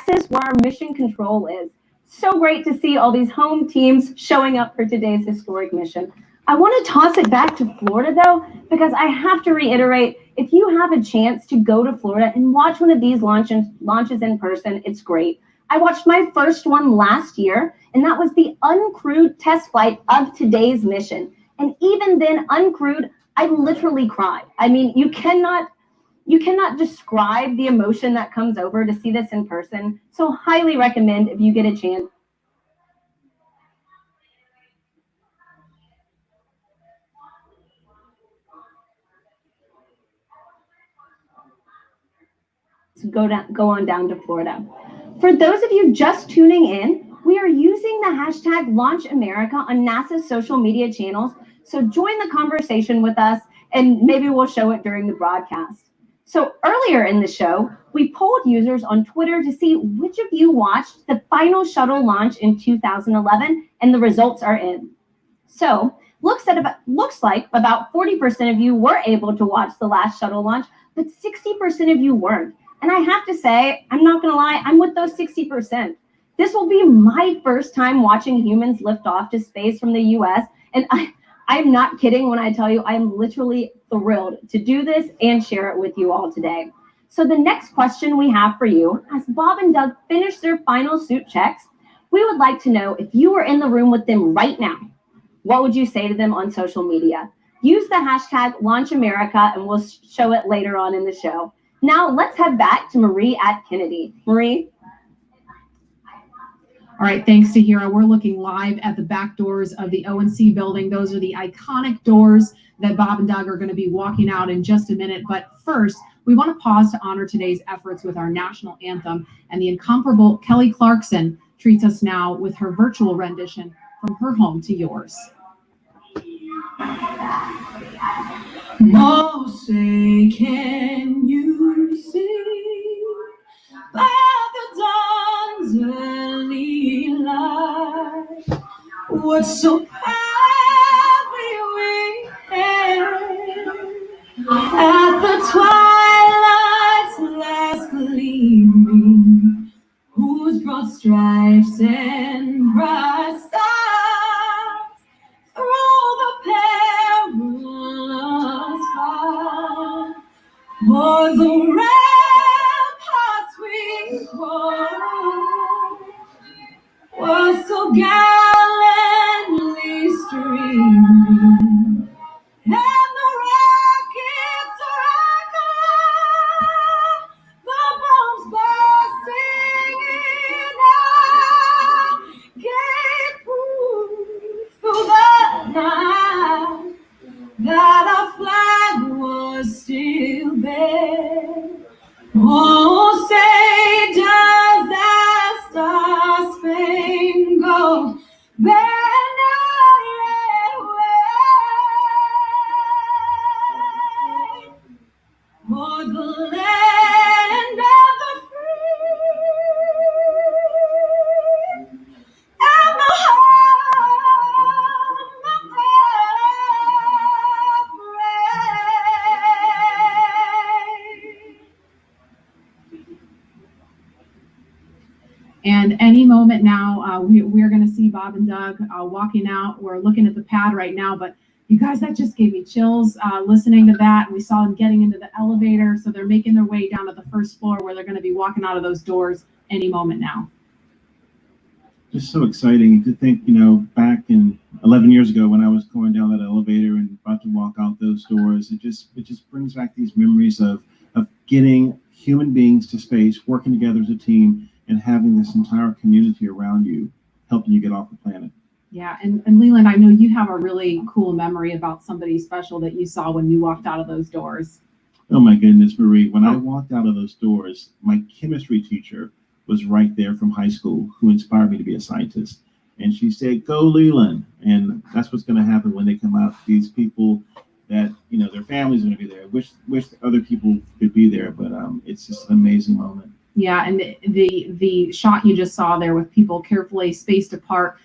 Texas, where our mission control is. So great to see all these home teams showing up for today's historic mission. I want to toss it back to Florida, though, because I have to reiterate, if you have a chance to go to Florida and watch one of these launches in person, it's great. I watched my first one last year, and that was the uncrewed test flight of today's mission. And even then, uncrewed, I literally cried. I mean, you cannot describe the emotion that comes over to see this in person. So highly recommend if you get a chance. Go on down to Florida. For those of you just tuning in, we are using the hashtag #LaunchAmerica on NASA's social media channels. So join the conversation with us, and maybe we'll show it during the broadcast. So earlier in the show, we polled users on Twitter to see which of you watched the final shuttle launch in 2011, and the results are in. So looks like about 40% of you were able to watch the last shuttle launch, but 60% of you weren't. And I have to say, I'm not gonna lie, I'm with those 60%. This will be my first time watching humans lift off to space from the US, and I'm not kidding when I tell you I'm literally thrilled to do this and share it with you all today. So the next question we have for you, as Bob and Doug finish their final suit checks, we would like to know if you were in the room with them right now, what would you say to them on social media? Use the hashtag #LaunchAmerica, and we'll show it later on in the show. Now let's head back to Marie at Kennedy. Marie? All right, thanks, Tahira. We're looking live at the back doors of the ONC building. Those are the iconic doors that Bob and Doug are going to be walking out in just a minute. But first, we want to pause to honor today's efforts with our national anthem, and the incomparable Kelly Clarkson treats us now with her virtual rendition from her home to yours. Oh, say, can you see by the dawn's early light what so proudly we hailed at the twilight's last gleaming, whose broad stripes and bright stars through the perilous fight o'er the ramparts we rode was so gallantly streaming, and the rockets crackling, the bombs bursting in air, gave proof through the night that our flag was still there. Oh, say does that star-spangled banner yet wave o'er the land of the free and the home of the And any moment now, we're going to see Bob and Doug walking out. We're looking at the pad right now, but you guys, that just gave me chills listening to that. We saw them getting into the elevator, so they're making their way down to the first floor where they're going to be walking out of those doors any moment now. Just so exciting to think, back in 11 years ago when I was going down that elevator and about to walk out those doors, it just brings back these memories of getting human beings to space, working together as a team, and having this entire community around you helping you get off the planet. Yeah, and Leland, I know you have a really cool memory about somebody special that you saw when you walked out of those doors. Oh my goodness, Marie, when I walked out of those doors, my chemistry teacher was right there from high school, who inspired me to be a scientist. And she said, "Go Leland." And that's what's going to happen when they come out. These people that, their families are going to be there. Wish other people could be there, but it's just an amazing moment. Yeah, and the shot you just saw there with people carefully spaced apart,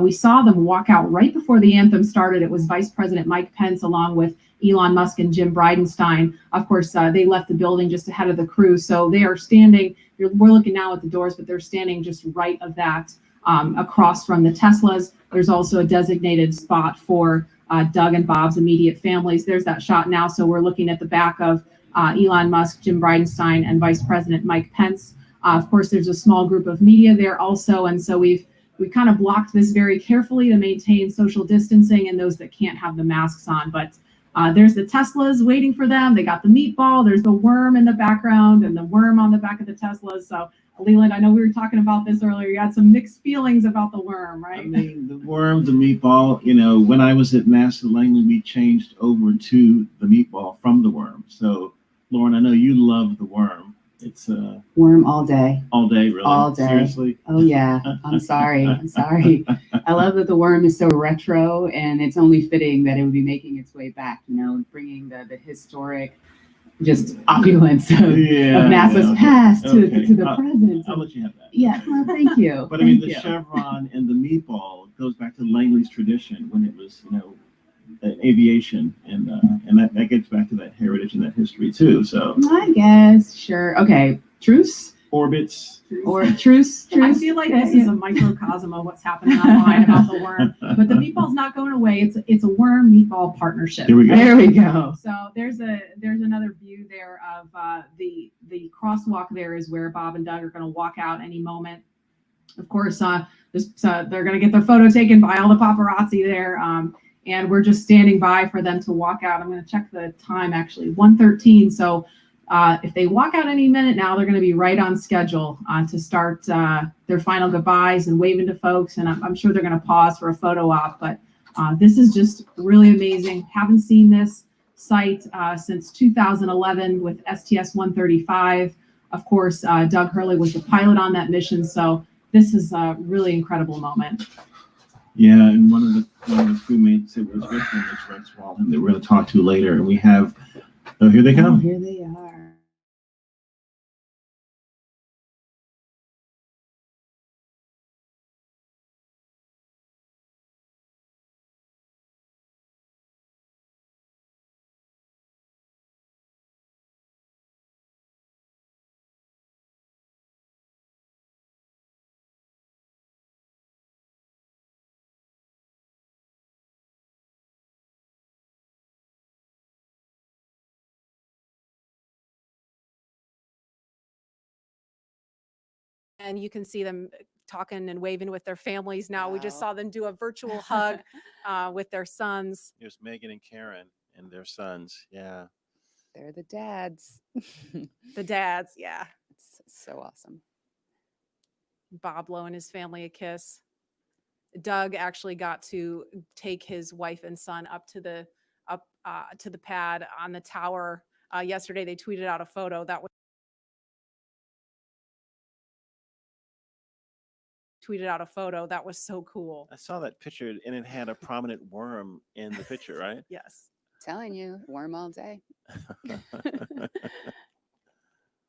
we saw them walk out right before the anthem started. It was Vice President Mike Pence along with Elon Musk and Jim Bridenstine. Of course, they left the building just ahead of the crew. So they are standing, we're looking now at the doors, but they're standing just right of that, across from the Teslas. There's also a designated spot for Doug and Bob's immediate families. There's that shot now. So we're looking at the back of Elon Musk, Jim Bridenstine, and Vice President Mike Pence. Of course, there's a small group of media there also. And so we kind of blocked this very carefully to maintain social distancing and those that can't have the masks on. But there's the Teslas waiting for them. They got the meatball. There's the worm in the background and the worm on the back of the Teslas. So Leland, I know we were talking about this earlier. You had some mixed feelings about the worm, right? I mean, the worm, the meatball, when I was at NASA Langley, we changed over to the meatball from the worm. So, Lauren, I know you love the worm. It's worm all day. All day, really? All day. Seriously? Oh, yeah. I'm sorry. I'm sorry. I love that the worm is so retro, and it's only fitting that it would be making its way back, bringing the historic just opulence of NASA's past to the present. I'll let you have that. Yeah, well, thank you. But I mean, the chevron and the meatball goes back to Langley's tradition when it was, aviation, and that gets back to that heritage and that history too. So I guess, sure. Okay, truce? Orbits. Or truce. I feel like this is a microcosm of what's happening online about the worm. But the meatball's not going away. It's a worm meatball partnership. There we go. There we go. So there's another view there of the crosswalk. There is where Bob and Doug are going to walk out any moment. Of course, they're going to get their photo taken by all the paparazzi there. And we're just standing by for them to walk out. I'm going to check the time, actually, 1:13. So if they walk out any minute now, they're going to be right on schedule to start their final goodbyes and waving to folks. And I'm sure they're going to pause for a photo op. But this is just really amazing. Haven't seen this site since 2011 with STS-135. Of course, Doug Hurley was the pilot on that mission. So this is a really incredible moment. Yeah, and one of the crewmates that was with him was Rex Walton that we're going to talk to later. And we have, oh, here they come. Oh, here they are. And you can see them talking and waving with their families now. We just saw them do a virtual hug with their sons. Here's Megan and Karen and their sons. Yeah. They're the dads. The dads, yeah. It's so awesome. Bob blowing his family a kiss. Doug actually got to take his wife and son up to the pad on the tower. Yesterday they tweeted out a photo that was so cool. I saw that picture and it had a prominent worm in the picture, right? Yes. Telling you, worm all day.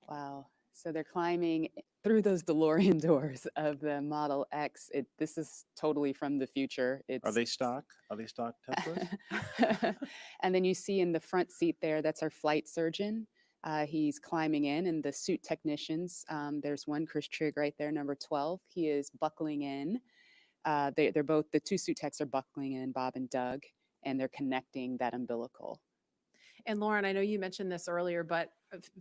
Wow. So they're climbing through those DeLorean doors of the Model X. This is totally from the future. Are they stock? Are they stock Teslas? And then you see in the front seat there, that's our flight surgeon. He's climbing in, and the suit technicians, there's one, Chris Trigg right there, number 12. He is buckling in. They're both, the two suit techs are buckling in, Bob and Doug, and they're connecting that umbilical. And Lauren, I know you mentioned this earlier, but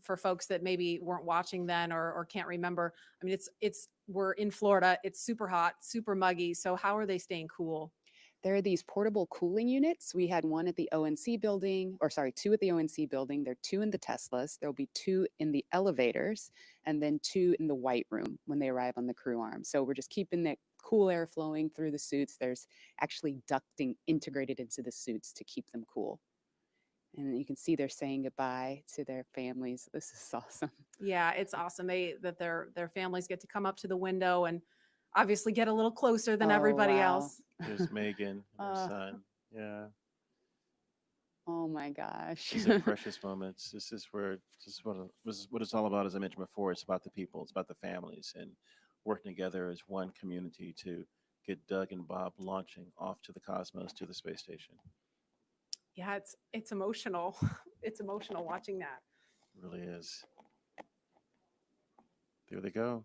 for folks that maybe weren't watching then or can't remember, I mean, we're in Florida. It's super hot, super muggy. So how are they staying cool? There are these portable cooling units. We had one at the ONC building, or sorry, two at the ONC building. There are two in the Teslas. There'll be two in the elevators, and then two in the white room when they arrive on the crew arm. So we're just keeping that cool air flowing through the suits. There's actually ducting integrated into the suits to keep them cool. And you can see they're saying goodbye to their families. This is awesome. Yeah, it's awesome. That their families get to come up to the window and obviously get a little closer than everybody else. There's Megan and her son. Yeah. Oh my gosh. These are precious moments. This is what it's all about. As I mentioned before, it's about the people. It's about the families and working together as one community to get Doug and Bob launching off to the cosmos, to the space station. Yeah, it's emotional. It's emotional watching that. It really is. There they go.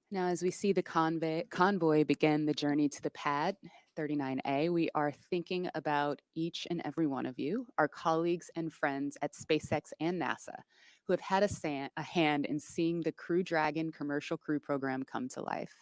Now, as we see the convoy begin the journey to the pad 39A, we are thinking about each and every one of you, our colleagues and friends at SpaceX and NASA, who have had a hand in seeing the Crew Dragon commercial crew program come to life.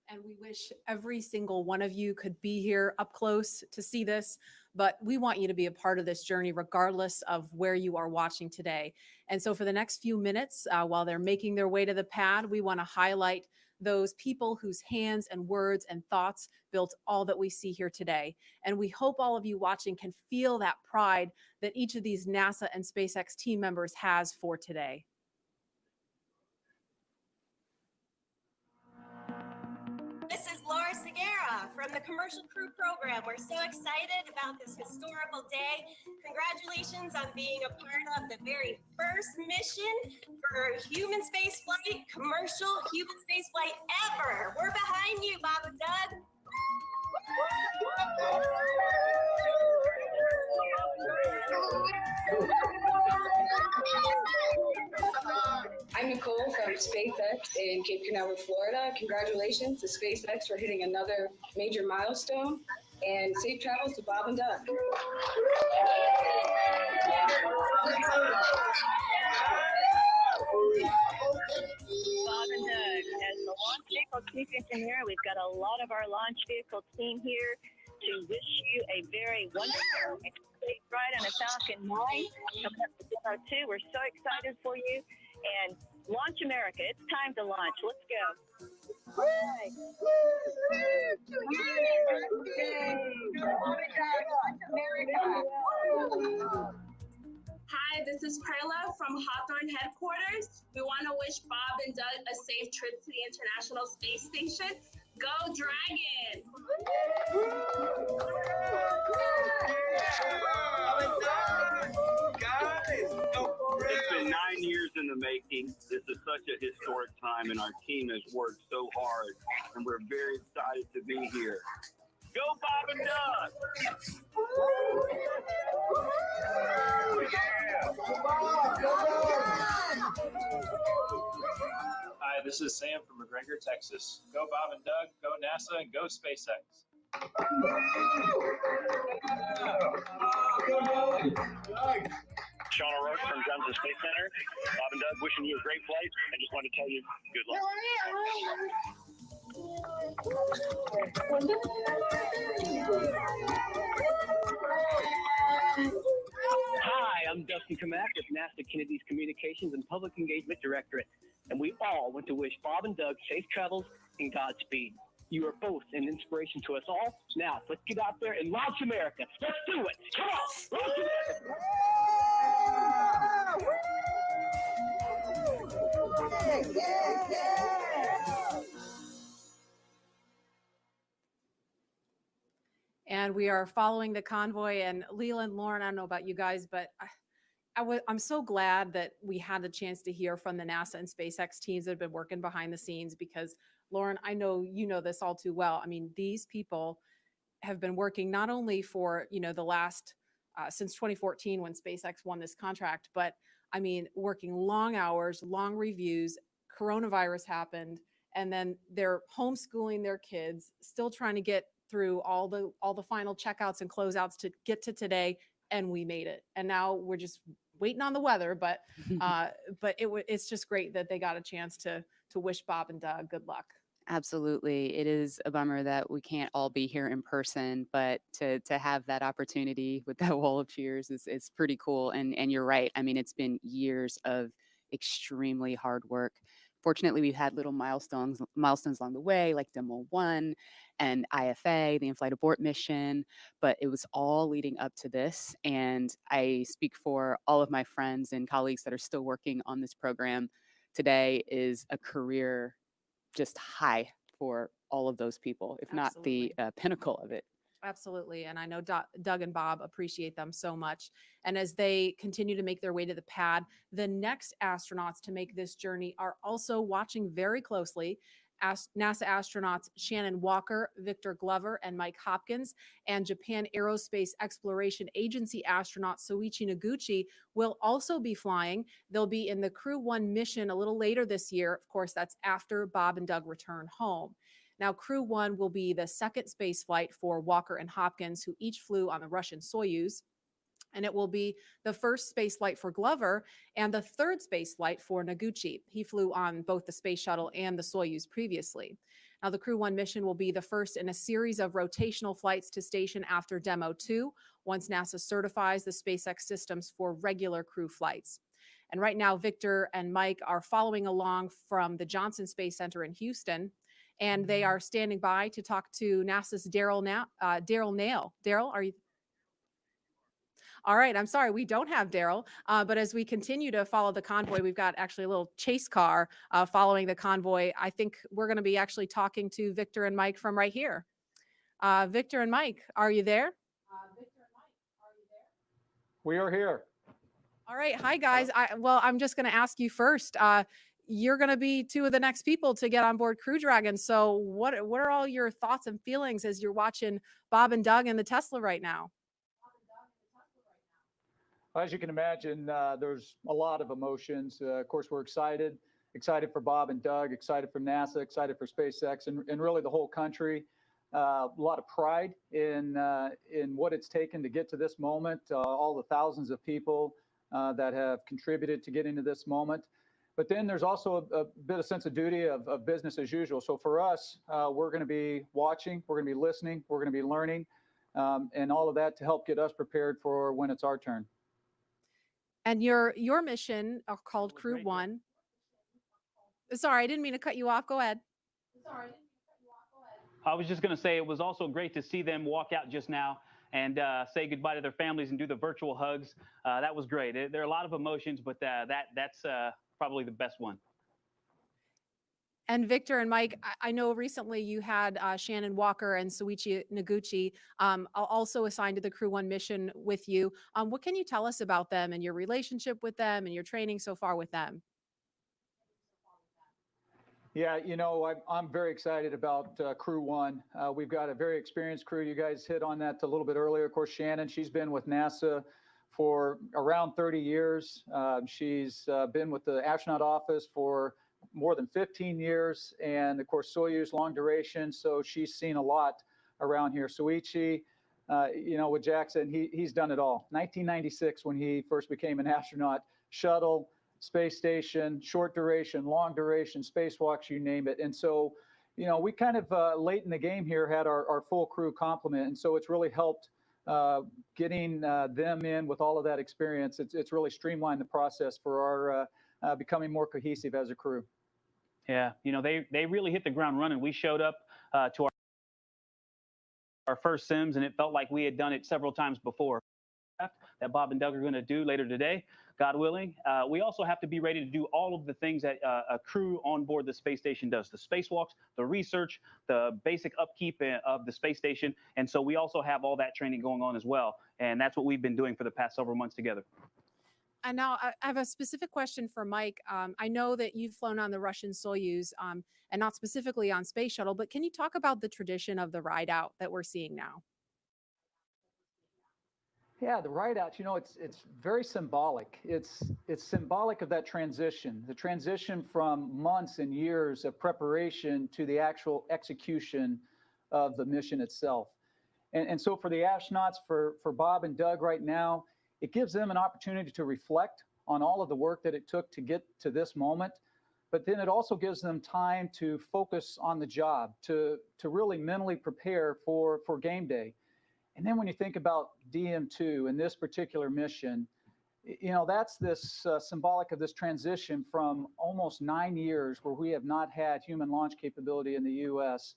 And we wish every single one of you could be here up close to see this, but we want you to be a part of this journey regardless of where you are watching today. And so for the next few minutes, while they're making their way to the pad, we want to highlight those people whose hands and words and thoughts built all that we see here today. And we hope all of you watching can feel that pride that each of these NASA and SpaceX team members has for today. This is Laura Segura from the Commercial Crew Program. We're so excited about this historical day. Congratulations on being a part of the very first mission for human space flight, commercial human space flight ever. We're behind you, Bob and Doug. I'm Nicole from SpaceX in Cape Canaveral, Florida. Congratulations to SpaceX for hitting another major milestone, and safe travels to Bob and Doug. Bob and Doug, as the launch vehicle chief engineer, we've got a lot of our launch vehicle team here to wish you a very wonderful and safe ride on a Falcon 9. Coming up to Demo 2, we're so excited for you. And launch America, it's time to launch. Let's go. Hi, this is Perla from Hawthorne headquarters. We want to wish Bob and Doug a safe trip to the International Space Station. Go Dragon! It's been 9 years in the making. This is such a historic time, and our team has worked so hard, and we're very excited to be here. Go Bob and Doug! Hi, this is Sam from McGregor, Texas. Go Bob and Doug, go NASA, and go SpaceX. Sean O'Rourke from Johnson Space Center. Bob and Doug, wishing you a great flight. I just wanted to tell you good luck. Hi, I'm Dustin Kamak with NASA Kennedy's Communications and Public Engagement Directorate, and we all want to wish Bob and Doug safe travels and Godspeed. You are both an inspiration to us all. Now, let's get out there and launch America. Let's do it. Come on, launch America. And we are following the convoy. And Leland, Lauren, I don't know about you guys, but I'm so glad that we had the chance to hear from the NASA and SpaceX teams that have been working behind the scenes, because Lauren, I know you know this all too well. I mean, these people have been working not only for, the last, since 2014 when SpaceX won this contract, but I mean, working long hours, long reviews. Coronavirus happened, and then they're homeschooling their kids, still trying to get through all the final checkouts and closeouts to get to today, and we made it. And now we're just waiting on the weather, but it's just great that they got a chance to wish Bob and Doug good luck. Absolutely. It is a bummer that we can't all be here in person, but to have that opportunity with that wall of cheers is pretty cool. And you're right. I mean, it's been years of extremely hard work. Fortunately, we've had little milestones along the way, like Demo 1 and IFA, the in-flight abort mission, but it was all leading up to this. And I speak for all of my friends and colleagues that are still working on this program. Today is a career just high for all of those people, if not the pinnacle of it. Absolutely. And I know Doug and Bob appreciate them so much. And as they continue to make their way to the pad, the next astronauts to make this journey are also watching very closely. NASA astronauts Shannon Walker, Victor Glover, and Mike Hopkins, and Japan Aerospace Exploration Agency astronaut Soichi Noguchi will also be flying. They'll be in the Crew 1 mission a little later this year. Of course, that's after Bob and Doug return home. Now, Crew 1 will be the second space flight for Walker and Hopkins, who each flew on the Russian Soyuz. And it will be the first space flight for Glover and the third space flight for Noguchi. He flew on both the space shuttle and the Soyuz previously. Now, the Crew 1 mission will be the first in a series of rotational flights to station after Demo 2, once NASA certifies the SpaceX systems for regular crew flights. And right now, Victor and Mike are following along from the Johnson Space Center in Houston, and they are standing by to talk to NASA's Daryl Nail. Daryl, are you? All right, I'm sorry, we don't have Daryl, but as we continue to follow the convoy, we've got actually a little chase car following the convoy. I think we're going to be actually talking to Victor and Mike from right here. Victor and Mike, are you there? We are here. All right, hi guys. I'm just going to ask you first. You're going to be two of the next people to get on board Crew Dragon. So what are all your thoughts and feelings as you're watching Bob and Doug in the Tesla right now? As you can imagine, there's a lot of emotions. Of course, we're excited for Bob and Doug, excited for NASA, excited for SpaceX, and really the whole country. A lot of pride in what it's taken to get to this moment, all the thousands of people that have contributed to getting to this moment. But then there's also a bit of sense of duty of business as usual. So for us, we're going to be watching, we're going to be listening, we're going to be learning, and all of that to help get us prepared for when it's our turn. And your mission called Crew 1. Sorry, I didn't mean to cut you off. Go ahead. I was just going to say it was also great to see them walk out just now and say goodbye to their families and do the virtual hugs. That was great. There are a lot of emotions, but that's probably the best one. And Victor and Mike, I know recently you had Shannon Walker and Soichi Noguchi also assigned to the Crew 1 mission with you. What can you tell us about them and your relationship with them and your training so far with them? Yeah, you know, I'm very excited about Crew 1. We've got a very experienced crew. You guys hit on that a little bit earlier. Of course, Shannon, she's been with NASA for around 30 years. She's been with the astronaut office for more than 15 years. And of course, Soyuz long duration. So she's seen a lot around here. Soichi, you know, with Jackson, he's done it all. 1996, when he first became an astronaut, shuttle, space station, short duration, long duration, spacewalks, you name it. And so, you know, we kind of late in the game here had our full crew complement. And so it's really helped getting them in with all of that experience. It's really streamlined the process for our becoming more cohesive as a crew. Yeah, you know, they really hit the ground running. We showed up to our first sims, and it felt like we had done it several times before. That Bob and Doug are going to do later today, God willing. We also have to be ready to do all of the things that a crew on board the space station does: the spacewalks, the research, the basic upkeep of the space station. And so we also have all that training going on as well. And that's what we've been doing for the past several months together. And now I have a specific question for Mike. I know that you've flown on the Russian Soyuz and not specifically on Space Shuttle, but can you talk about the tradition of the ride out that we're seeing now? Yeah, the ride out, you know, it's very symbolic. It's symbolic of that transition, the transition from months and years of preparation to the actual execution of the mission itself. And so for the astronauts, for Bob and Doug right now, it gives them an opportunity to reflect on all of the work that it took to get to this moment. But then it also gives them time to focus on the job, to really mentally prepare for game day. And then when you think about DM2 and this particular mission, you know, that's this symbolic of this transition from almost 9 years where we have not had human launch capability in the U.S.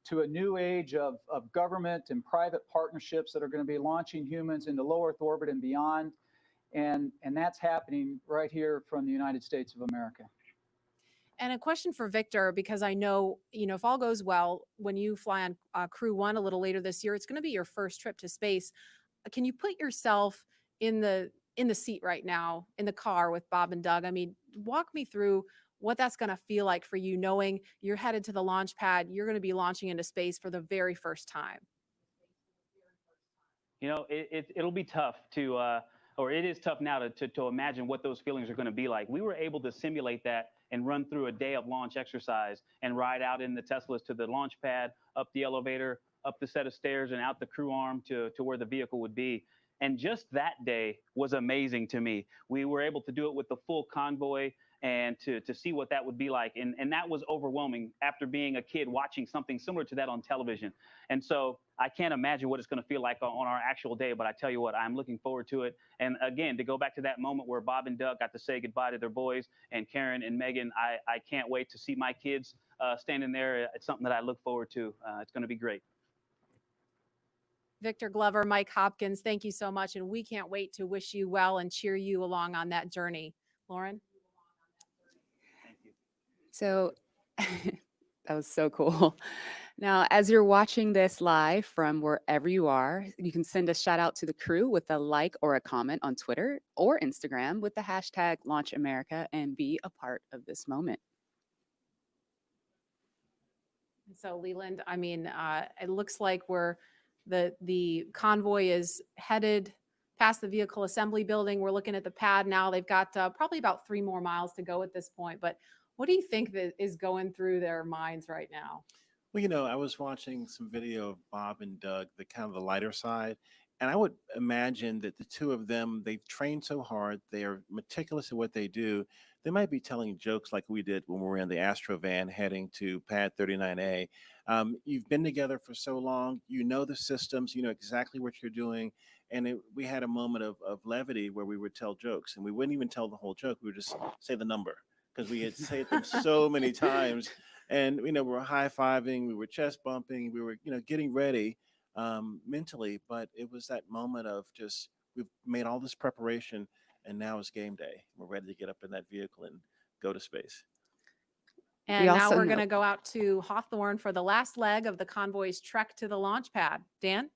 to a new age of government and private partnerships that are going to be launching humans into low Earth orbit and beyond. And that's happening right here from the United States of America. And a question for Victor, because I know, if all goes well, when you fly on Crew 1 a little later this year, it's going to be your first trip to space. Can you put yourself in the seat right now, in the car with Bob and Doug? I mean, walk me through what that's going to feel like for you, knowing you're headed to the launch pad, you're going to be launching into space for the very first time. It'll be tough to, or it is tough now to imagine what those feelings are going to be like. We were able to simulate that and run through a day of launch exercise and ride out in the Teslas to the launch pad, up the elevator, up the set of stairs, and out the crew arm to where the vehicle would be. And just that day was amazing to me. We were able to do it with the full convoy and to see what that would be like. And that was overwhelming after being a kid watching something similar to that on television. And so I can't imagine what it's going to feel like on our actual day, but I tell you what, I'm looking forward to it. And again, to go back to that moment where Bob and Doug got to say goodbye to their boys, and Karen and Megan, I can't wait to see my kids standing there. It's something that I look forward to. It's going to be great. Victor Glover, Mike Hopkins, thank you so much. And we can't wait to wish you well and cheer you along on that journey. Lauren? So that was so cool. Now, as you're watching this live from wherever you are, you can send a shout out to the crew with a like or a comment on Twitter or Instagram with the hashtag LaunchAmerica and be a part of this moment. So Leland, I mean, it looks like the convoy is headed past the vehicle assembly building. We're looking at the pad now. They've got probably about 3 more miles to go at this point. But what do you think that is going through their minds right now? Well, I was watching some video of Bob and Doug, the kind of the lighter side, and I would imagine that the two of them, they've trained so hard, they are meticulous at what they do. They might be telling jokes like we did when we were in the Astro van heading to Pad 39A. You've been together for so long, you know the systems, you know exactly what you're doing. And we had a moment of levity where we would tell jokes, and we wouldn't even tell the whole joke. We would just say the number because we had said them so many times. And, we were high-fiving, we were chest bumping, we were, getting ready mentally. But it was that moment of just, we've made all this preparation and now it's game day. We're ready to get up in that vehicle and go to space. And now we're going to go out to Hawthorne for the last leg of the convoy's trek to the launch pad. Dan?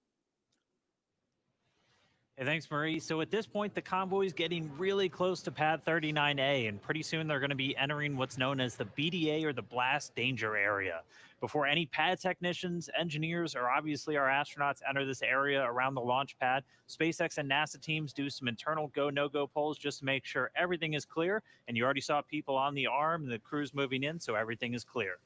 Hey, thanks, Marie. So at this point, the convoy is getting really close to Pad 39A, and pretty soon they're going to be entering what's known as the BDA, or the blast danger area. Before any pad technicians, engineers, or obviously our astronauts enter this area around the launch pad, SpaceX and NASA teams do some internal go, no-go polls just to make sure everything is clear. And you already saw people on the arm, and the crew's moving in, so everything is clear.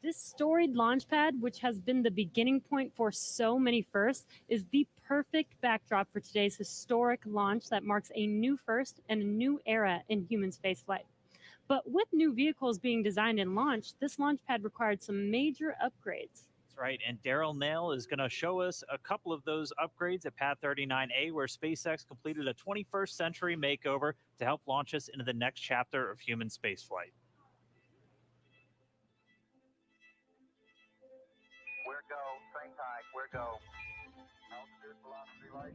This storied launch pad, which has been the beginning point for so many firsts, is the perfect backdrop for today's historic launch that marks a new first and a new era in human spaceflight. But with new vehicles being designed and launched, this launch pad required some major upgrades. That's right, and Daryl Nail is going to show us a couple of those upgrades at Pad 39A, where SpaceX completed a 21st century makeover to help launch us into the next chapter of human spaceflight. We're go, train tide, we're go. Altitude, velocity, light.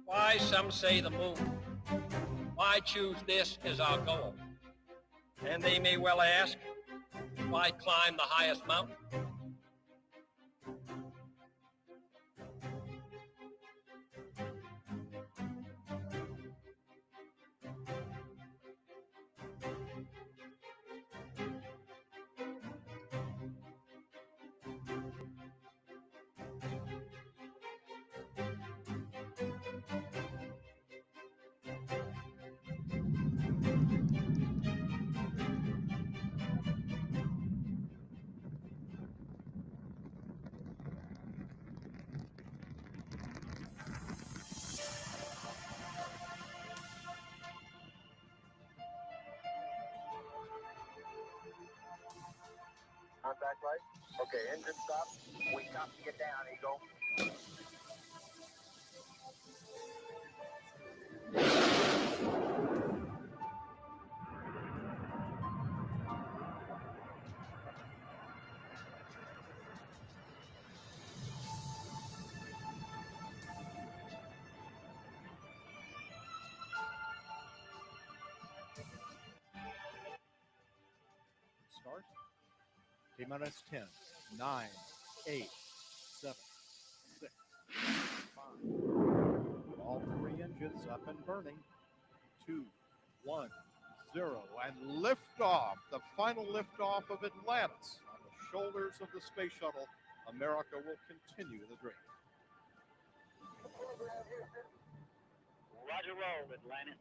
Why, some say the moon. Why choose this as our goal? And they may well ask, why climb the highest mountain? back right. Okay, engine stop. We copy you down, Eagle. Start. T-minus 10, 9, 8, 7, 6, 5. All three engines up and burning. 2, 1, 0, and liftoff. The final liftoff of Atlantis on the shoulders of the space shuttle. America will continue the dream. Roger, roll, Atlantis.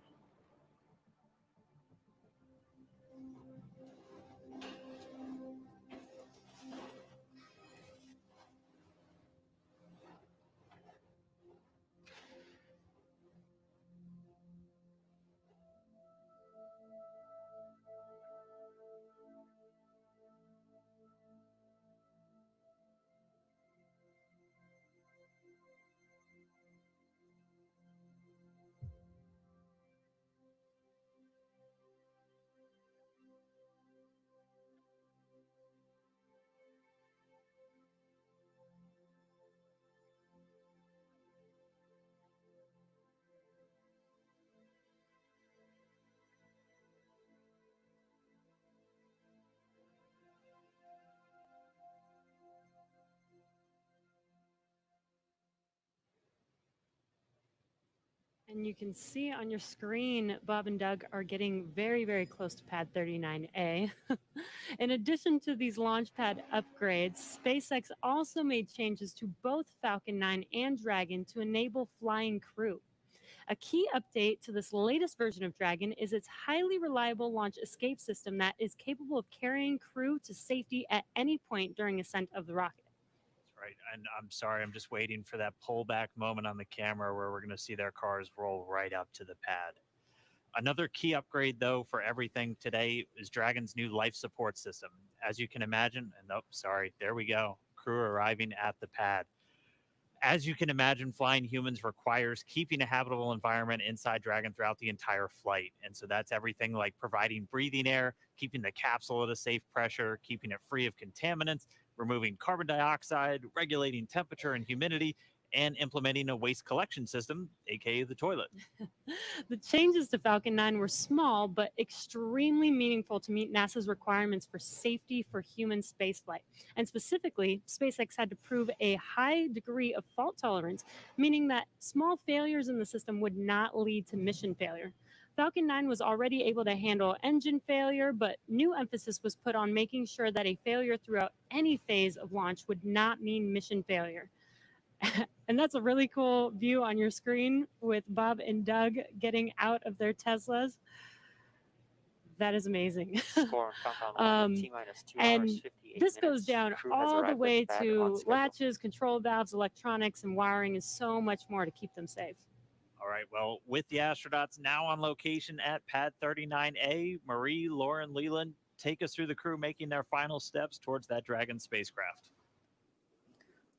And you can see on your screen, Bob and Doug are getting very, very close to pad 39A. In addition to these launch pad upgrades, SpaceX also made changes to both Falcon 9 and Dragon to enable flying crew. A key update to this latest version of Dragon is its highly reliable launch escape system that is capable of carrying crew to safety at any point during ascent of the rocket. Right. And I'm sorry, I'm just waiting for that pullback moment on the camera where we're going to see their cars roll right up to the pad. Another key upgrade, though, for everything today is Dragon's new life support system. As you can imagine, and oh, sorry, there we go. Crew arriving at the pad. As you can imagine, flying humans requires keeping a habitable environment inside Dragon throughout the entire flight. And so that's everything like providing breathing air, keeping the capsule at a safe pressure, keeping it free of contaminants, removing carbon dioxide, regulating temperature and humidity, and implementing a waste collection system, aka the toilet. The changes to Falcon 9 were small, but extremely meaningful to meet NASA's requirements for safety for human spaceflight. And specifically, SpaceX had to prove a high degree of fault tolerance, meaning that small failures in the system would not lead to mission failure. Falcon 9 was already able to handle engine failure, but new emphasis was put on making sure that a failure throughout any phase of launch would not mean mission failure. And that's a really cool view on your screen with Bob and Doug getting out of their Teslas. That is amazing. And this goes down all the way to latches, control valves, electronics, and wiring, and so much more to keep them safe. All right, well, with the astronauts now on location at pad 39A, Marie, Lauren, Leland, take us through the crew making their final steps towards that Dragon spacecraft.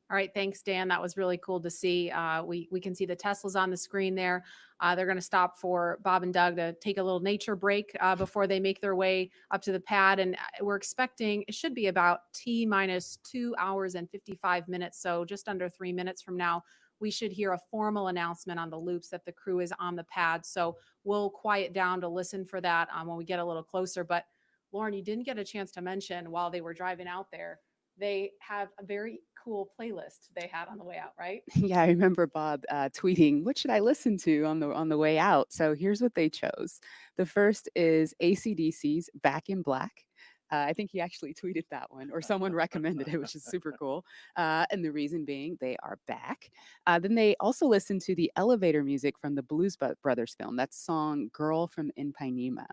All right, thanks, Dan. That was really cool to see. We can see the Teslas on the screen there. They're going to stop for Bob and Doug to take a little nature break before they make their way up to the pad. And we're expecting it should be about T-minus 2 hours and 55 minutes. So just under 3 minutes from now, we should hear a formal announcement on the loops that the crew is on the pad. So we'll quiet down to listen for that when we get a little closer. But Lauren, you didn't get a chance to mention while they were driving out there, they have a very cool playlist they had on the way out, right? Yeah, I remember Bob tweeting, "What should I listen to on the way out?" So here's what they chose. The first is AC/DC's "Back in Black." I think he actually tweeted that one, or someone recommended it, which is super cool. And the reason being, they are back. Then they also listened to the elevator music from the Blues Brothers film. That song "Girl from Ipanema,"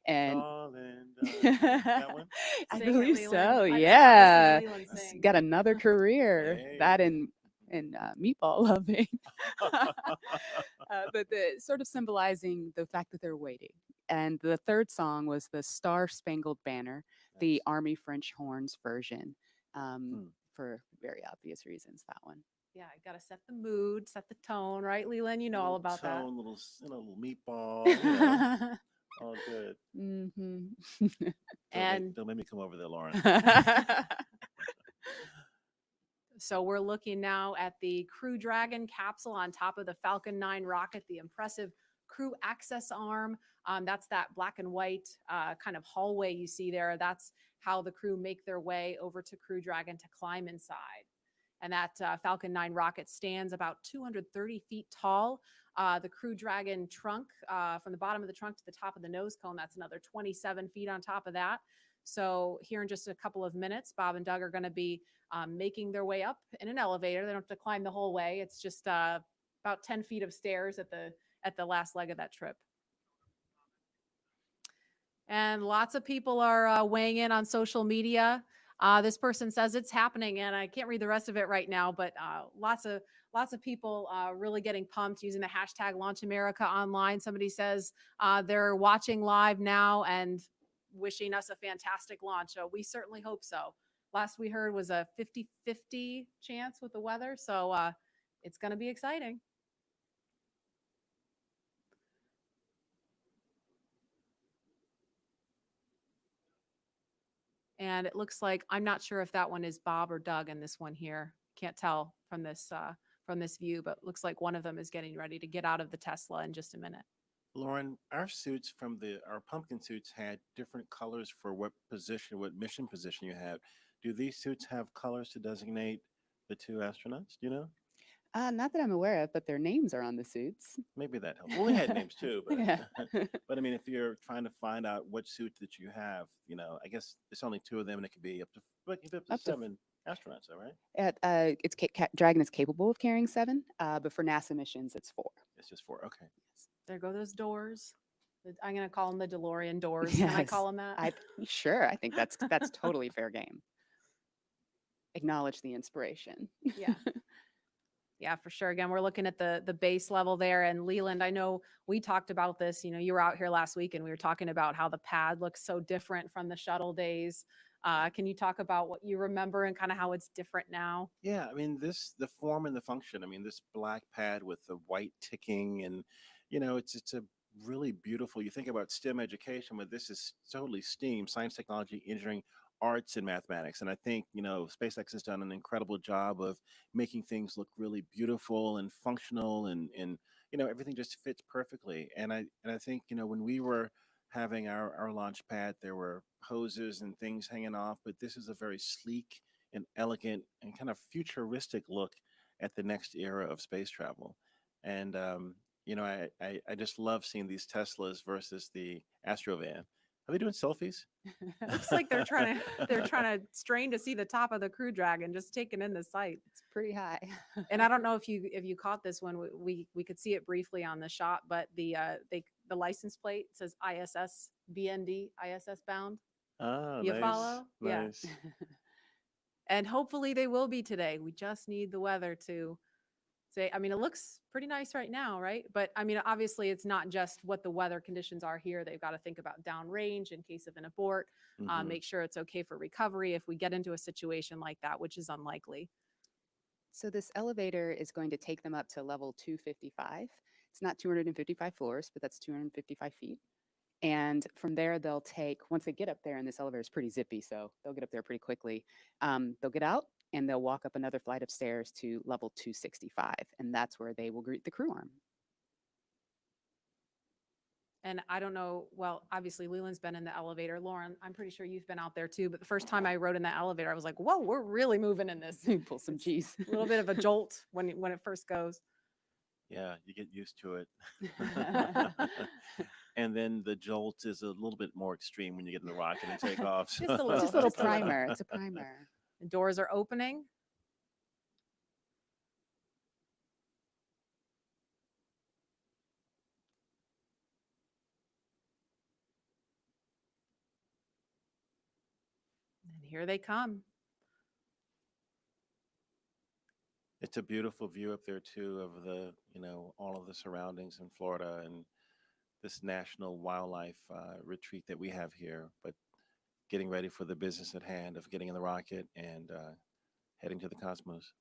and that one? I Sing it, believe Leland. so. I'd Yeah, love to see Leland sing. got another career. Hey. That and meatball loving. But the sort of symbolizing the fact that they're waiting. And the third song was the Star Spangled Banner. the Army French horns version, for very obvious reasons. That one. Yeah, I gotta set the mood, set the tone, right, Leland? You know all about that. Tone, little meatball, all good. And don't make me come over there, Lauren. so we're looking now at the Crew Dragon capsule on top of the Falcon 9 rocket, the impressive crew access arm. That's that black and white kind of hallway you see there. That's how the crew make their way over to Crew Dragon to climb inside. And that Falcon 9 rocket stands about 230 feet tall. The Crew Dragon trunk, from the bottom of the trunk to the top of the nose cone, that's another 27 feet on top of that. So here in just a couple of minutes, Bob and Doug are going to be making their way up in an elevator. They don't have to climb the whole way. It's just about 10 feet of stairs at the last leg of that trip. And lots of people are weighing in on social media. This person says it's happening, and I can't read the rest of it right now, but lots of people really getting pumped using the hashtag #LaunchAmerica online. Somebody says they're watching live now and wishing us a fantastic launch. So we certainly hope so. Last we heard was a 50-50 chance with the weather, so it's going to be exciting. And it looks like, I'm not sure if that one is Bob or Doug in this one here. Can't tell from this view, but looks like one of them is getting ready to get out of the Tesla in just a minute. Lauren, our suits our pumpkin suits had different colors for what mission position you have. Do these suits have colors to designate the two astronauts? Do you know? Not that I'm aware of, but their names are on the suits. Maybe that helps. Well, we had names too, but Yeah. but I mean, if you're trying to find out what suit that you have, I guess it's only two of them, and it could be up to 7 astronauts, all right? Dragon is capable of carrying 7, but for NASA missions, it's 4. It's just 4. Okay. There go those doors. I'm going to call them the DeLorean doors. Can I call them that? Sure. I think that's totally fair game. Acknowledge the inspiration. Yeah. Yeah, for sure. Again, we're looking at the base level there. And Leland, I know we talked about this. You were out here last week and we were talking about how the pad looks so different from the shuttle days. Can you talk about what you remember and kind of how it's different now? Yeah, I mean, the form and the function. I mean, this black pad with the white ticking, and it's a really beautiful. You think about STEM education, but this is totally STEAM: science, technology, engineering, arts, and mathematics. And I think SpaceX has done an incredible job of making things look really beautiful and functional, and everything just fits perfectly. And I think when we were having our launch pad, there were hoses and things hanging off, but this is a very sleek and elegant and kind of futuristic look at the next era of space travel. And I just love seeing these Teslas versus the Astrovan. Are they doing selfies? Looks like they're trying to strain to see the top of the Crew Dragon, just taking in the sight. It's pretty high. And I don't know if you caught this one. We could see it briefly on the shot, but the license plate says ISS BND, ISS bound. Oh, you nice. follow? Nice. Yeah. And hopefully they will be today. We just need the weather to say, I mean, it looks pretty nice right now, right? But I mean, obviously it's not just what the weather conditions are here. They've got to think about downrange in case of an abort, make sure it's okay for recovery if we get into a situation like that, which is unlikely. So this elevator is going to take them up to level 255. It's not 255 floors, but that's 255 feet. And from there, they'll once they get up there, and this elevator is pretty zippy, so they'll get up there pretty quickly. They'll get out and they'll walk up another flight of stairs to level 265. And that's where they will greet the crew arm. And I don't know, well, obviously Leland's been in the elevator. Lauren, I'm pretty sure you've been out there too, but the first time I rode in that elevator, I was like, whoa, we're really moving in this. Pull some G's. A little bit of a jolt when it first goes. Yeah, you get used to it. And then the jolt is a little bit more extreme when you get in the rocket and take off. Just a little. Just a little primer. It's a primer. The doors are opening. And here they come. It's a beautiful view up there too of the, all of the surroundings in Florida and this national wildlife retreat that we have here. But getting ready for the business at hand of getting in the rocket and heading to the cosmos.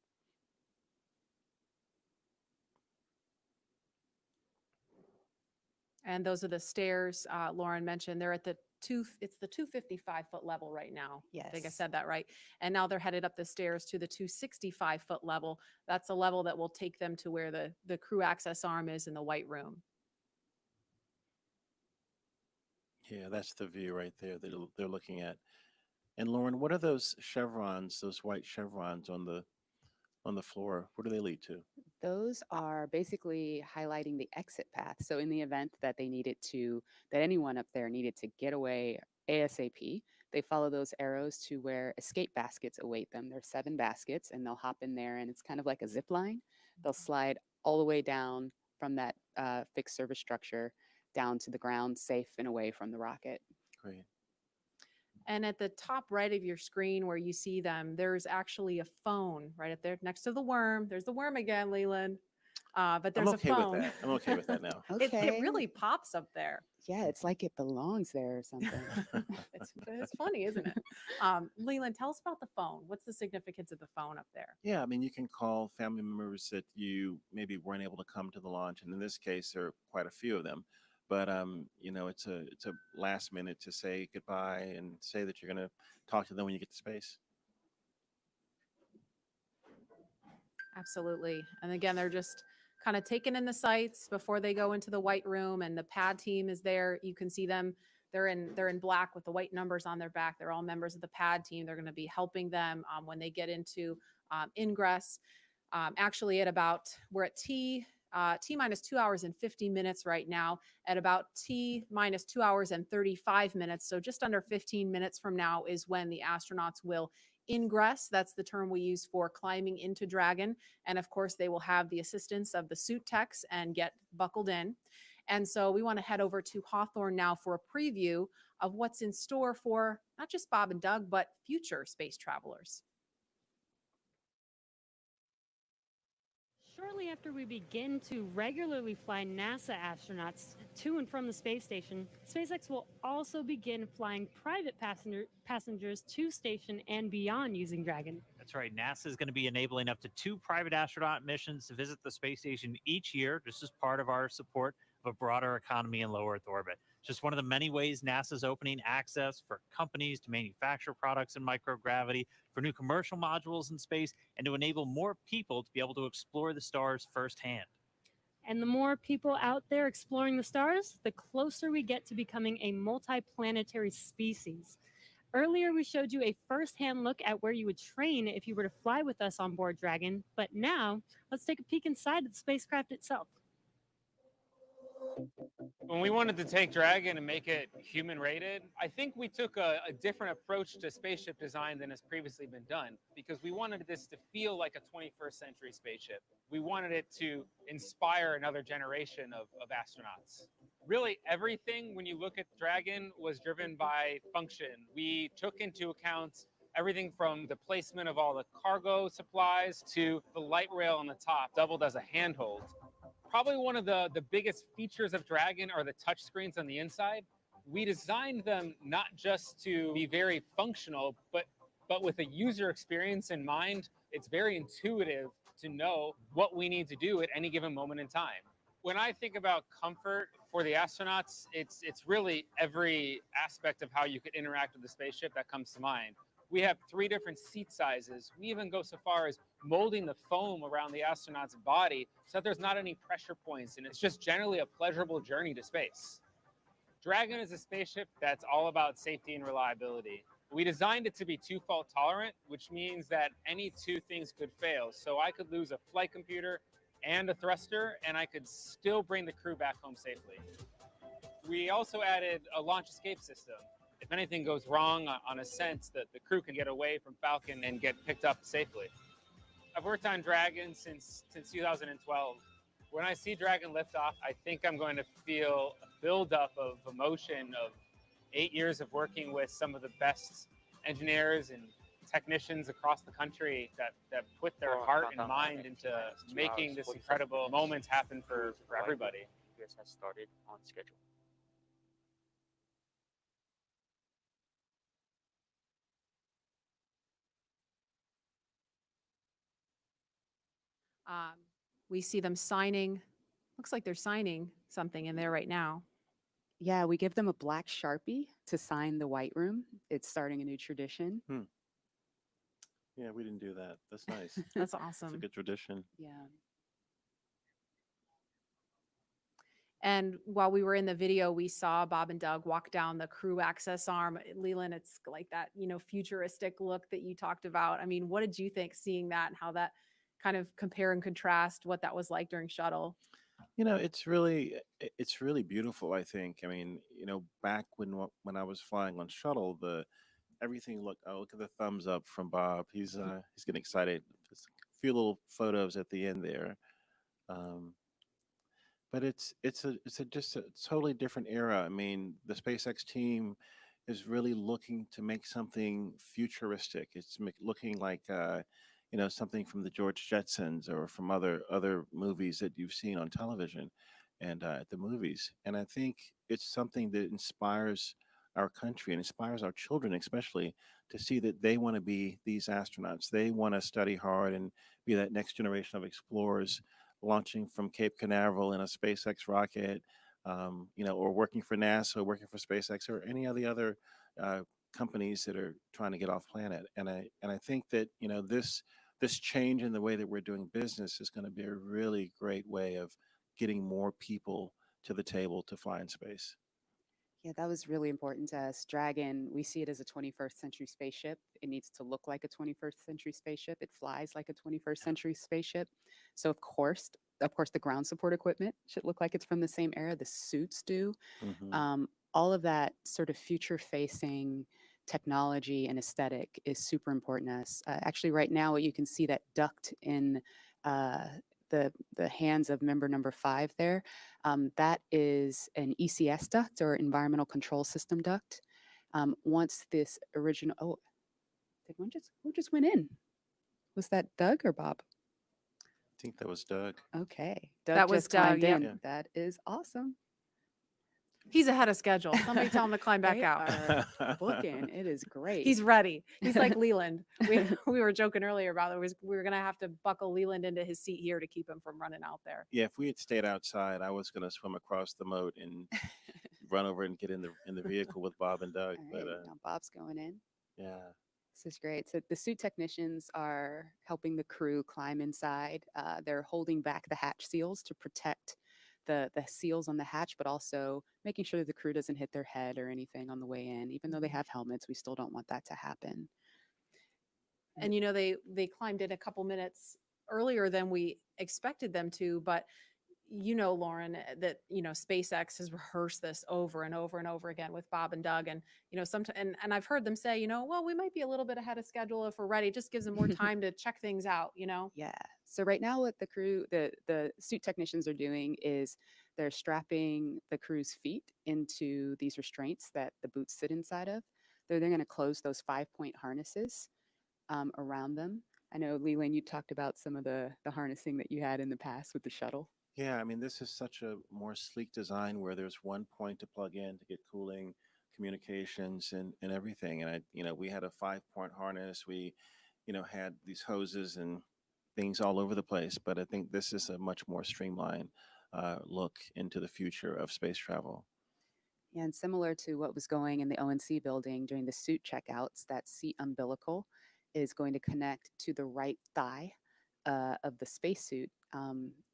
And those are the stairs Lauren mentioned. They're at the it's the 255-foot level right now. I think I Yes. said that right. And now they're headed up the stairs to the 265-foot level. That's a level that will take them to where the crew access arm is in the white room. Yeah, that's the view right there that they're looking at. And Lauren, what are those chevrons, those white chevrons on the floor? Where do they lead to? Those are basically highlighting the exit path. So in the event that that anyone up there needed to get away ASAP, they follow those arrows to where escape baskets await them. There's 7 baskets and they'll hop in there, and it's kind of like a zip line. They'll slide all the way down from that fixed service structure down to the ground, safe and away from the rocket. Great. And at the top right of your screen where you see them, there's actually a phone right up there next to the worm. There's the worm again, Leland. But there's I'm okay a phone. with that. I'm okay with that now. It really pops up there. Yeah, it's like it belongs there or something. It's funny, isn't it? Leland, tell us about the phone. What's the significance of the phone up there? Yeah, I mean, you can call family members that you maybe weren't able to come to the launch, and in this case, there are quite a few of them. But you know, it's a last minute to say goodbye and say that you're going to talk to them when you get to space. Absolutely. And again, they're just kind of taking in the sights before they go into the white room, and the pad team is there. You can see them. They're in black with the white numbers on their back. They're all members of the pad team. They're going to be helping them when they get into ingress. Actually, we're at T minus 2 hours and 50 minutes right now, at about T minus 2 hours and 35 minutes. So just under 15 minutes from now is when the astronauts will ingress. That's the term we use for climbing into Dragon. And of course, they will have the assistance of the suit techs and get buckled in. And so we want to head over to Hawthorne now for a preview of what's in store for not just Bob and Doug, but future space travelers. Shortly after we begin to regularly fly NASA astronauts to and from the space station, SpaceX will also begin flying private passengers to station and beyond using Dragon. That's right. NASA is going to be enabling up to 2 private astronaut missions to visit the space station each year, just as part of our support of a broader economy in low Earth orbit. Just one of the many ways NASA's opening access for companies to manufacture products in microgravity, for new commercial modules in space, and to enable more people to be able to explore the stars firsthand. And the more people out there exploring the stars, the closer we get to becoming a multi-planetary species. Earlier, we showed you a first-hand look at where you would train if you were to fly with us on board Dragon. But now, let's take a peek inside the spacecraft itself. When we wanted to take Dragon and make it human rated, I think we took a different approach to spaceship design than has previously been done, because we wanted this to feel like a 21st century spaceship. We wanted it to inspire another generation of astronauts. Really, everything when you look at Dragon was driven by function. We took into account everything from the placement of all the cargo supplies to the light rail on the top, doubled as a handhold. Probably one of the biggest features of Dragon are the touch screens on the inside. We designed them not just to be very functional, but with a user experience in mind. It's very intuitive to know what we need to do at any given moment in time. When I think about comfort for the astronauts, it's really every aspect of how you could interact with the spaceship that comes to mind. We have 3 different seat sizes. We even go so far as molding the foam around the astronaut's body so that there's not any pressure points, and it's just generally a pleasurable journey to space. Dragon is a spaceship that's all about safety and reliability. We designed it to be 2 fault tolerant, which means that any 2 things could fail. So I could lose a flight computer and a thruster, and I could still bring the crew back home safely. We also added a launch escape system. If anything goes wrong on ascent, the crew can get away from Falcon and get picked up safely. I've worked on Dragon since 2012. When I see Dragon lift off, I think I'm going to feel a buildup of emotion of 8 years of working with some of the best engineers and technicians across the country that put their heart and mind into making this incredible moment happen for everybody. UIS has started on schedule. We see them signing. Looks like they're signing something in there right now. Yeah, we give them a black Sharpie to sign the white room. It's starting a new tradition. Yeah, we didn't do that. That's nice. That's It's a awesome. good tradition. Yeah. And while we were in the video, we saw Bob and Doug walk down the crew access arm. Leland, it's like that, futuristic look that you talked about. I mean, what did you think seeing that and how that kind of compare and contrast what that was like during shuttle? It's really beautiful, I think. I mean, back when I was flying on shuttle, everything looked. Oh, look at the thumbs up from Bob. He's getting excited. Just a few little photos at the end there. But it's just a totally different era. I mean, the SpaceX team is really looking to make something futuristic. It's looking like something from the George Jetsons or from other movies that you've seen on television and at the movies. And I think it's something that inspires our country and inspires our children, especially, to see that they want to be these astronauts. They want to study hard and be that next generation of explorers, launching from Cape Canaveral in a SpaceX rocket, or working for NASA, working for SpaceX, or any of the other companies that are trying to get off planet. And I think that this change in the way that we're doing business is going to be a really great way of getting more people to the table to fly in space. Yeah, that was really important to us. Dragon, we see it as a 21st century spaceship. It needs to look like a 21st century spaceship. It flies like a 21st century spaceship. So of course, the ground support equipment should look like it's from the same era. The suits do. All of that sort of future-facing technology and aesthetic is super important to us. Actually, right now, you can see that duct in the hands of member number 5 there. That is an ECS duct, or environmental control system duct. Once this original, who just went in? Was that Doug or Bob? I think that was Doug. Okay, Doug That was just climbed Doug, in. yeah. That is awesome. He's ahead of schedule. Somebody tell him to climb back They out. are booking. It is great. He's ready. He's like Leland. We were joking earlier about it. We were going to have to buckle Leland into his seat here to keep him from running out there. Yeah, if we had stayed outside, I was going to swim across the moat and run over and get in the vehicle with Bob and Doug. All right, But now Bob's going in. yeah. This is great. So the suit technicians are helping the crew climb inside. They're holding back the hatch seals to protect the seals on the hatch, but also making sure that the crew doesn't hit their head or anything on the way in. Even though they have helmets, we still don't want that to happen. And they climbed in a couple minutes earlier than we expected them to, but Lauren, that SpaceX has rehearsed this over and over and over again with Bob and Doug, and sometimes, and I've heard them say, well, we might be a little bit ahead of schedule if we're ready. It just gives them more time to check things out. Yeah. So right now, what the crew, the suit technicians are doing is they're strapping the crew's feet into these restraints that the boots sit inside of. They're going to close those 5-point harnesses around them. I know, Leland, you talked about some of the harnessing that you had in the past with the shuttle. Yeah, I mean, this is such a more sleek design where there's one point to plug in to get cooling, communications, and everything. And we had a 5-point harness. We, had these hoses and things all over the place. But I think this is a much more streamlined look into the future of space travel. Yeah, and similar to what was going in the ONC building during the suit checkouts, that seat umbilical is going to connect to the right thigh of the spacesuit.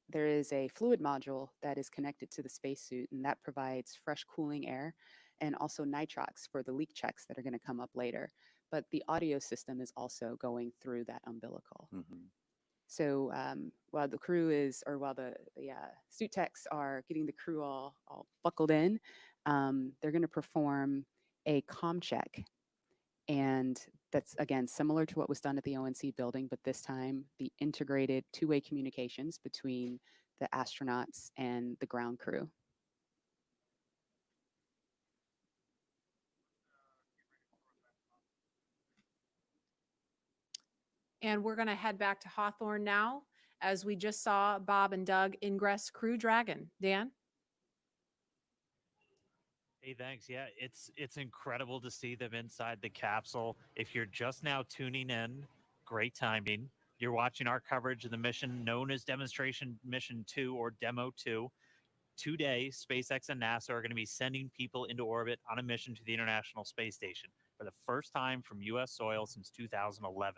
There is a fluid module that is connected to the spacesuit, and that provides fresh cooling air and also nitrox for the leak checks that are going to come up later. But the audio system is also going through that umbilical. So while the crew while the suit techs are getting the crew all buckled in, they're going to perform a comm check. And that's, again, similar to what was done at the ONC building, but this time the integrated two-way communications between the astronauts and the ground crew. And we're going to head back to Hawthorne now, as we just saw Bob and Doug ingress Crew Dragon. Dan? Hey, thanks. Yeah, it's incredible to see them inside the capsule. If you're just now tuning in, great timing. You're watching our coverage of the mission known as Demonstration Mission 2 or Demo 2. Today, SpaceX and NASA are going to be sending people into orbit on a mission to the International Space Station for the first time from U.S. soil since 2011.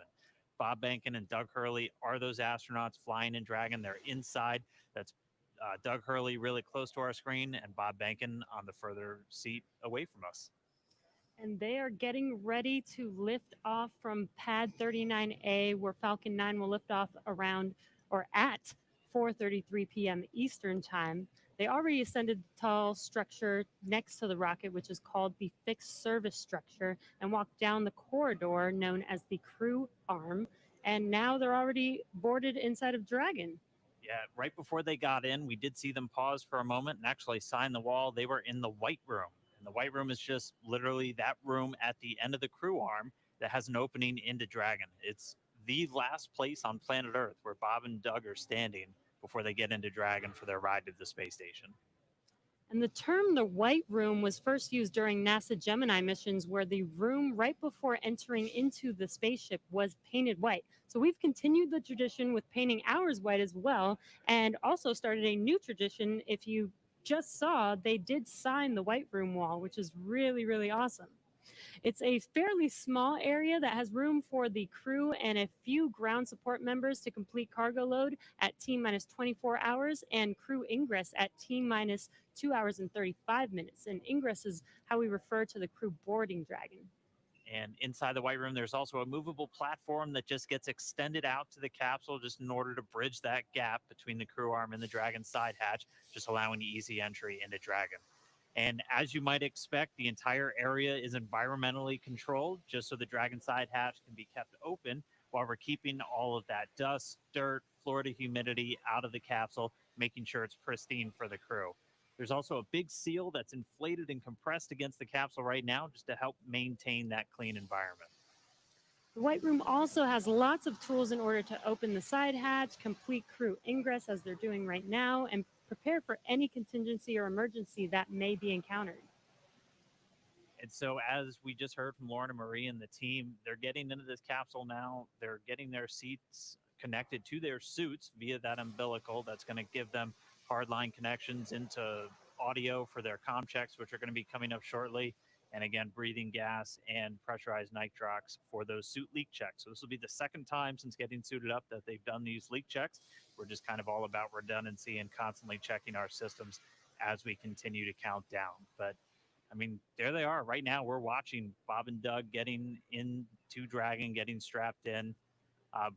Bob Behnken and Doug Hurley are those astronauts flying in Dragon. They're inside. That's Doug Hurley really close to our screen and Bob Behnken on the further seat away from us. And they are getting ready to lift off from pad 39A, where Falcon 9 will lift off around or at 4:33 p.m. Eastern Time. They already ascended the tall structure next to the rocket, which is called the fixed service structure, and walked down the corridor known as the crew arm. And now they're already boarded inside of Dragon. Yeah, right before they got in, we did see them pause for a moment and actually sign the wall. They were in the white room. And the white room is just literally that room at the end of the crew arm that has an opening into Dragon. It's the last place on planet Earth where Bob and Doug are standing before they get into Dragon for their ride to the space station. And the term the white room was first used during NASA Gemini missions, where the room right before entering into the spaceship was painted white. So we've continued the tradition with painting ours white as well, and also started a new tradition. If you just saw, they did sign the white room wall, which is really, really awesome. It's a fairly small area that has room for the crew and a few ground support members to complete cargo load at T-minus 24 hours and crew ingress at T-minus 2 hours and 35 minutes. And ingress is how we refer to the crew boarding Dragon. And inside the white room, there's also a movable platform that just gets extended out to the capsule just in order to bridge that gap between the crew arm and the Dragon side hatch, just allowing easy entry into Dragon. And as you might expect, the entire area is environmentally controlled just so the Dragon side hatch can be kept open while we're keeping all of that dust, dirt, Florida humidity out of the capsule, making sure it's pristine for the crew. There's also a big seal that's inflated and compressed against the capsule right now just to help maintain that clean environment. The white room also has lots of tools in order to open the side hatch, complete crew ingress as they're doing right now, and prepare for any contingency or emergency that may be encountered. And so as we just heard from Lauren and Marie and the team, they're getting into this capsule now. They're getting their seats connected to their suits via that umbilical that's going to give them hardline connections into audio for their comm checks, which are going to be coming up shortly. And again, breathing gas and pressurized nitrox for those suit leak checks. So this will be the second time since getting suited up that they've done these leak checks. We're just kind of all about redundancy and constantly checking our systems as we continue to count down. But I mean, there they are. Right now, we're watching Bob and Doug getting into Dragon, getting strapped in.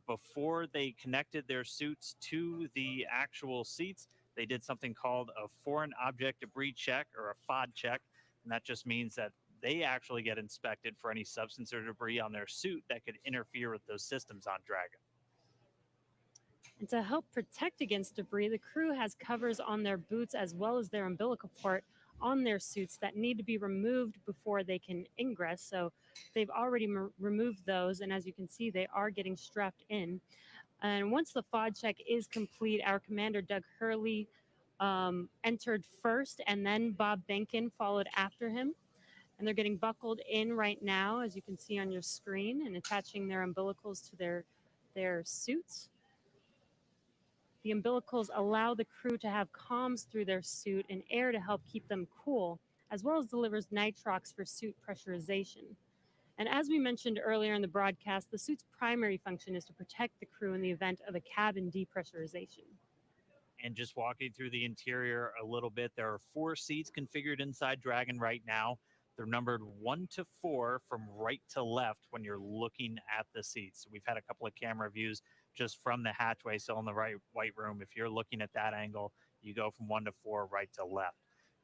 Before they connected their suits to the actual seats, they did something called a foreign object debris check, or a FOD check. And that just means that they actually get inspected for any substance or debris on their suit that could interfere with those systems on Dragon. And to help protect against debris, the crew has covers on their boots as well as their umbilical port on their suits that need to be removed before they can ingress. So they've already removed those, and as you can see, they are getting strapped in. And once the FOD check is complete, our commander, Doug Hurley, entered first, and then Bob Behnken followed after him. And they're getting buckled in right now, as you can see on your screen, and attaching their umbilicals to their suits. The umbilicals allow the crew to have comms through their suit and air to help keep them cool, as well as delivers nitrox for suit pressurization. And as we mentioned earlier in the broadcast, the suit's primary function is to protect the crew in the event of a cabin depressurization. And just walking through the interior a little bit, there are 4 seats configured inside Dragon right now. They're numbered 1 to 4 from right to left when you're looking at the seats. We've had a couple of camera views just from the hatchway, so in the white room, if you're looking at that angle, you go from 1 to 4 right to left.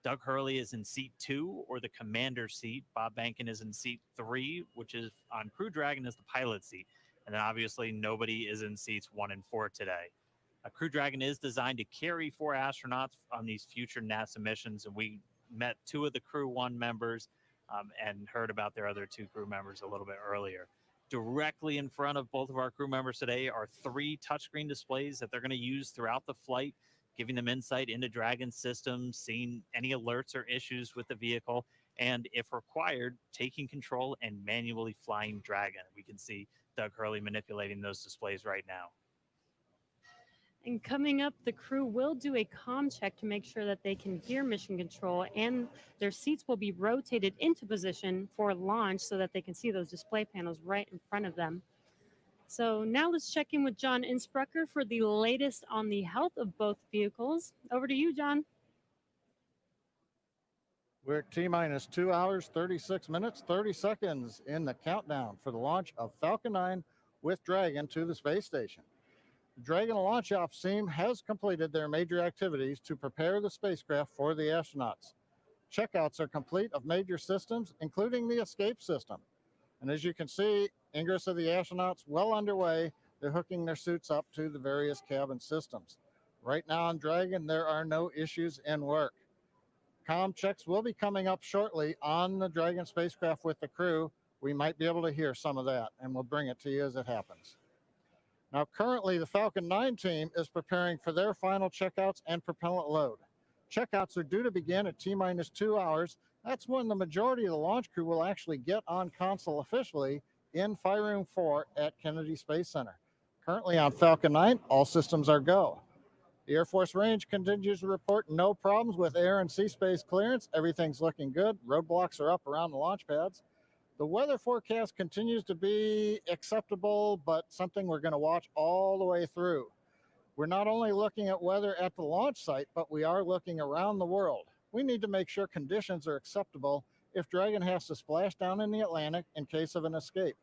Doug Hurley is in seat 2, or the commander seat. Bob Behnken is in seat 3, which is on Crew Dragon is the pilot seat. And then obviously nobody is in seats 1 and 4 today. Crew Dragon is designed to carry 4 astronauts on these future NASA missions, and we met 2 of the Crew 1 members and heard about their other 2 crew members a little bit earlier. Directly in front of both of our crew members today are 3 touchscreen displays that they're going to use throughout the flight, giving them insight into Dragon systems, seeing any alerts or issues with the vehicle, and if required, taking control and manually flying Dragon. We can see Doug Hurley manipulating those displays right now. And coming up, the crew will do a comm check to make sure that they can hear mission control, and their seats will be rotated into position for launch so that they can see those display panels right in front of them. So now let's check in with John Insprucker for the latest on the health of both vehicles. Over to you, John. We're at T-minus 2 hours, 36 minutes, 30 seconds in the countdown for the launch of Falcon 9 with Dragon to the space station. The Dragon launch ops team has completed their major activities to prepare the spacecraft for the astronauts. Checkouts are complete of major systems, including the escape system. And as you can see, ingress of the astronauts well underway. They're hooking their suits up to the various cabin systems. Right now on Dragon, there are no issues in work. Comm checks will be coming up shortly on the Dragon spacecraft with the crew. We might be able to hear some of that, and we'll bring it to you as it happens. Now, currently, the Falcon 9 team is preparing for their final checkouts and propellant load. Checkouts are due to begin at T-minus 2 hours. That's when the majority of the launch crew will actually get on console officially in Fire Room 4 at Kennedy Space Center. Currently on Falcon 9, all systems are go. The Air Force range continues to report no problems with air and sea space clearance. Everything's looking good. Roadblocks are up around the launch pads. The weather forecast continues to be acceptable, but something we're going to watch all the way through. We're not only looking at weather at the launch site, but we are looking around the world. We need to make sure conditions are acceptable if Dragon has to splash down in the Atlantic in case of an escape.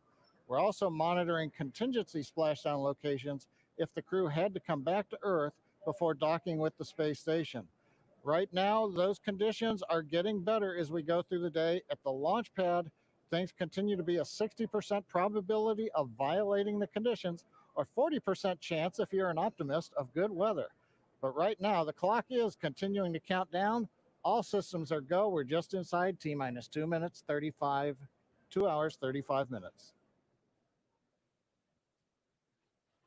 We're also monitoring contingency splashdown locations if the crew had to come back to Earth before docking with the space station. Right now, those conditions are getting better as we go through the day. At the launch pad, things continue to be a 60% probability of violating the conditions, or 40% chance, if you're an optimist, of good weather. But right now, the clock is continuing to count down. All systems are go. We're just inside T-minus 2 hours, 35 minutes.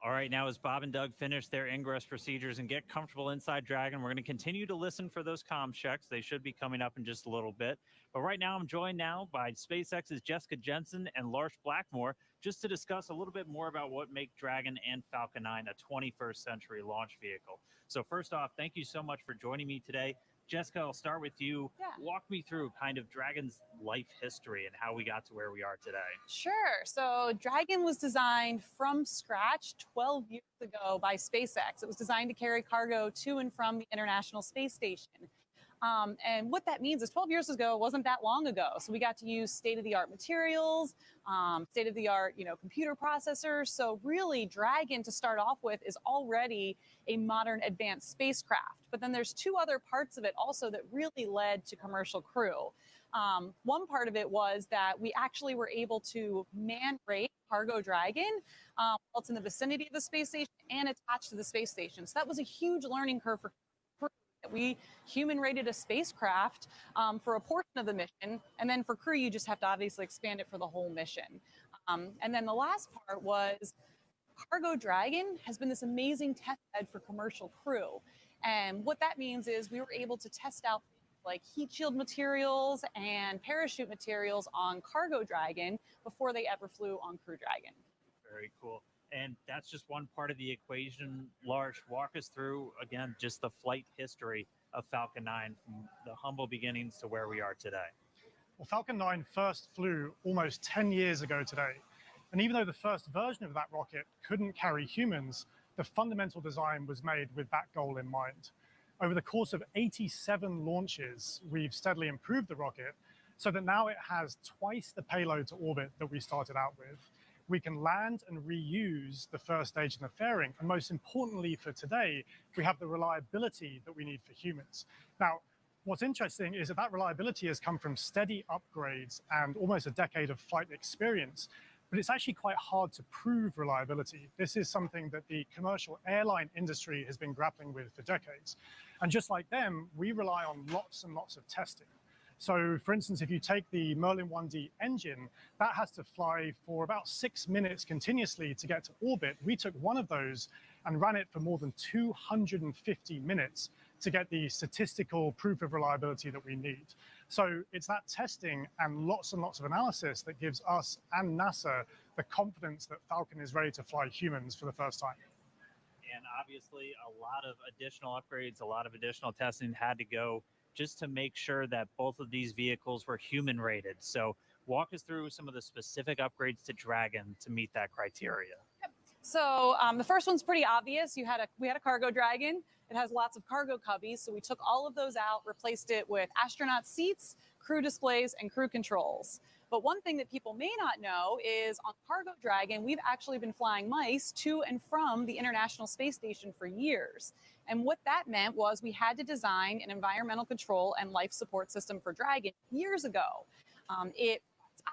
All right, now as Bob and Doug finish their ingress procedures and get comfortable inside Dragon, we're going to continue to listen for those comm checks. They should be coming up in just a little bit. But right now, I'm joined now by SpaceX's Jessica Jensen and Lars Blackmore just to discuss a little bit more about what make Dragon and Falcon 9 a 21st century launch vehicle. So first off, thank you so much for joining me today. Jessica, I'll start with you. Yeah. Walk me through kind of Dragon's life history and how we got to where we are today. Sure. So Dragon was designed from scratch 12 years ago by SpaceX. It was designed to carry cargo to and from the International Space Station. And what that means is 12 years ago wasn't that long ago. So we got to use state-of-the-art materials, state-of-the-art, computer processors. So really, Dragon, to start off with, is already a modern advanced spacecraft. But then there's two other parts of it also that really led to commercial crew. One part of it was that we actually were able to man-rate cargo Dragon while it's in the vicinity of the space station and attached to the space station. So that was a huge learning curve for crew. We human-rated a spacecraft for a portion of the mission, and then for crew, you just have to obviously expand it for the whole mission. And then the last part was Cargo Dragon has been this amazing test bed for commercial crew. And what that means is we were able to test out like heat shield materials and parachute materials on Cargo Dragon before they ever flew on Crew Dragon. Very cool. And that's just one part of the equation. Lars, walk us through, again, just the flight history of Falcon 9 from the humble beginnings to where we are today. Well, Falcon 9 first flew almost 10 years ago today. And even though the first version of that rocket couldn't carry humans, the fundamental design was made with that goal in mind. Over the course of 87 launches, we've steadily improved the rocket so that now it has twice the payload to orbit that we started out with. We can land and reuse the first stage in the fairing. And most importantly for today, we have the reliability that we need for humans. Now, what's interesting is that reliability has come from steady upgrades and almost a decade of flight experience. But it's actually quite hard to prove reliability. This is something that the commercial airline industry has been grappling with for decades. And just like them, we rely on lots and lots of testing. So for instance, if you take the Merlin 1D engine, that has to fly for about 6 minutes continuously to get to orbit. We took one of those and ran it for more than 250 minutes to get the statistical proof of reliability that we need. So it's that testing and lots of analysis that gives us and NASA the confidence that Falcon is ready to fly humans for the first time. And obviously, a lot of additional upgrades, a lot of additional testing had to go just to make sure that both of these vehicles were human rated. So walk us through some of the specific upgrades to Dragon to meet that criteria. So the first one's pretty obvious. We had a cargo Dragon. It has lots of cargo cubbies. So we took all of those out, replaced it with astronaut seats, crew displays, and crew controls. But one thing that people may not know is on Cargo Dragon, we've actually been flying mice to and from the International Space Station for years. And what that meant was we had to design an environmental control and life support system for Dragon years ago. It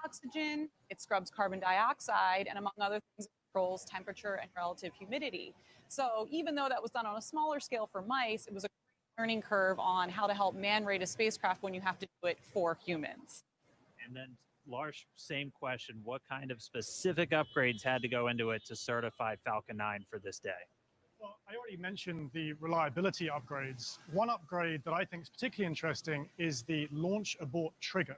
oxygen, it scrubs carbon dioxide, and among other things, it controls temperature and relative humidity. So even though that was done on a smaller scale for mice, it was a learning curve on how to help man-rate a spacecraft when you have to do it for humans. And then, Lars, same question. What kind of specific upgrades had to go into it to certify Falcon 9 for this day? Well, I already mentioned the reliability upgrades. One upgrade that I think is particularly interesting is the launch abort trigger.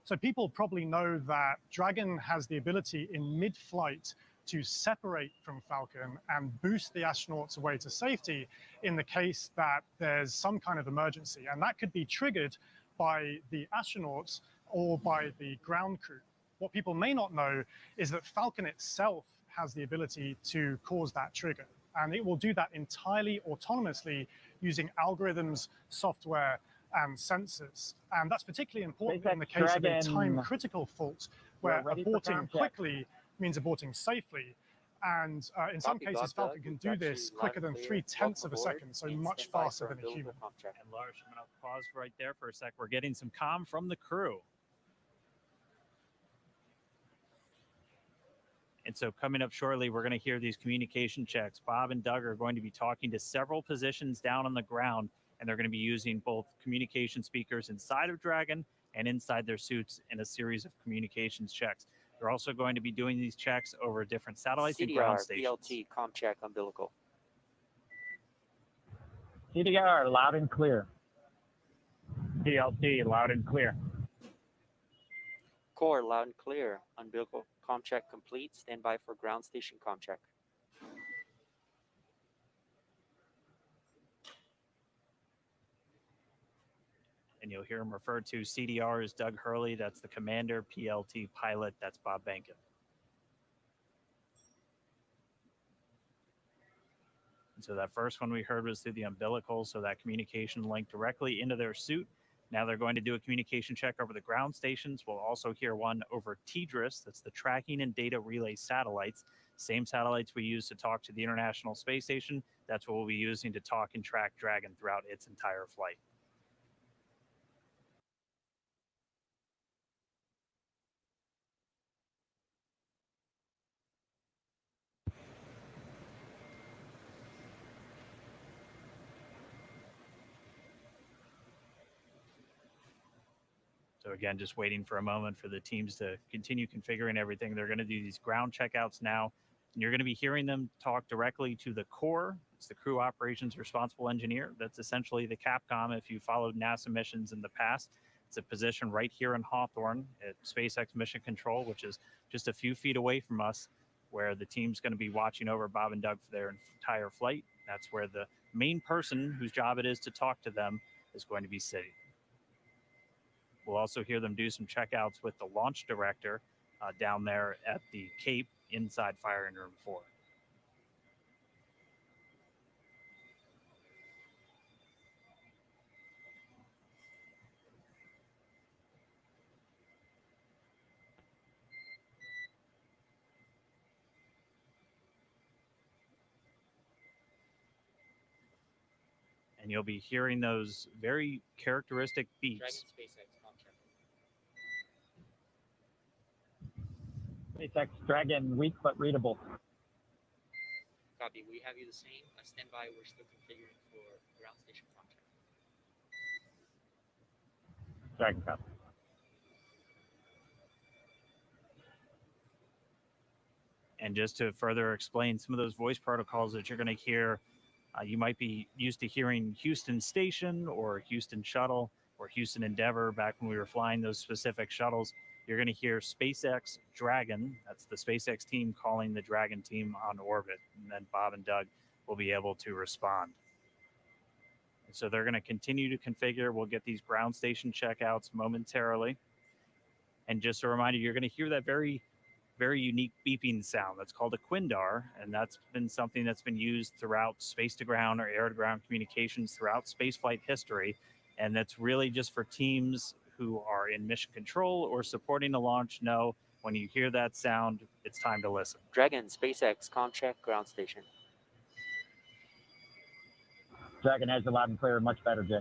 So people probably know that Dragon has the ability in mid-flight to separate from Falcon and boost the astronauts away to safety in the case that there's some kind of emergency. And that could be triggered by the astronauts or by the ground crew. What people may not know is that Falcon itself has the ability to cause that trigger. And it will do that entirely autonomously using algorithms, software, and sensors. And that's particularly important in the case of a time-critical fault where aborting quickly means aborting safely. And in some cases, Falcon can do this quicker than 3/10 of a second, so much faster than a human. And Lars, I'm going to pause right there for a sec. We're getting some comm from the crew. And so coming up shortly, we're going to hear these communication checks. Bob and Doug are going to be talking to several positions down on the ground, and they're going to be using both communication speakers inside of Dragon and inside their suits in a series of communications checks. They're also going to be doing these checks over different satellites and ground stations. PLT, com check, umbilical. CDR, loud and clear. PLT, loud and clear. Core, loud and clear. Umbilical, com check complete. Stand by for ground station com check. And you'll hear him referred to. CDR is Doug Hurley. That's the commander. PLT pilot. That's Bob Bankin. And so that first one we heard was through the umbilical. So that communication linked directly into their suit. Now they're going to do a communication check over the ground stations. We'll also hear one over TDRS. That's the tracking and data relay satellites. Same satellites we use to talk to the International Space Station. That's what we'll be using to talk and track Dragon throughout its entire flight. So again, just waiting for a moment for the teams to continue configuring everything. They're going to do these ground checkouts now, and you're going to be hearing them talk directly to the core. It's the crew operations responsible engineer. That's essentially the Capcom if you followed NASA missions in the past. It's a position right here in Hawthorne at SpaceX Mission Control, which is just a few feet away from us, where the team's going to be watching over Bob and Doug for their entire flight. That's where the main person whose job it is to talk to them is going to be sitting. We'll also hear them do some checkouts with the launch director down there at the Cape inside firing room 4. And you'll be hearing those very characteristic beeps. SpaceX Dragon, weak but readable. Copy. We have you the same. Stand by. We're still configuring for ground station contract. Dragon copy. And just to further explain some of those voice protocols that you're going to hear, you might be used to hearing Houston Station or Houston Shuttle or Houston Endeavor back when we were flying those specific shuttles, you're going to hear SpaceX Dragon. That's the SpaceX team calling the Dragon team on orbit. And then Bob and Doug will be able to respond. And so they're going to continue to configure. We'll get these ground station checkouts momentarily. And just a reminder, you're going to hear that very, very unique beeping sound. That's called a quindar. And that's been something that's been used throughout space to ground or air to ground communications throughout spaceflight history. And that's really just for teams who are in mission control or supporting the launch. Know when you hear that sound, it's time to listen. Dragon, SpaceX, comm check, ground station. Dragon has you loud and clear. Much better, Jay.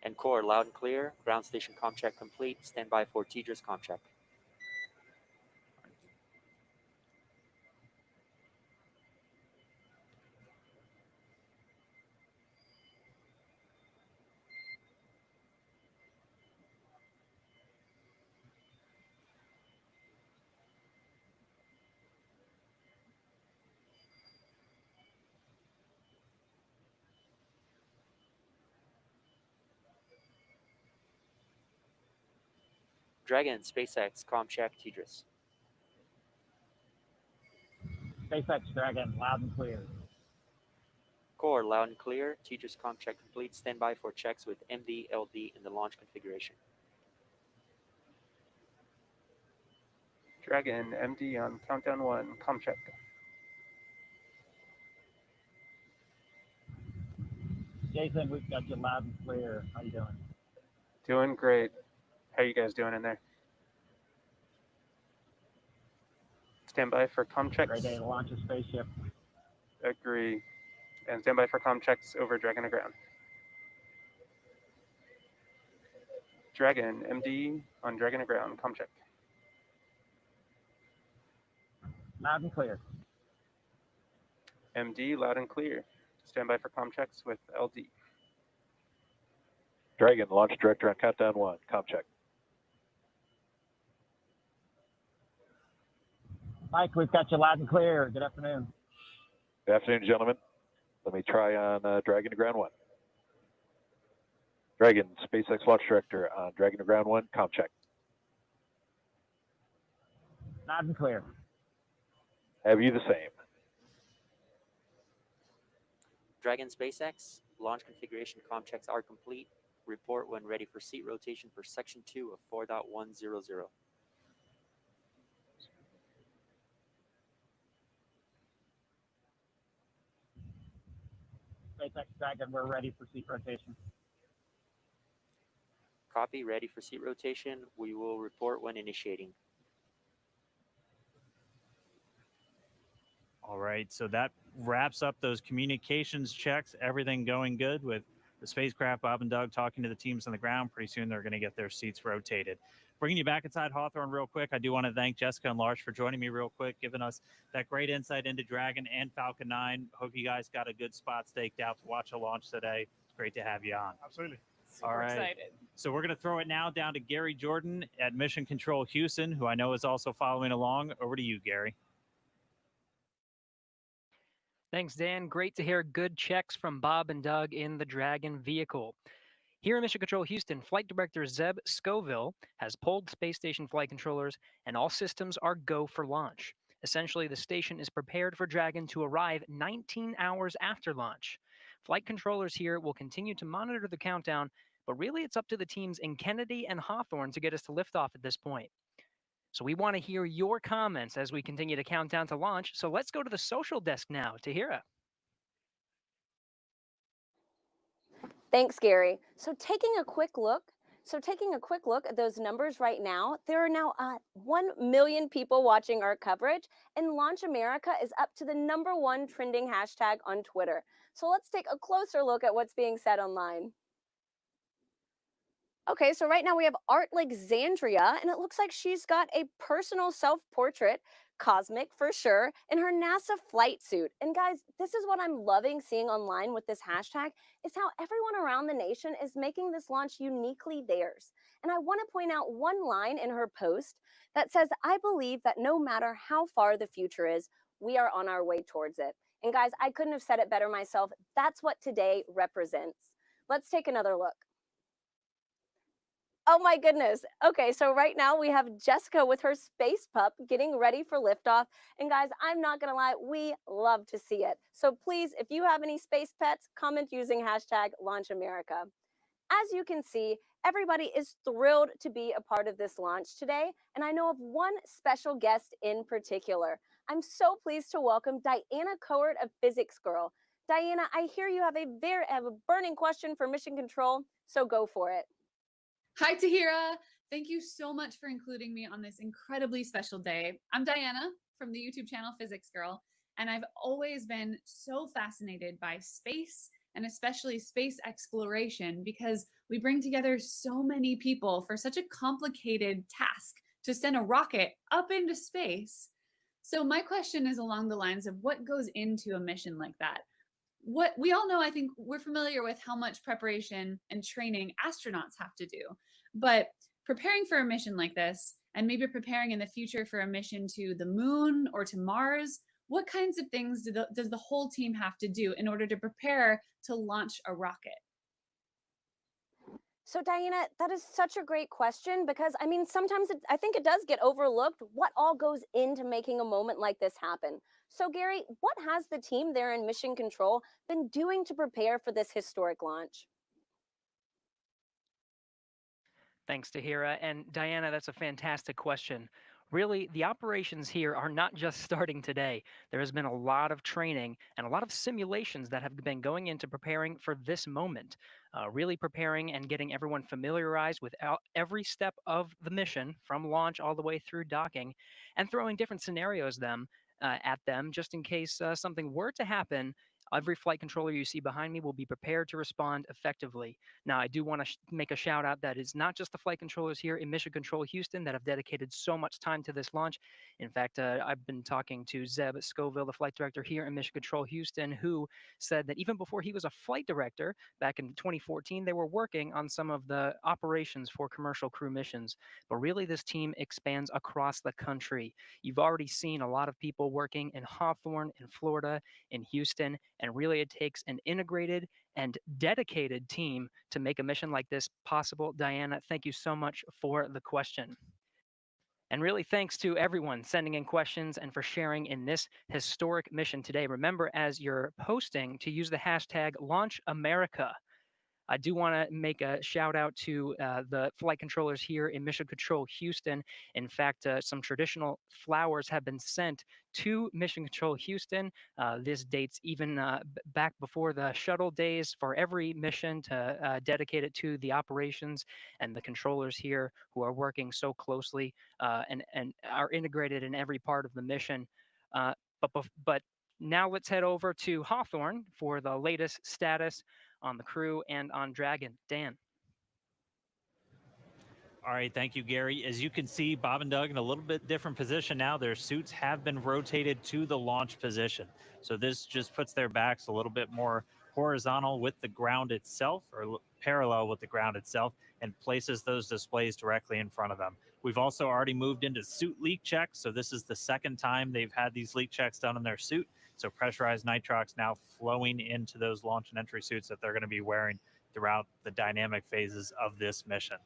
And core, loud and clear. Ground station comm check complete. Stand by for TDRS comm check. Dragon, SpaceX, comm check, TDRS. SpaceX Dragon, loud and clear. Core, loud and clear. TDRS comm check complete. Stand by for checks with MD, LD in the launch configuration. Dragon, MD on countdown 1, comm check. Jason, we've got you loud and clear. How you doing? Doing great. How are you guys doing in there? Stand by for comm checks. Great day to launch a spaceship. Agree. And stand by for comm checks over Dragon to ground. Dragon, MD on Dragon to ground, comm check. Loud and clear. MD, loud and clear. Stand by for comm checks with LD. Dragon, launch director on countdown 1, comm check. Mike, we've got you loud and clear. Good afternoon. Good afternoon, gentlemen. Let me try on Dragon to ground 1. Dragon, SpaceX launch director on Dragon to ground 1, comm check. Loud and clear. Have you the same? Dragon, SpaceX, launch configuration comm checks are complete. Report when ready for seat rotation for section 2 of 4.100. SpaceX Dragon, we're ready for seat rotation. Copy, ready for seat rotation. We will report when initiating. All right, so that wraps up those communications checks. Everything going good with the spacecraft. Bob and Doug talking to the teams on the ground. Pretty soon they're going to get their seats rotated. Bringing you back inside Hawthorne real quick, I do want to thank Jessica and Lars for joining me real quick, giving us that great insight into Dragon and Falcon 9. Hope you guys got a good spot staked out to watch a launch today. It's great to have you on. Absolutely. All right. Excited. So we're going to throw it now down to Gary Jordan at Mission Control Houston, who I know is also following along. Over to you, Gary. Thanks, Dan. Great to hear good checks from Bob and Doug in the Dragon vehicle. Here in Mission Control Houston, Flight Director Zeb Scoville has pulled space station flight controllers, and all systems are go for launch. Essentially, the station is prepared for Dragon to arrive 19 hours after launch. Flight controllers here will continue to monitor the countdown, but really it's up to the teams in Kennedy and Hawthorne to get us to liftoff at this point. So we want to hear your comments as we continue to count down to launch. So let's go to the social desk now. Tahira. Thanks, Gary. So taking a quick look at those numbers right now, there are now 1 million people watching our coverage, and Launch America is up to the #1 trending hashtag on Twitter. So let's take a closer look at what's being said online. Okay, so right now we have Art Alexandria, and it looks like she's got a personal self-portrait, cosmic for sure, in her NASA flight suit. And guys, this is what I'm loving seeing online with this hashtag, is how everyone around the nation is making this launch uniquely theirs. And I want to point out one line in her post that says, "I believe that no matter how far the future is, we are on our way towards it." And guys, I couldn't have said it better myself. That's what today represents. Let's take another look. Oh my goodness. Okay, so right now we have Jessica with her space pup getting ready for liftoff. And guys, I'm not gonna lie, we love to see it. So please, if you have any space pets, comment using hashtag #LaunchAmerica. As you can see, everybody is thrilled to be a part of this launch today, and I know of one special guest in particular. I'm so pleased to welcome Diana Cohort of Physics Girl. Diana, I hear you have a burning question for Mission Control, so go for it. Hi, Tahira. Thank you so much for including me on this incredibly special day. I'm Diana from the YouTube channel Physics Girl, and I've always been so fascinated by space and especially space exploration because we bring together so many people for such a complicated task to send a rocket up into space. So my question is along the lines of what goes into a mission like that? What we all know, I think we're familiar with how much preparation and training astronauts have to do, but preparing for a mission like this and maybe preparing in the future for a mission to the moon or to Mars, what kinds of things does the whole team have to do in order to prepare to launch a rocket? So Diana, that is such a great question because I mean, sometimes I think it does get overlooked what all goes into making a moment like this happen. So Gary, what has the team there in Mission Control been doing to prepare for this historic launch? Thanks, Tahira. And Diana, that's a fantastic question. Really, the operations here are not just starting today. There has been a lot of training and a lot of simulations that have been going into preparing for this moment, really preparing and getting everyone familiarized with every step of the mission from launch all the way through docking and throwing different scenarios at them just in case something were to happen. Every flight controller you see behind me will be prepared to respond effectively. Now, I do want to make a shout out that it's not just the flight controllers here in Mission Control Houston that have dedicated so much time to this launch. In fact, I've been talking to Zeb Scoville, the flight director here in Mission Control Houston, who said that even before he was a flight director back in 2014, they were working on some of the operations for commercial crew missions. But really, this team expands across the country. You've already seen a lot of people working in Hawthorne, in Florida, in Houston, and really it takes an integrated and dedicated team to make a mission like this possible. Diana, thank you so much for the question. And really thanks to everyone sending in questions and for sharing in this historic mission today. Remember, as you're posting, to use the hashtag #LaunchAmerica. I do want to make a shout out to the flight controllers here in Mission Control Houston. In fact, some traditional flowers have been sent to Mission Control Houston. This dates even back before the shuttle days for every mission to dedicate it to the operations and the controllers here who are working so closely and are integrated in every part of the mission. But now let's head over to Hawthorne for the latest status on the crew and on Dragon. Dan. All right, thank you, Gary. As you can see, Bob and Doug in a little bit different position now. Their suits have been rotated to the launch position. So this just puts their backs a little bit more horizontal with the ground itself, or parallel with the ground itself, and places those displays directly in front of them. We've also already moved into suit leak checks. So this is the second time they've had these leak checks done in their suit. So pressurized nitrox now flowing into those launch and entry suits that they're going to be wearing throughout the dynamic phases of this mission.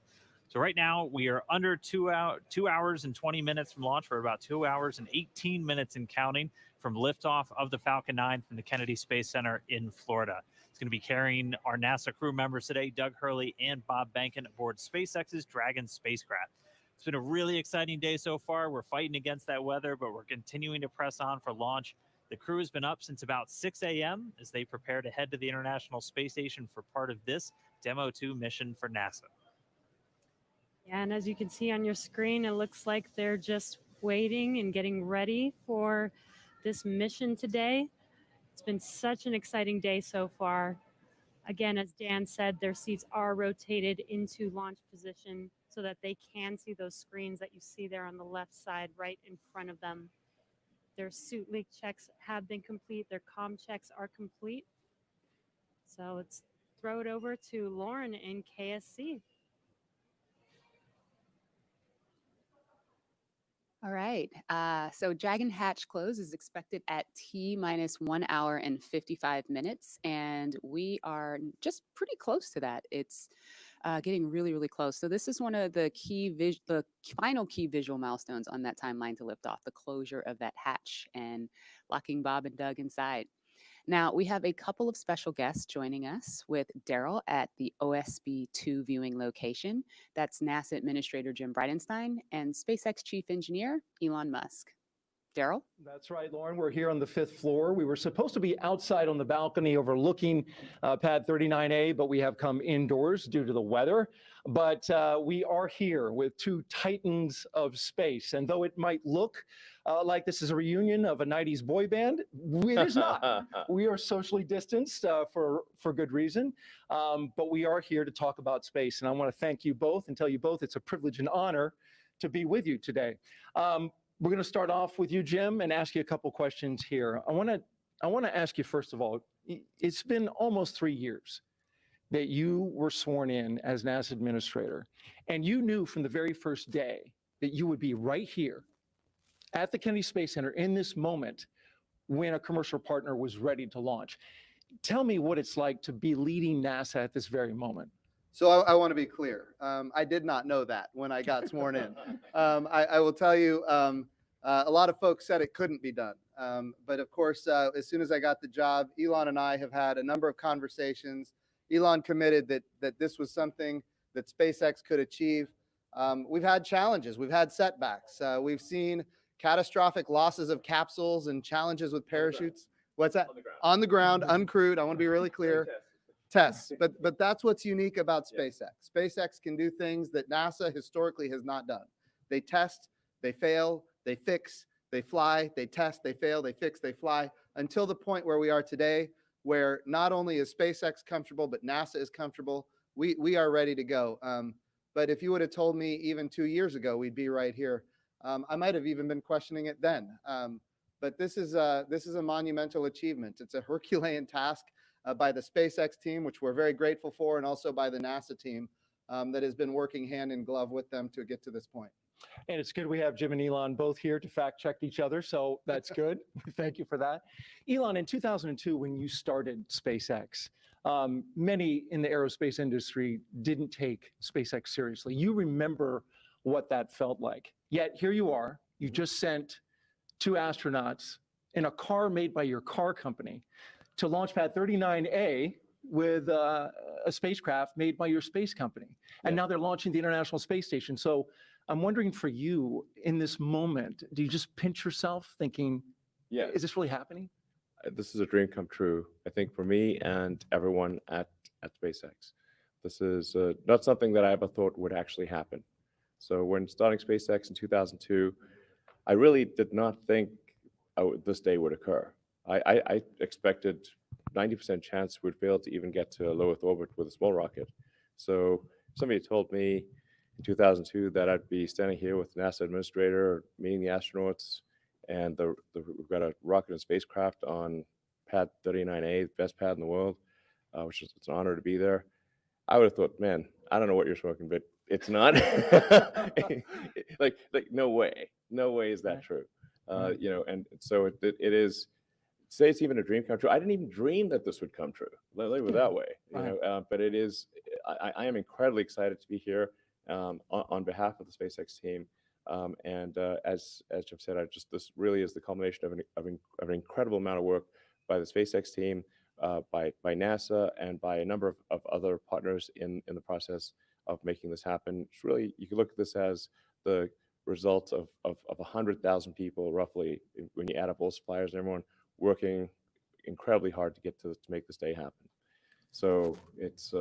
So right now we are under 2 hours and 20 minutes from launch. We're about 2 hours and 18 minutes and counting from liftoff of the Falcon 9 from the Kennedy Space Center in Florida. It's going to be carrying our NASA crew members today, Doug Hurley and Bob Behnken, aboard SpaceX's Dragon spacecraft. It's been a really exciting day so far. We're fighting against that weather, but we're continuing to press on for launch. The crew has been up since about 6 a.m. as they prepare to head to the International Space Station for part of this Demo 2 mission for NASA. Yeah, and as you can see on your screen, it looks like they're just waiting and getting ready for this mission today. It's been such an exciting day so far. Again, as Dan said, their seats are rotated into launch position so that they can see those screens that you see there on the left side right in front of them. Their suit leak checks have been complete. Their comm checks are complete. So let's throw it over to Lauren in KSC. All right. So Dragon hatch close is expected at T-1 hour and 55 minutes. And we are just pretty close to that. It's getting really, really close. So this is one of the the final key visual milestones on that timeline to lift off, the closure of that hatch and locking Bob and Doug inside. Now, we have a couple of special guests joining us with Daryl at the OSB-2 viewing location. That's NASA Administrator Jim Bridenstine and SpaceX Chief Engineer Elon Musk. Daryl? That's right, Lauren. We're here on the 5th floor. We were supposed to be outside on the balcony overlooking pad 39A, but we have come indoors due to the weather. But we are here with two titans of space. And though it might look like this is a reunion of a 90s boy band, it is not. We are socially distanced for good reason. But we are here to talk about space. And I want to thank you both and tell you both it's a privilege and honor to be with you today. We're going to start off with you, Jim, and ask you a couple questions here. I want to ask you, first of all, it's been almost 3 years that you were sworn in as NASA Administrator, and you knew from the very first day that you would be right here at the Kennedy Space Center in this moment when a commercial partner was ready to launch. Tell me what it's like to be leading NASA at this very moment. So I want to be clear. I did not know that when I got sworn in. I will tell you, a lot of folks said it couldn't be done. But of course, as soon as I got the job, Elon and I have had a number of conversations. Elon committed that this was something that SpaceX could achieve. We've had challenges. We've had setbacks. We've seen catastrophic losses of capsules and challenges with parachutes. What's that? On the ground, uncrewed. I want to be really clear. Tests, but that's what's unique about SpaceX. SpaceX can do things that NASA historically has not done. They test, they fail, they fix, they fly, they test, they fail, they fix, they fly, until the point where we are today, where not only is SpaceX comfortable, but NASA is comfortable. We are ready to go. But if you would have told me even 2 years ago we'd be right here, I might have even been questioning it then. But this is a monumental achievement. It's a Herculean task by the SpaceX team, which we're very grateful for, and also by the NASA team that has been working hand in glove with them to get to this point. And it's good we have Jim and Elon both here to fact check each other, so that's good. Thank you for that. Elon, in 2002, when you started SpaceX, many in the aerospace industry didn't take SpaceX seriously. You remember what that felt like. Yet here you are, you just sent 2 astronauts in a car made by your car company to launch pad 39A with a spacecraft made by your space company. And now they're launching the International Space Station. So I'm wondering for you in this moment, do you just pinch yourself thinking, is this really happening? This is a dream come true, I think, for me and everyone at SpaceX. This is not something that I ever thought would actually happen. So when starting SpaceX in 2002, I really did not think this day would occur. I expected 90% chance we'd fail to even get to low Earth orbit with a small rocket. So somebody told me in 2002 that I'd be standing here with the NASA administrator, meeting the astronauts, and we've got a rocket and spacecraft on pad 39A, the best pad in the world, which is it's an honor to be there. I would have thought, man, I don't know what you're smoking, but it's not. like no way is that true. You know, and so it is. Say it's even a dream come true. I didn't even dream that this would come true. Let me put it that way. You know, but it is. I am incredibly excited to be here on behalf of the SpaceX team. And as Jeff said, this really is the culmination of an incredible amount of work by the SpaceX team, by NASA, and by a number of other partners in the process of making this happen. It's really, you can look at this as the result of 100,000 people roughly, when you add up all suppliers and everyone working incredibly hard to get to make this day happen. So it's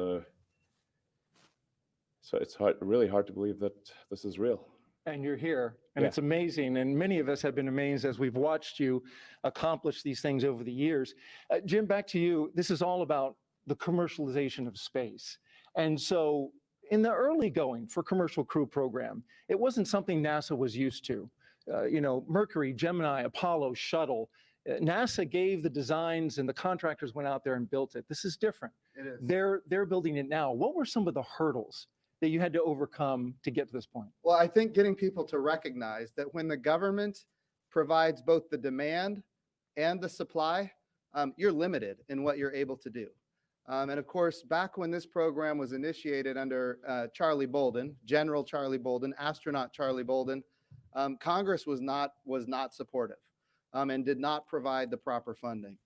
really hard to believe that this is real. And you're here, and it's amazing. And many of us have been amazed as we've watched you accomplish these things over the years. Jim, back to you. This is all about the commercialization of space. And so in the early going for commercial crew program, it wasn't something NASA was used to. You know, Mercury, Gemini, Apollo, shuttle. NASA gave the designs and the contractors went out there and built it. This is different. It is. They're building it now. What were some of the hurdles that you had to overcome to get to this point? Well, I think getting people to recognize that when the government provides both the demand and the supply, you're limited in what you're able to do. And of course, back when this program was initiated under Charlie Bolden, General Charlie Bolden, astronaut Charlie Bolden, Congress was not supportive and did not provide the proper funding.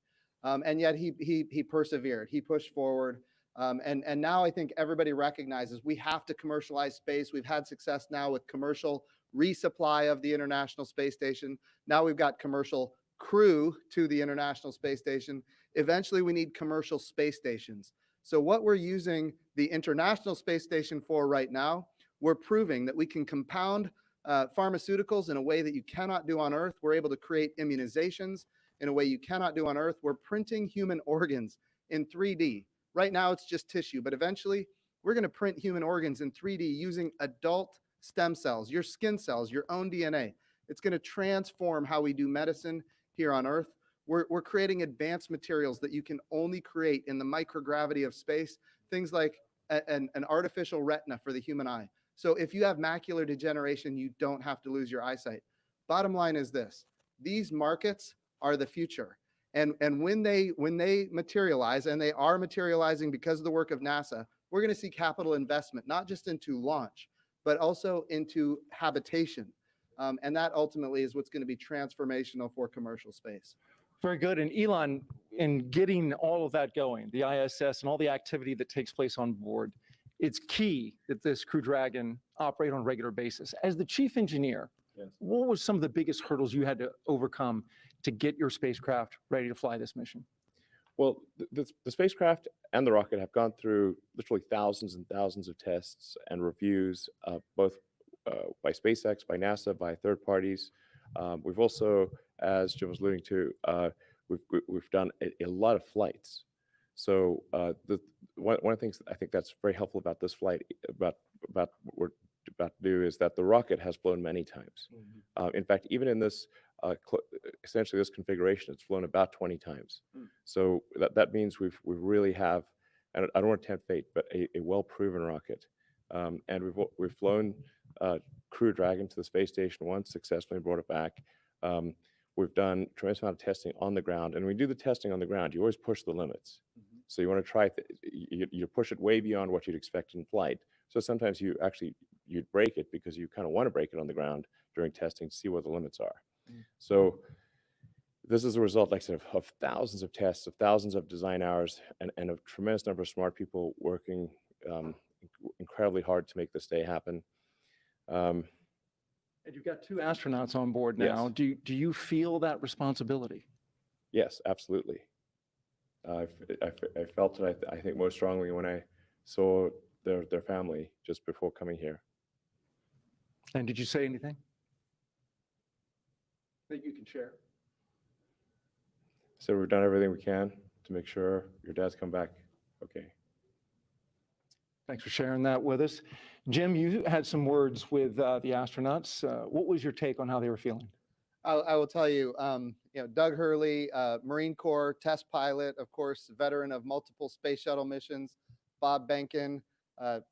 And yet he persevered, he pushed forward. And now I think everybody recognizes we have to commercialize space. We've had success now with commercial resupply of the International Space Station. Now we've got commercial crew to the International Space Station. Eventually we need commercial space stations. So what we're using the International Space Station for right now, we're proving that we can compound pharmaceuticals in a way that you cannot do on Earth. We're able to create immunizations in a way you cannot do on Earth. We're printing human organs in 3D. Right now it's just tissue, but eventually we're going to print human organs in 3D using adult stem cells, your skin cells, your own DNA. It's going to transform how we do medicine here on Earth. We're creating advanced materials that you can only create in the microgravity of space, things like an artificial retina for the human eye. So if you have macular degeneration, you don't have to lose your eyesight. Bottom line is this: these markets are the future. And when they materialize, and they are materializing because of the work of NASA, we're going to see capital investment, not just into launch, but also into habitation. And that ultimately is what's going to be transformational for commercial space. Very good. And Elon, in getting all of that going, the ISS and all the activity that takes place on board, it's key that this Crew Dragon operate on a regular basis. As the chief engineer, what were some of the biggest hurdles you had to overcome to get your spacecraft ready to fly this mission? Well, the spacecraft and the rocket have gone through literally thousands and thousands of tests and reviews, both by SpaceX, by NASA, by third parties. We've also, as Jim was alluding to, we've done a lot of flights. So one of the things I think that's very helpful about this flight, about what we're about to do, is that the rocket has flown many times. In fact, even in this essentially this configuration, it's flown about 20 times. So that means we really have, and I don't want to tempt fate, but a well-proven rocket. And we've flown Crew Dragon to the space station once, successfully brought it back. We've done a tremendous amount of testing on the ground, and when you do the testing on the ground, you always push the limits. So you want to try, you push it way beyond what you'd expect in flight. So sometimes you'd break it because you kind of want to break it on the ground during testing to see what the limits are. So this is a result, like I said, of thousands of tests, of thousands of design hours, and a tremendous number of smart people working incredibly hard to make this day happen. And you've got 2 astronauts on board now. Yes. Do you feel that responsibility? Yes, absolutely. I felt it, I think, most strongly when I saw their family just before coming here. And did you say anything that you can share? So we've done everything we can to make sure your dad's come back okay. Thanks for sharing that with us. Jim, you had some words with the astronauts. What was your take on how they were feeling? I will tell you, Doug Hurley, Marine Corps test pilot, of course, veteran of multiple space shuttle missions. Bob Benkin,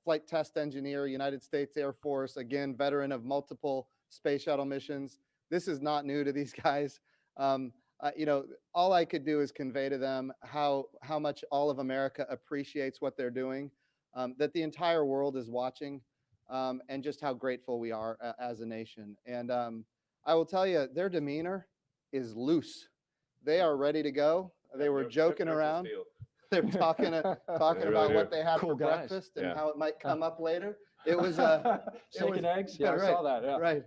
flight test engineer, United States Air Force, again, veteran of multiple space shuttle missions. This is not new to these guys. All I could do is convey to them how much all of America appreciates what they're doing, that the entire world is watching, and just how grateful we are as a nation. And I will tell you, their demeanor is loose. They are ready to go. They were joking around. They're talking about what they had for breakfast and how it might come up later. It was steak and eggs. Yeah, right, I saw that. Yeah. Right.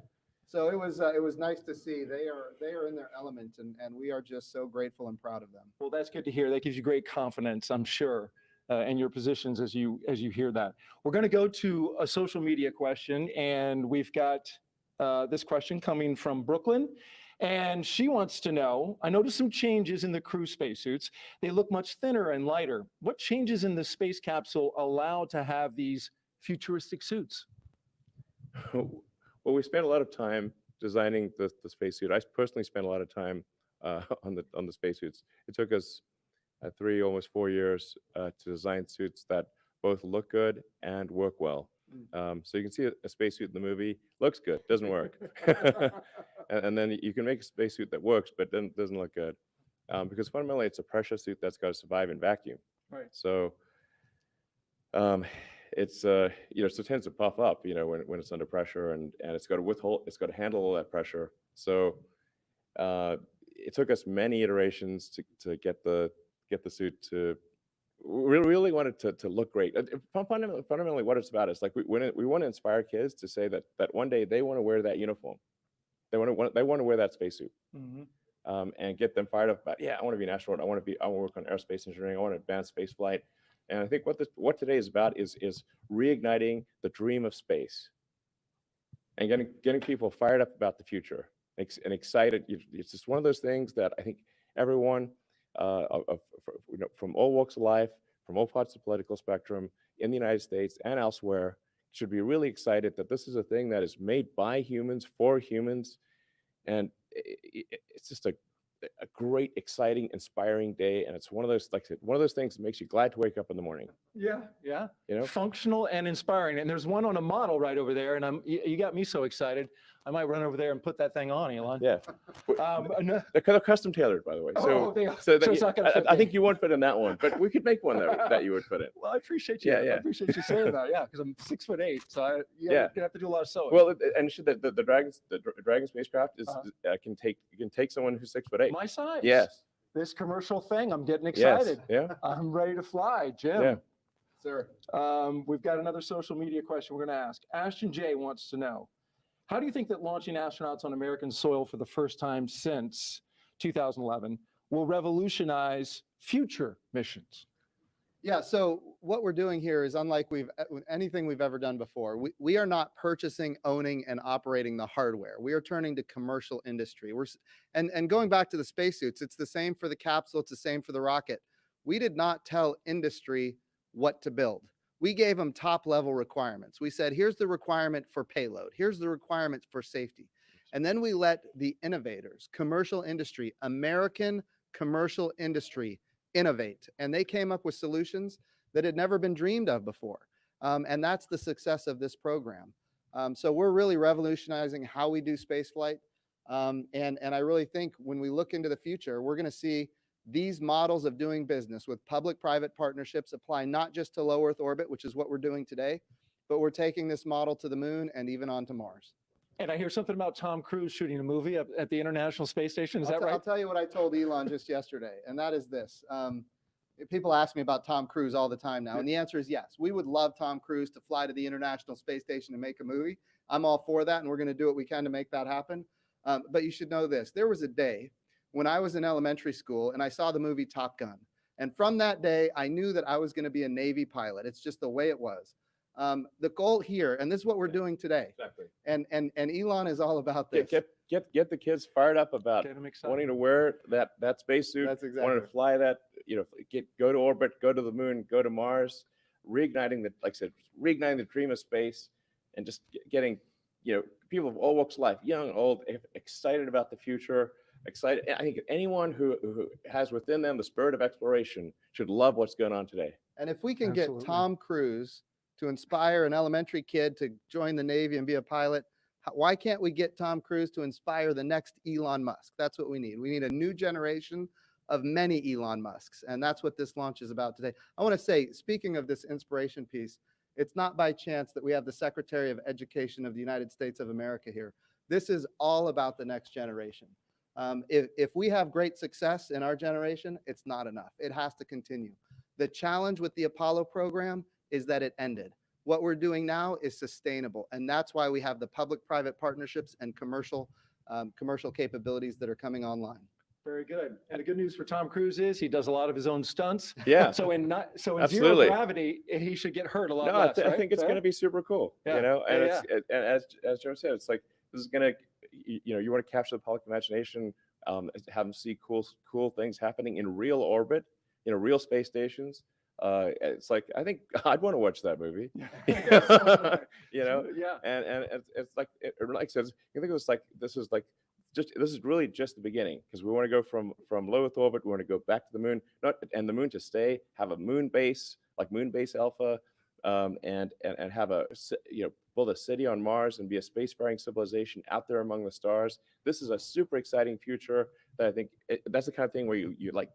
So it was nice to see. They are in their element, and we are just so grateful and proud of them. Well, that's good to hear. That gives you great confidence, I'm sure, in your positions as you hear that. We're going to go to a social media question, and we've got this question coming from Brooklyn. And she wants to know, I noticed some changes in the crew spacesuits. They look much thinner and lighter. What changes in the space capsule allow to have these futuristic suits? Well, we spent a lot of time designing the spacesuit. I personally spent a lot of time on the spacesuits. It took us 3, almost 4 years to design suits that both look good and work well. So you can see a spacesuit in the movie, looks good, doesn't work. and then you can make a spacesuit that works, but then doesn't look good. Because fundamentally, it's a pressure suit that's got to survive in vacuum. Right. So it's you know, so it tends to puff up, you know, when it's under pressure, and it's got to handle all that pressure. So it took us many iterations to get the suit to really wanted to look great. Fundamentally, what it's about is like we want to inspire kids to say that one day they want to wear that uniform, they want to wear that spacesuit, and get them fired up about, yeah, I want to be an astronaut, I want to work on aerospace engineering, I want to advance space flight. And I think what today is about is reigniting the dream of space, and getting people fired up about the future and excited. It's just one of those things that I think everyone, from all walks of life, from all parts of the political spectrum in the United States and elsewhere, should be really excited that this is a thing that is made by humans for humans, and it's just a great, exciting, inspiring day. And it's one of those, like I said, one of those things that makes you glad to wake up in the morning. Yeah, yeah. You know, functional and inspiring. And there's one on a model right over there, and you got me so excited. I might run over there and put that thing on, Elon. Yeah. They're custom tailored, by the way. So, it's not gonna fit I me. think you won't fit in that one, but we could make one that you would fit in. Well, I appreciate you. Yeah, yeah. I appreciate you saying that. Yeah, because I'm 6'8", so you're gonna have to do a lot of sewing. Well, and the Dragon spacecraft is can take someone who's 6'8". My size. Yes. This commercial thing, I'm getting excited. Yes. Yeah. I'm ready to fly, Jim. Yeah. Sir. We've got another social media question we're going to ask. Ashton J wants to know, how do you think that launching astronauts on American soil for the first time since 2011 will revolutionize future missions? Yeah, so what we're doing here is unlike anything we've ever done before. We are not purchasing, owning, and operating the hardware. We are turning to commercial industry. And going back to the spacesuits, it's the same for the capsule, it's the same for the rocket. We did not tell industry what to build. We gave them top-level requirements. We said, here's the requirement for payload, here's the requirement for safety. And then we let the innovators, commercial industry, American commercial industry, innovate, and they came up with solutions that had never been dreamed of before. And that's the success of this program. So we're really revolutionizing how we do spaceflight. And I really think when we look into the future, we're going to see these models of doing business with public-private partnerships apply not just to low Earth orbit, which is what we're doing today, but we're taking this model to the moon and even onto Mars. And I hear something about Tom Cruise shooting a movie at the International Space Station. Is that right? I'll tell you what I told Elon just yesterday, and that is this. People ask me about Tom Cruise all the time now, and the answer is yes. We would love Tom Cruise to fly to the International Space Station and make a movie. I'm all for that, and we're going to do what we can to make that happen. But you should know this. There was a day when I was in elementary school, and I saw the movie Top Gun. And from that day, I knew that I was going to be a Navy pilot. It's just the way it was. The goal here, and this is what we're doing today. Exactly. And Elon is all about this. Get the kids fired up about wanting to wear that spacesuit. That's exactly. Wanting to fly that, go to orbit, go to the moon, go to Mars, reigniting the dream of space, and just getting, people of all walks of life, young, old, excited about the future. Excited. I think anyone who has within them the spirit of exploration should love what's going on today. And if we can get Tom Cruise to inspire an elementary kid to join the Navy and be a pilot, why can't we get Tom Cruise to inspire the next Elon Musk? That's what we need. We need a new generation of many Elon Musks. And that's what this launch is about today. I want to say, speaking of this inspiration piece, it's not by chance that we have the Secretary of Education of the United States of America here. This is all about the next generation. If we have great success in our generation, it's not enough. It has to continue. The challenge with the Apollo program is that it ended. What we're doing now is sustainable, and that's why we have the public-private partnerships and commercial capabilities that are coming online. Very good. And the good news for Tom Cruise is he does a lot of his own stunts. Yeah. So in zero Absolutely. Gravity, he should get hurt a lot No, less. I think it's going to be super cool. Yeah. And Yeah, and as Joe said, it's like this is going to, you want to capture the public imagination, have them see cool things happening in real orbit, real space stations. It's like, I think I'd want to watch that movie. Yeah. And it's like, like I said, you think it was like this is really just the beginning, because we want to go from low Earth orbit, we want to go back to the moon, and the moon to stay, have a moon base like Moon Base Alpha, and have build a city on Mars and be a spacefaring civilization out there among the stars. This is a super exciting future that I think that's the kind of thing where you're like,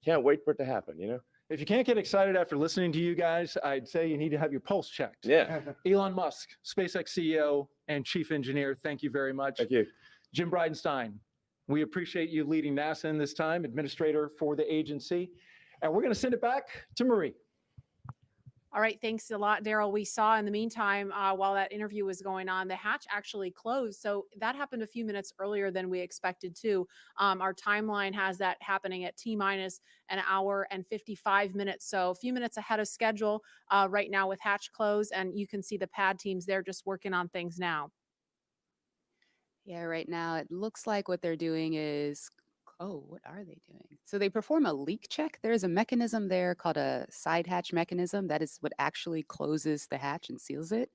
can't wait for it to happen, If you can't get excited after listening to you guys, I'd say you need to have your pulse checked. Yeah. Elon Musk, SpaceX CEO and Chief Engineer, thank you very much. Thank you. Jim Bridenstine, we appreciate you leading NASA in this time, Administrator for the agency. And we're going to send it back to Marie. All right, thanks a lot, Daryl. We saw in the meantime, while that interview was going on, the hatch actually closed. So that happened a few minutes earlier than we expected to. Our timeline has that happening at T-minus an hour and 55 minutes. So a few minutes ahead of schedule right now with hatch closed. And you can see the pad teams there just working on things now. Yeah, right now it looks like what they're doing is, oh, what are they doing? So they perform a leak check. There's a mechanism there called a side hatch mechanism. That is what actually closes the hatch and seals it.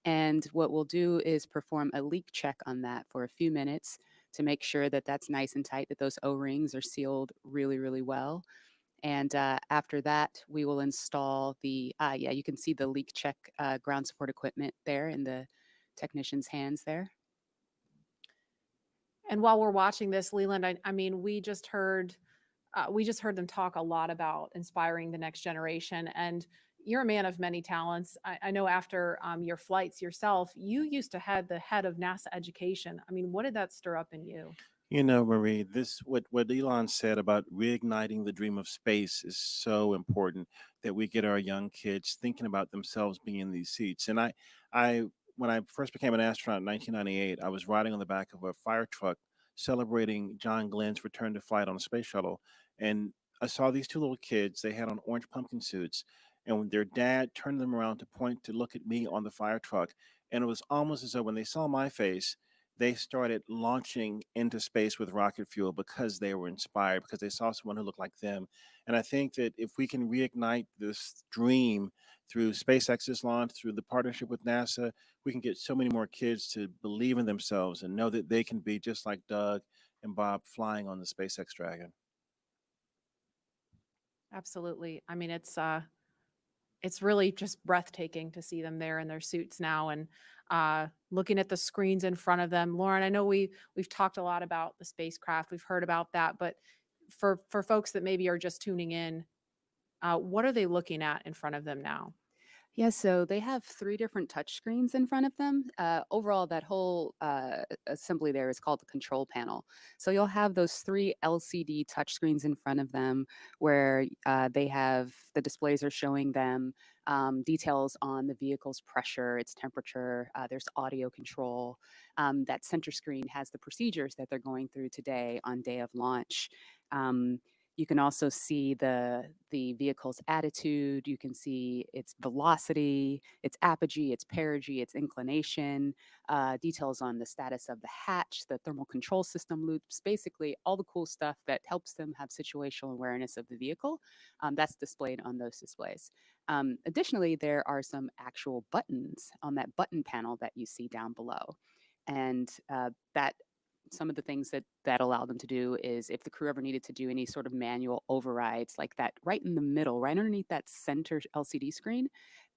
And what we'll do is perform a leak check on that for a few minutes to make sure that that's nice and tight, that those O-rings are sealed really, really well. And after that, we will install the, yeah, you can see the leak check ground support equipment there in the technician's hands there. And while we're watching this, Leland, I mean, we just heard them talk a lot about inspiring the next generation. And you're a man of many talents. I know after your flights yourself, you used to head the head of NASA education. I mean, what did that stir up in you? You know, Marie, this what Elon said about reigniting the dream of space is so important, that we get our young kids thinking about themselves being in these seats. And when I first became an astronaut in 1998, I was riding on the back of a fire truck celebrating John Glenn's return to flight on a space shuttle. And I saw these two little kids. They had on orange pumpkin suits, and when their dad turned them around to point to look at me on the fire truck. And it was almost as though when they saw my face, they started launching into space with rocket fuel because they were inspired, because they saw someone who looked like them. And I think that if we can reignite this dream through SpaceX's launch, through the partnership with NASA, we can get so many more kids to believe in themselves and know that they can be just like Doug and Bob flying on the SpaceX Dragon. Absolutely. I mean, it's really just breathtaking to see them there in their suits now and looking at the screens in front of them. Lauren, I know we've talked a lot about the spacecraft. We've heard about that, but for folks that maybe are just tuning in, what are they looking at in front of them now? Yeah, so they have 3 different touch screens in front of them. Overall, that whole assembly there is called the control panel. So you'll have those 3 LCD touch screens in front of them where they have the displays are showing them details on the vehicle's pressure, its temperature. There's audio control. That center screen has the procedures that they're going through today on day of launch. You can also see the vehicle's attitude. You can see its velocity, its apogee, its perigee, its inclination, details on the status of the hatch, the thermal control system loops, basically all the cool stuff that helps them have situational awareness of the vehicle. That's displayed on those displays. Additionally, there are some actual buttons on that button panel that you see down below. And some of the things that allow them to do is if the crew ever needed to do any sort of manual overrides like that, right in the middle, right underneath that center LCD screen,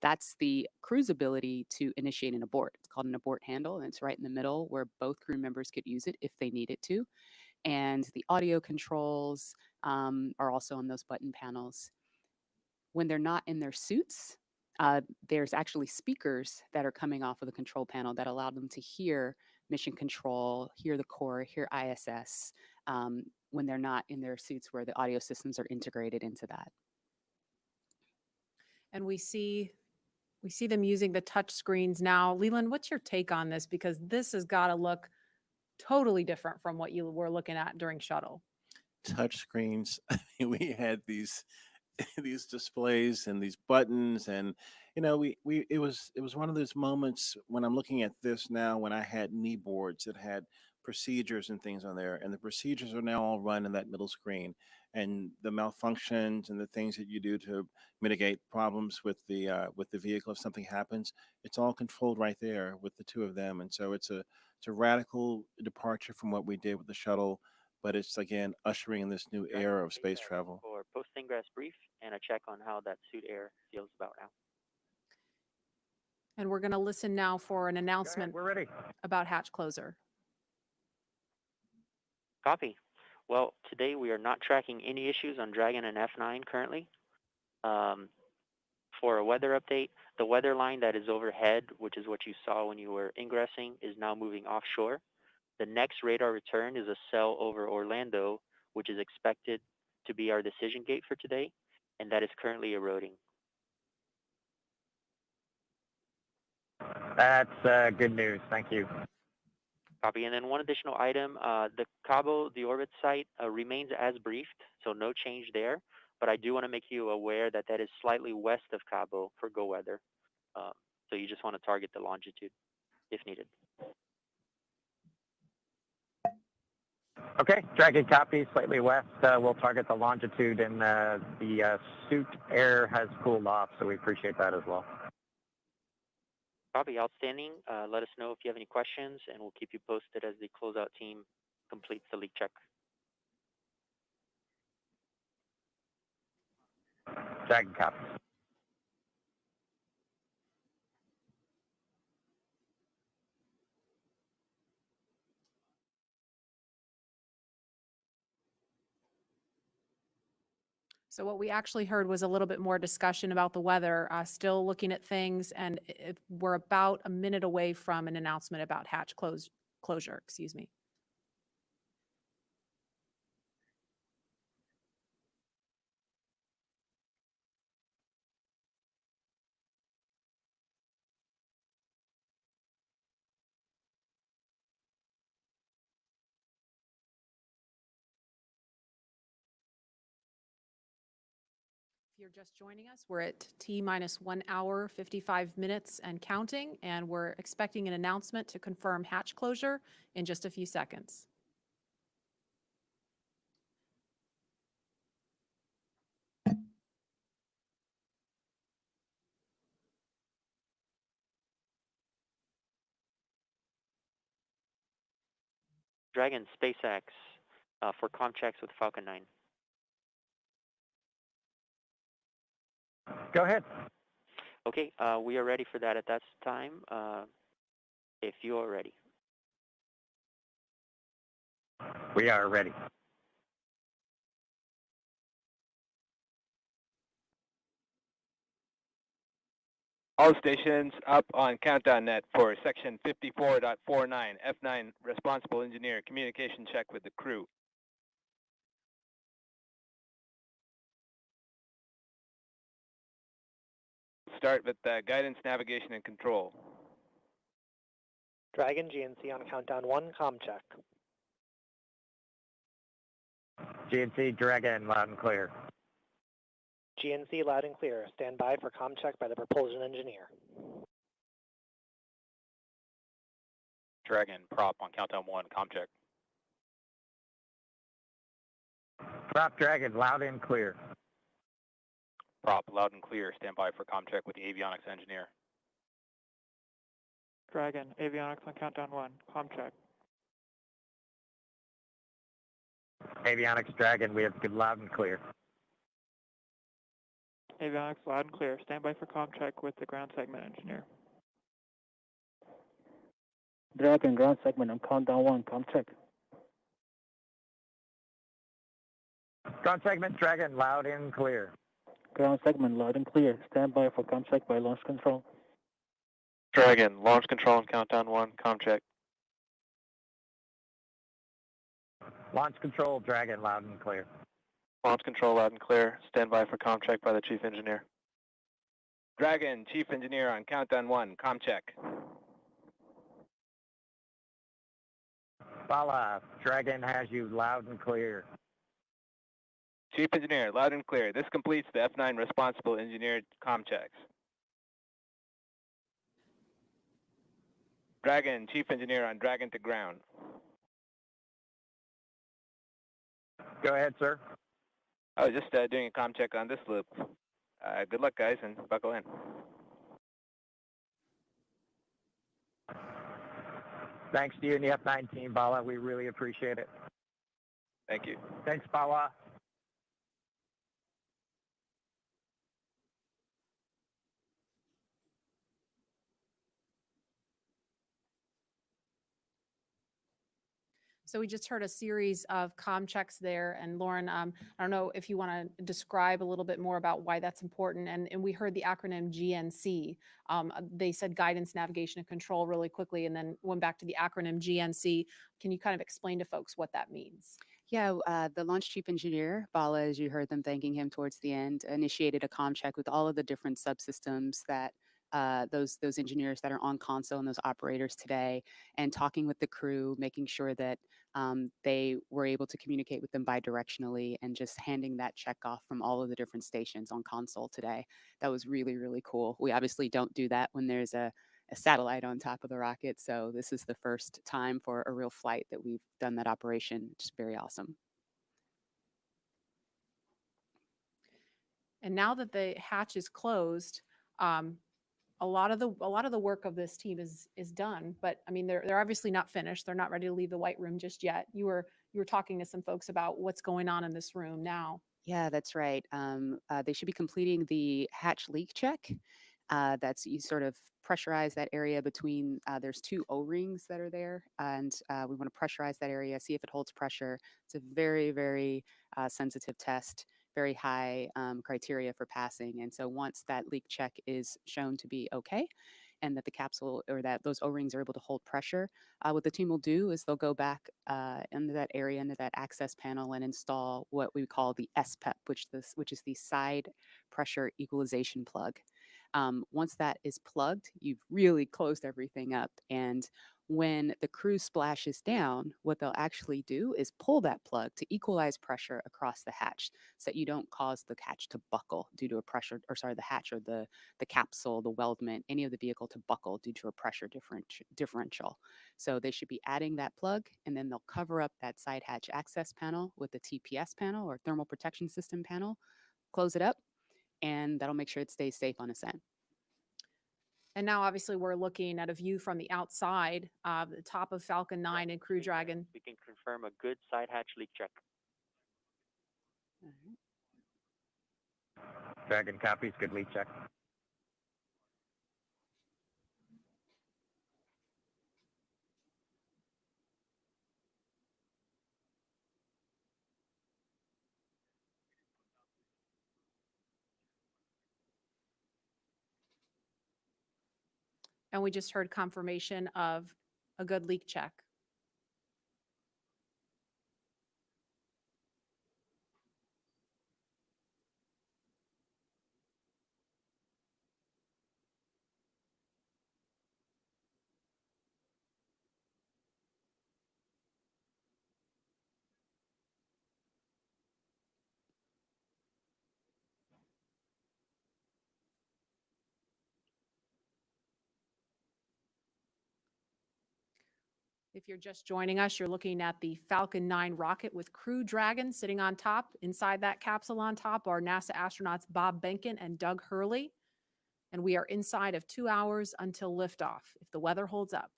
that's the crew's ability to initiate an abort. It's called an abort handle, and it's right in the middle where both crew members could use it if they needed to. And the audio controls are also on those button panels. When they're not in their suits, there's actually speakers that are coming off of the control panel that allow them to hear mission control, hear the core, hear ISS when they're not in their suits where the audio systems are integrated into that. And we see them using the touch screens now. Leland, what's your take on this? Because this has got to look totally different from what you were looking at during shuttle. Touch screens. We had these displays and these buttons, and you know, it was one of those moments when I'm looking at this now, when I had knee boards that had procedures and things on there, and the procedures are now all run in that middle screen, and the malfunctions and the things that you do to mitigate problems with the vehicle if something happens, it's all controlled right there with the 2 of them. And so it's a radical departure from what we did with the shuttle, but it's again ushering in this new era of space travel. For post-ingress brief and a check on how that suit air feels about now. And we're going to listen now for an announcement. We're ready. About hatch closer. Copy. Well, today we are not tracking any issues on Dragon and F9 currently. For a weather update, the weather line that is overhead, which is what you saw when you were ingressing, is now moving offshore. The next radar return is a cell over Orlando, which is expected to be our decision gate for today, and that is currently eroding. That's good news. Thank you. Copy. And then one additional item, the Cabo, the orbit site, remains as briefed, so no change there. But I do want to make you aware that that is slightly west of Cabo for go weather. So you just want to target the longitude if needed. Okay, Dragon copy, slightly west. We'll target the longitude, and the suit air has cooled off, so we appreciate that as well. Copy, outstanding. Let us know if you have any questions, and we'll keep you posted as the closeout team completes the leak check. Dragon copy. So what we actually heard was a little bit more discussion about the weather, still looking at things, and we're about a minute away from an announcement about hatch closure, excuse me. If you're just joining us, we're at T-minus 1 hour, 55 minutes and counting, and we're expecting an announcement to confirm hatch closure in just a few seconds. Dragon, SpaceX, for comm checks with Falcon 9. Go ahead. Okay, we are ready for that at that time, if you are ready. We are ready. All stations up on countdown net for section 54.49, F9 responsible engineer, communication check with the crew. Start with guidance, navigation, and control. Dragon GNC on countdown 1, comm check. GNC Dragon, loud and clear. GNC loud and clear. Stand by for comm check by the propulsion engineer. Dragon, prop on countdown 1, comm check. Prop Dragon, loud and clear. Prop, loud and clear. Stand by for comm check with the avionics engineer. Dragon, avionics on countdown 1, comm check. Avionics Dragon, we have good loud and clear. Avionics loud and clear. Stand by for comm check with the ground segment engineer. Dragon, ground segment on countdown 1, comm check. Ground segment Dragon, loud and clear. Ground segment loud and clear. Stand by for comm check by launch control. Dragon, launch control on countdown 1, comm check. Launch control Dragon, loud and clear. Launch control loud and clear. Stand by for comm check by the chief engineer. Dragon, chief engineer on countdown 1, comm check. Bala, Dragon has you loud and clear. Chief engineer, loud and clear. This completes the F9 responsible engineer comm checks. Dragon, chief engineer on Dragon to ground. Go ahead, sir. I was just doing a comm check on this loop. Good luck, guys, and buckle in. Thanks to you and the F9 team, Bala. We really appreciate it. Thank you. Thanks, Bala. So we just heard a series of comm checks there. And Lauren, I don't know if you want to describe a little bit more about why that's important. And we heard the acronym GNC. They said guidance, navigation, and control really quickly, and then went back to the acronym GNC. Can you kind of explain to folks what that means? Yeah, the launch chief engineer, Bala, as you heard them thanking him towards the end, initiated a comm check with all of the different subsystems that those engineers that are on console and those operators today, and talking with the crew, making sure that they were able to communicate with them bidirectionally, and just handing that check off from all of the different stations on console today. That was really, really cool. We obviously don't do that when there's a satellite on top of the rocket. So this is the first time for a real flight that we've done that operation. Just very awesome. And now that the hatch is closed, a lot of the work of this team is done. But I mean, they're obviously not finished. They're not ready to leave the white room just yet. You were talking to some folks about what's going on in this room now. Yeah, that's right. They should be completing the hatch leak check. That's you sort of pressurize that area between, there's 2 O-rings that are there, and we want to pressurize that area, see if it holds pressure. It's a very, very sensitive test, very high criteria for passing. And so once that leak check is shown to be okay, and that the capsule or that those O-rings are able to hold pressure, what the team will do is they'll go back into that area, into that access panel, and install what we call the SPEP, which is the side pressure equalization plug. Once that is plugged, you've really closed everything up. And when the crew splashes down, what they'll actually do is pull that plug to equalize pressure across the hatch so that you don't cause the hatch to buckle due to a pressure, or sorry, the hatch or the capsule, the weldment, any of the vehicle to buckle due to a pressure differential. So they should be adding that plug, and then they'll cover up that side hatch access panel with the TPS panel or thermal protection system panel, close it up, and that'll make sure it stays safe on ascent. And now, obviously, we're looking at a view from the outside, the top of Falcon 9 and Crew Dragon. We can confirm a good side hatch leak check. Dragon copies, good leak check. And we just heard confirmation of a good leak check. If you're just joining us, you're looking at the Falcon 9 rocket with Crew Dragon sitting on top. Inside that capsule on top are NASA astronauts Bob Behnken and Doug Hurley. And we are inside of 2 hours until liftoff, if the weather holds up.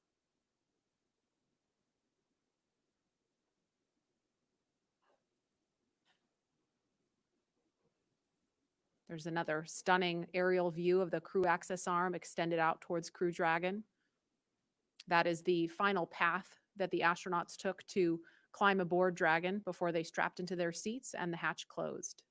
There's another stunning aerial view of the crew access arm extended out towards Crew Dragon. That is the final path that the astronauts took to climb aboard Dragon before they strapped into their seats and the hatch closed.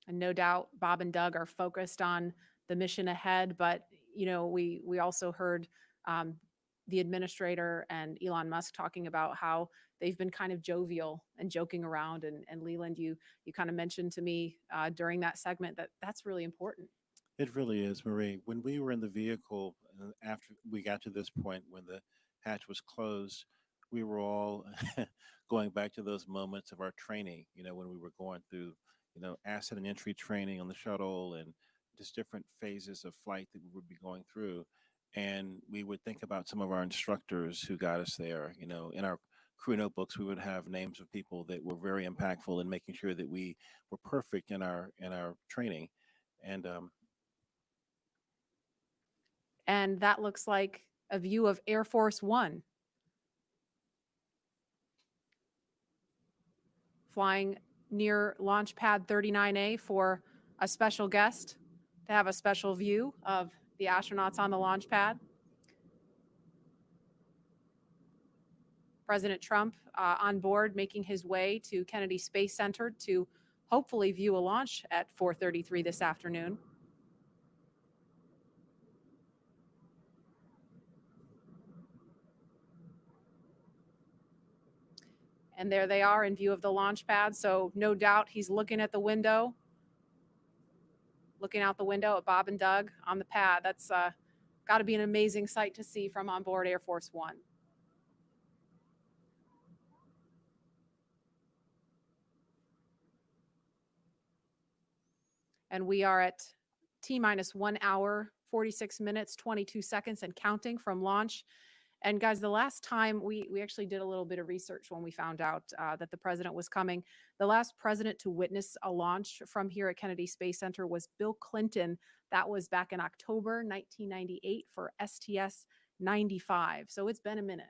And no doubt Bob and Doug are focused on the mission ahead, but you know, we also heard the administrator and Elon Musk talking about how they've been kind of jovial and joking around. And Leland, you kind of mentioned to me during that segment that that's really important. It really is, Marie. When we were in the vehicle, after we got to this point when the hatch was closed, we were all going back to those moments of our training, you know, when we were going through, you know, ascent and entry training on the shuttle and just different phases of flight that we would be going through. And we would think about some of our instructors who got us there. You know, in our crew notebooks, we would have names of people that were very impactful in making sure that we were perfect in our training. And that looks like a view of Air Force One. flying near launch pad 39A for a special guest to have a special view of the astronauts on the launch pad. President Trump on board, making his way to Kennedy Space Center to hopefully view a launch at 4:33 this afternoon. And there they are in view of the launch pad. So no doubt he's looking at the window, looking out the window at Bob and Doug on the pad. That's got to be an amazing sight to see from on board Air Force One. And we are at T-minus 1 hour, 46 minutes, 22 seconds and counting from launch. And guys, the last time we actually did a little bit of research when we found out that the president was coming. The last president to witness a launch from here at Kennedy Space Center was Bill Clinton. That was back in October 1998 for STS-95. So it's been a minute.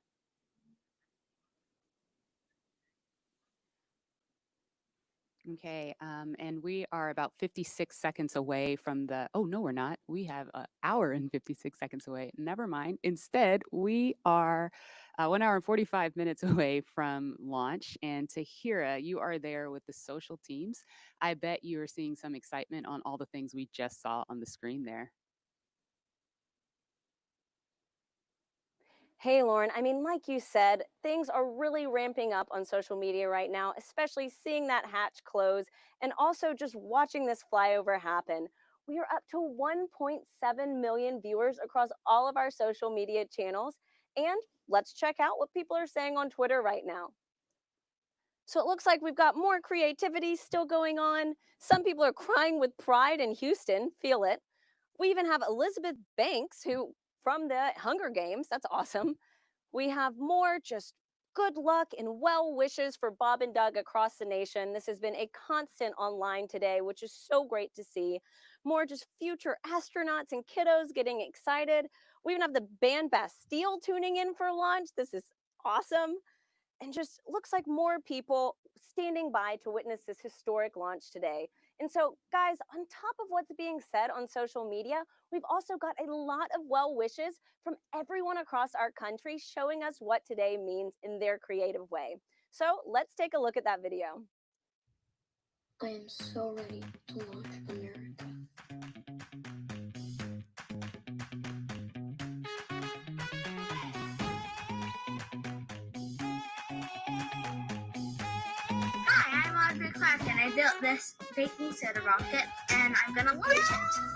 Okay, and we are about 56 seconds away from the, oh, no, we're not. We have an hour and 56 seconds away. Never mind. Instead, we are 1 hour and 45 minutes away from launch. And Tahira, you are there with the social teams. I bet you are seeing some excitement on all the things we just saw on the screen there. Hey, Lauren. I mean, like you said, things are really ramping up on social media right now, especially seeing that hatch close and also just watching this flyover happen. We are up to 1.7 million viewers across all of our social media channels. And let's check out what people are saying on Twitter right now. So it looks like we've got more creativity still going on. Some people are crying with pride in Houston, feel it. We even have Elizabeth Banks, who from the Hunger Games. That's awesome. We have more just good luck and well wishes for Bob and Doug across the nation. This has been a constant online today, which is so great to see. More just future astronauts and kiddos getting excited. We even have the band Bastille tuning in for launch. This is awesome. And just looks like more people standing by to witness this historic launch today. And so, guys, on top of what's being said on social media, we've also got a lot of well wishes from everyone across our country showing us what today means in their creative way. So let's take a look at that video. I am so ready to launch America. Hi, I'm Audrey Clark, and I built this baking soda rocket, and I'm gonna launch it.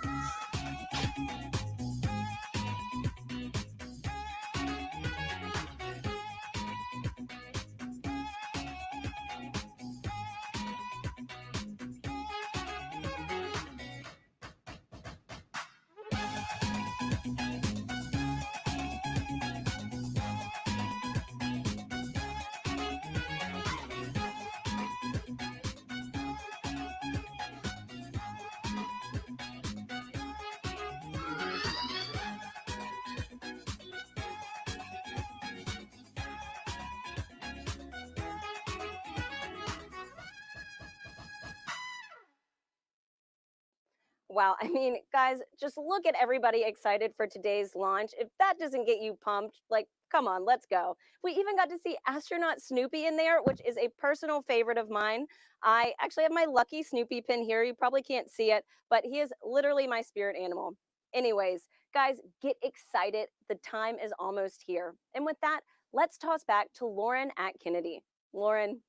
Wow, I mean, guys, just look at everybody excited for today's launch. If that doesn't get you pumped, like, come on, let's go. We even got to see astronaut Snoopy in there, which is a personal favorite of mine. I actually have my lucky Snoopy pin here. You probably can't see it, but he is literally my spirit animal. Anyways, guys, get excited. The time is almost here. And with that, let's toss back to Lauren at Kennedy. Lauren.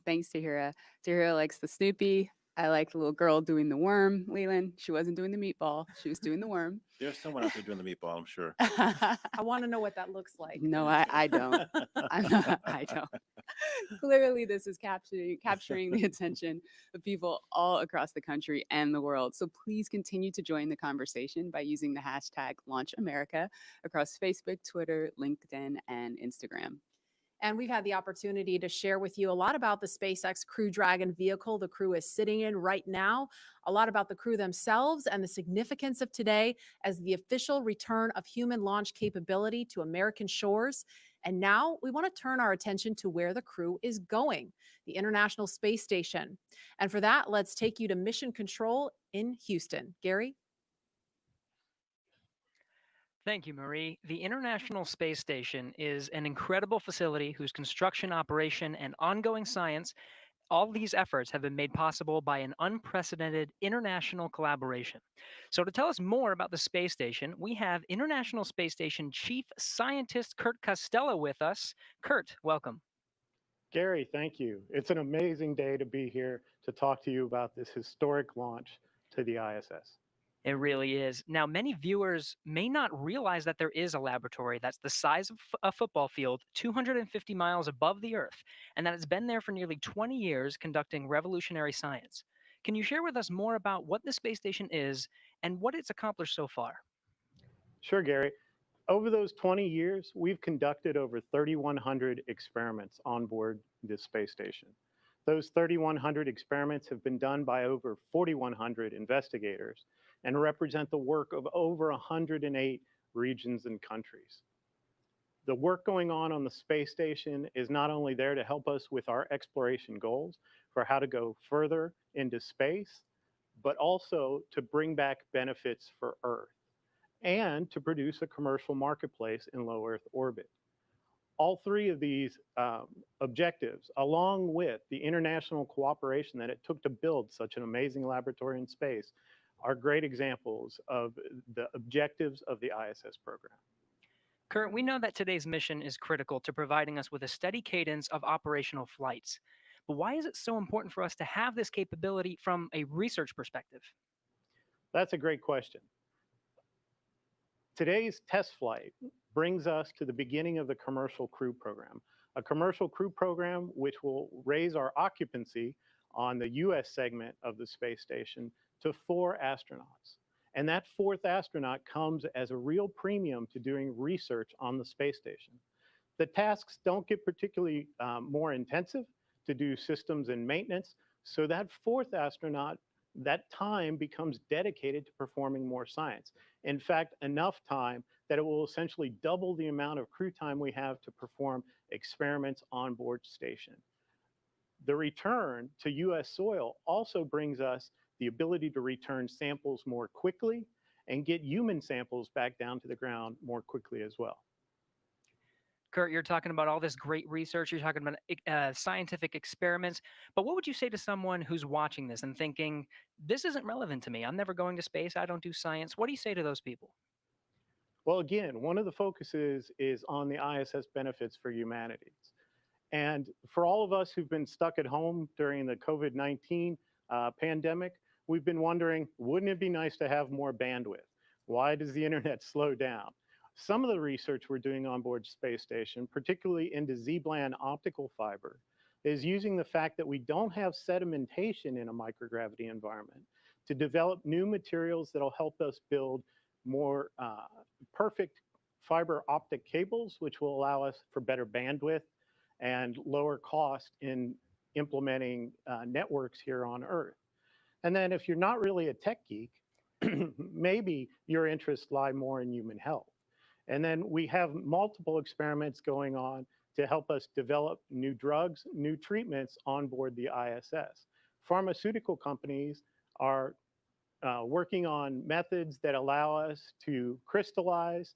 Thanks, Tahira. Tahira likes the Snoopy. I like the little girl doing the worm, Leland. She wasn't doing the meatball. She was doing the worm. There's someone out there doing the meatball, I'm sure. I want to know what that looks like. No, I don't. I don't. Clearly, this is capturing the attention of people all across the country and the world. So please continue to join the conversation by using the hashtag #LaunchAmerica across Facebook, Twitter, LinkedIn, and Instagram. And we've had the opportunity to share with you a lot about the SpaceX Crew Dragon vehicle the crew is sitting in right now, a lot about the crew themselves and the significance of today as the official return of human launch capability to American shores. And now we want to turn our attention to where the crew is going, the International Space Station. And for that, let's take you to Mission Control in Houston. Gary? Thank you, Marie. The International Space Station is an incredible facility whose construction, operation, and ongoing science, all these efforts have been made possible by an unprecedented international collaboration. So to tell us more about the space station, we have International Space Station Chief Scientist Kurt Costello with us. Kurt, welcome. Gary, thank you. It's an amazing day to be here to talk to you about this historic launch to the ISS. It really is. Now, many viewers may not realize that there is a laboratory that's the size of a football field, 250 miles above the Earth, and that it's been there for nearly 20 years conducting revolutionary science. Can you share with us more about what the space station is and what it's accomplished so far? Sure, Gary. Over those 20 years, we've conducted over 3,100 experiments on board this space station. Those 3,100 experiments have been done by over 4,100 investigators and represent the work of over 108 regions and countries. The work going on the space station is not only there to help us with our exploration goals for how to go further into space, but also to bring back benefits for Earth and to produce a commercial marketplace in low Earth orbit. All three of these objectives, along with the international cooperation that it took to build such an amazing laboratory in space, are great examples of the objectives of the ISS program. Kurt, we know that today's mission is critical to providing us with a steady cadence of operational flights. But why is it so important for us to have this capability from a research perspective? That's a great question. Today's test flight brings us to the beginning of the commercial crew program, a commercial crew program which will raise our occupancy on the US segment of the space station to 4 astronauts. And that 4th astronaut comes as a real premium to doing research on the space station. The tasks don't get particularly more intensive to do systems and maintenance, so that 4th astronaut, that time becomes dedicated to performing more science. In fact, enough time that it will essentially double the amount of crew time we have to perform experiments on board station. The return to US soil also brings us the ability to return samples more quickly and get human samples back down to the ground more quickly as well. Kurt, you're talking about all this great research, you're talking about scientific experiments, but what would you say to someone who's watching this and thinking, this isn't relevant to me, I'm never going to space, I don't do science? What do you say to those people? Well, again, one of the focuses is on the ISS benefits for humanities. And for all of us who've been stuck at home during the COVID-19 pandemic, we've been wondering, wouldn't it be nice to have more bandwidth? Why does the internet slow down? Some of the research we're doing on board space station, particularly into Z-band optical fiber, is using the fact that we don't have sedimentation in a microgravity environment to develop new materials that'll help us build more perfect fiber optic cables, which will allow us for better bandwidth and lower cost in implementing networks here on Earth. And then if you're not really a tech geek, maybe your interests lie more in human health. And then we have multiple experiments going on to help us develop new drugs, new treatments on board the ISS. Pharmaceutical companies are working on methods that allow us to crystallize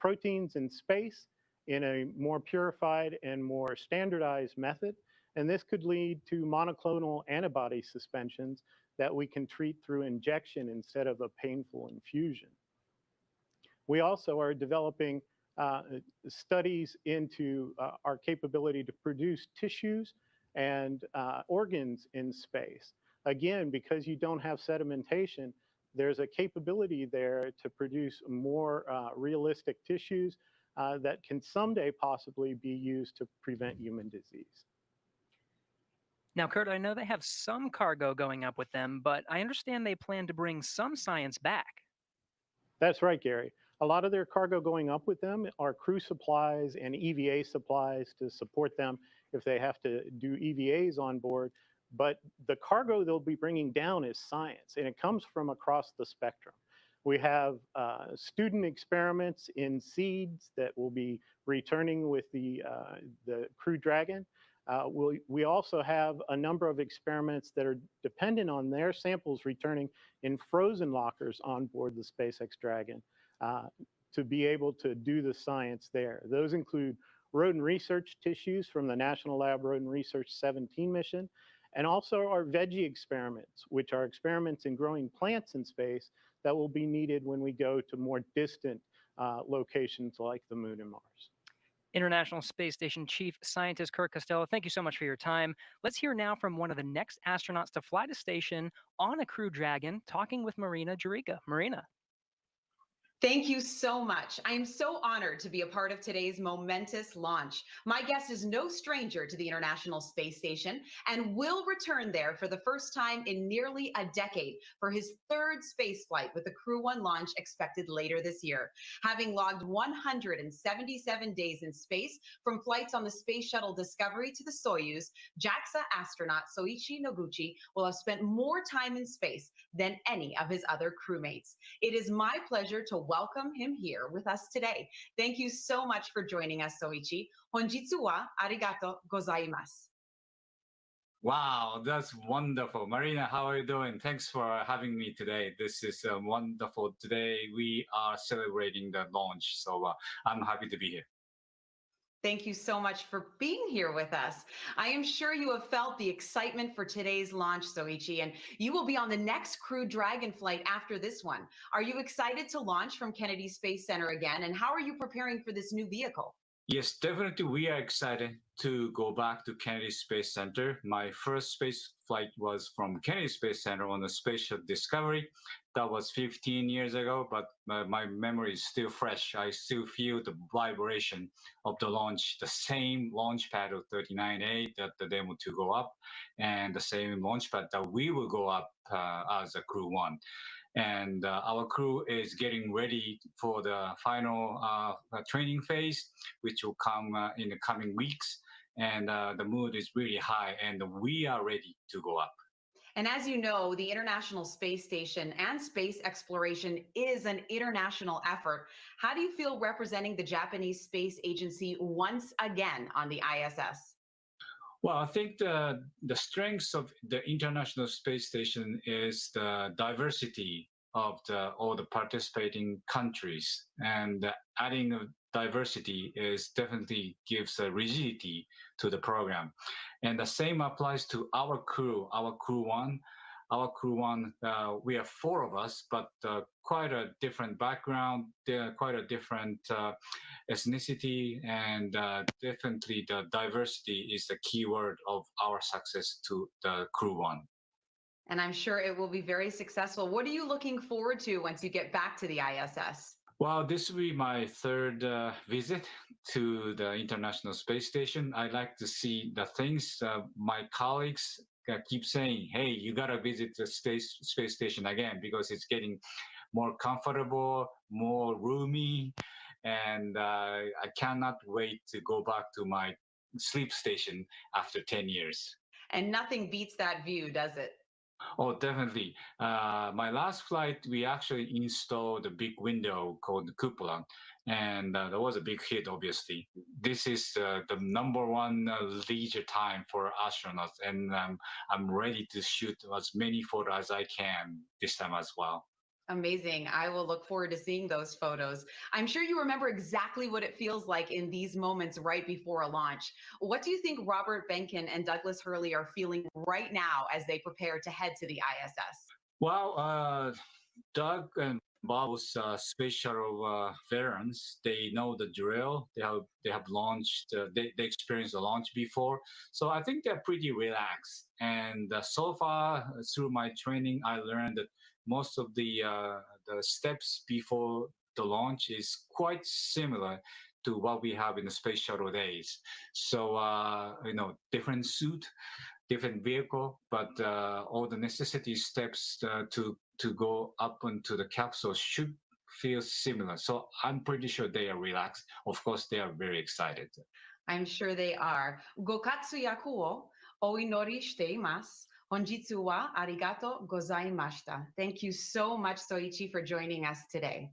proteins in space in a more purified and more standardized method. And this could lead to monoclonal antibody suspensions that we can treat through injection instead of a painful infusion. We also are developing studies into our capability to produce tissues and organs in space. Again, because you don't have sedimentation, there's a capability there to produce more realistic tissues that can someday possibly be used to prevent human disease. Now, Kurt, I know they have some cargo going up with them, but I understand they plan to bring some science back. That's right, Gary. A lot of their cargo going up with them are crew supplies and EVA supplies to support them if they have to do EVAs on board. But the cargo they'll be bringing down is science, and it comes from across the spectrum. We have student experiments in seeds that will be returning with the Crew Dragon. We also have a number of experiments that are dependent on their samples returning in frozen lockers on board the SpaceX Dragon to be able to do the science there. Those include rodent research tissues from the National Lab Rodent Research 17 mission, and also our veggie experiments, which are experiments in growing plants in space that will be needed when we go to more distant locations like the Moon and Mars. International Space Station Chief Scientist Kurt Costello, thank you so much for your time. Let's hear now from one of the next astronauts to fly to station on a Crew Dragon, talking with Marina Jurica. Marina. Thank you so much. I am so honored to be a part of today's momentous launch. My guest is no stranger to the International Space Station and will return there for the first time in nearly a decade for his third space flight with the Crew 1 launch expected later this year. Having logged 177 days in space from flights on the Space Shuttle Discovery to the Soyuz, JAXA astronaut Soichi Noguchi will have spent more time in space than any of his other crewmates. It is my pleasure to welcome him here with us today. Thank you so much for joining us, Soichi. Honjitsu wa arigato gozaimasu. Wow, that's wonderful. Marina, how are you doing? Thanks for having me today. This is wonderful. Today we are celebrating the launch, so I'm happy to be here. Thank you so much for being here with us. I am sure you have felt the excitement for today's launch, Soichi, and you will be on the next Crew Dragon flight after this one. Are you excited to launch from Kennedy Space Center again, and how are you preparing for this new vehicle? Yes, definitely we are excited to go back to Kennedy Space Center. My first space flight was from Kennedy Space Center on the Space Shuttle Discovery. That was 15 years ago, but my memory is still fresh. I still feel the vibration of the launch, the same launch pad of 39A that the demo to go up, and the same launch pad that we will go up as a Crew 1. And our crew is getting ready for the final training phase, which will come in the coming weeks. And the mood is really high, and we are ready to go up. And as you know, the International Space Station and space exploration is an international effort. How do you feel representing the Japanese Space Agency once again on the ISS? Well, I think the strengths of the International Space Station is the diversity of all the participating countries, and adding a diversity is definitely gives a rigidity to the program. And the same applies to our Crew 1. Our Crew 1, we are 4 of us, but quite a different background, quite a different ethnicity, and definitely the diversity is the key word of our success to the Crew 1. And I'm sure it will be very successful. What are you looking forward to once you get back to the ISS? Well, this will be my third visit to the International Space Station. I like to see the things my colleagues keep saying, hey, you got to visit the space station again because it's getting more comfortable, more roomy, and I cannot wait to go back to my sleep station after 10 years. And nothing beats that view, does it? Oh, definitely. My last flight, we actually installed a big window called the cupola, and that was a big hit, obviously. This is the #1 leisure time for astronauts, and I'm ready to shoot as many photos as I can this time as well. Amazing. I will look forward to seeing those photos. I'm sure you remember exactly what it feels like in these moments right before a launch. What do you think Robert Behnken and Douglas Hurley are feeling right now as they prepare to head to the ISS? Well, Doug and Bob's space shuttle veterans, they know the drill. They have launched, they experienced the launch before. So I think they're pretty relaxed. And so far through my training, I learned that most of the steps before the launch is quite similar to what we have in the space shuttle days. So, different suit, different vehicle, but all the necessity steps to go up into the capsule should feel similar. So I'm pretty sure they are relaxed. Of course, they are very excited. I'm sure they are. Gokatsu yaku o oinori shite imasu. Honjitsu wa arigato gozaimashita. Thank you so much, Soichi, for joining us today.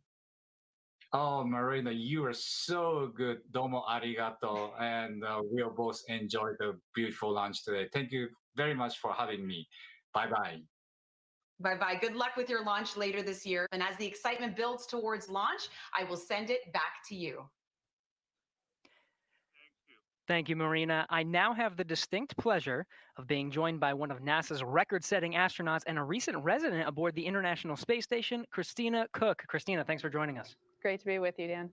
Oh, Marina, you are so good. Domo arigato. And we'll both enjoy the beautiful lunch today. Thank you very much for having me. Bye-bye. Bye-bye. Good luck with your launch later this year. And as the excitement builds towards launch, I will send it back to you. Thank you, Marina. I now have the distinct pleasure of being joined by one of NASA's record-setting astronauts and a recent resident aboard the International Space Station, Christina Cook. Christina, thanks for joining us. Great to be with you, Dan.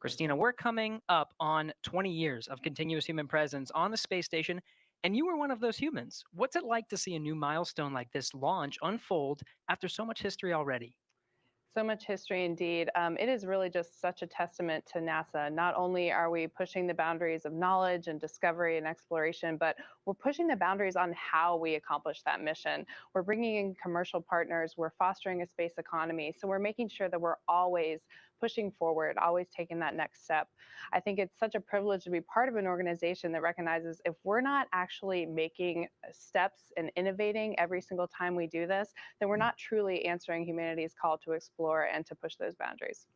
Christina, we're coming up on 20 years of continuous human presence on the space station, and you were one of those humans. What's it like to see a new milestone like this launch unfold after so much history already? So much history indeed. It is really just such a testament to NASA. Not only are we pushing the boundaries of knowledge and discovery and exploration, but we're pushing the boundaries on how we accomplish that mission. We're bringing in commercial partners, we're fostering a space economy. So we're making sure that we're always pushing forward, always taking that next step. I think it's such a privilege to be part of an organization that recognizes if we're not actually making steps and innovating every single time we do this, then we're not truly answering humanity's call to explore and to push those boundaries.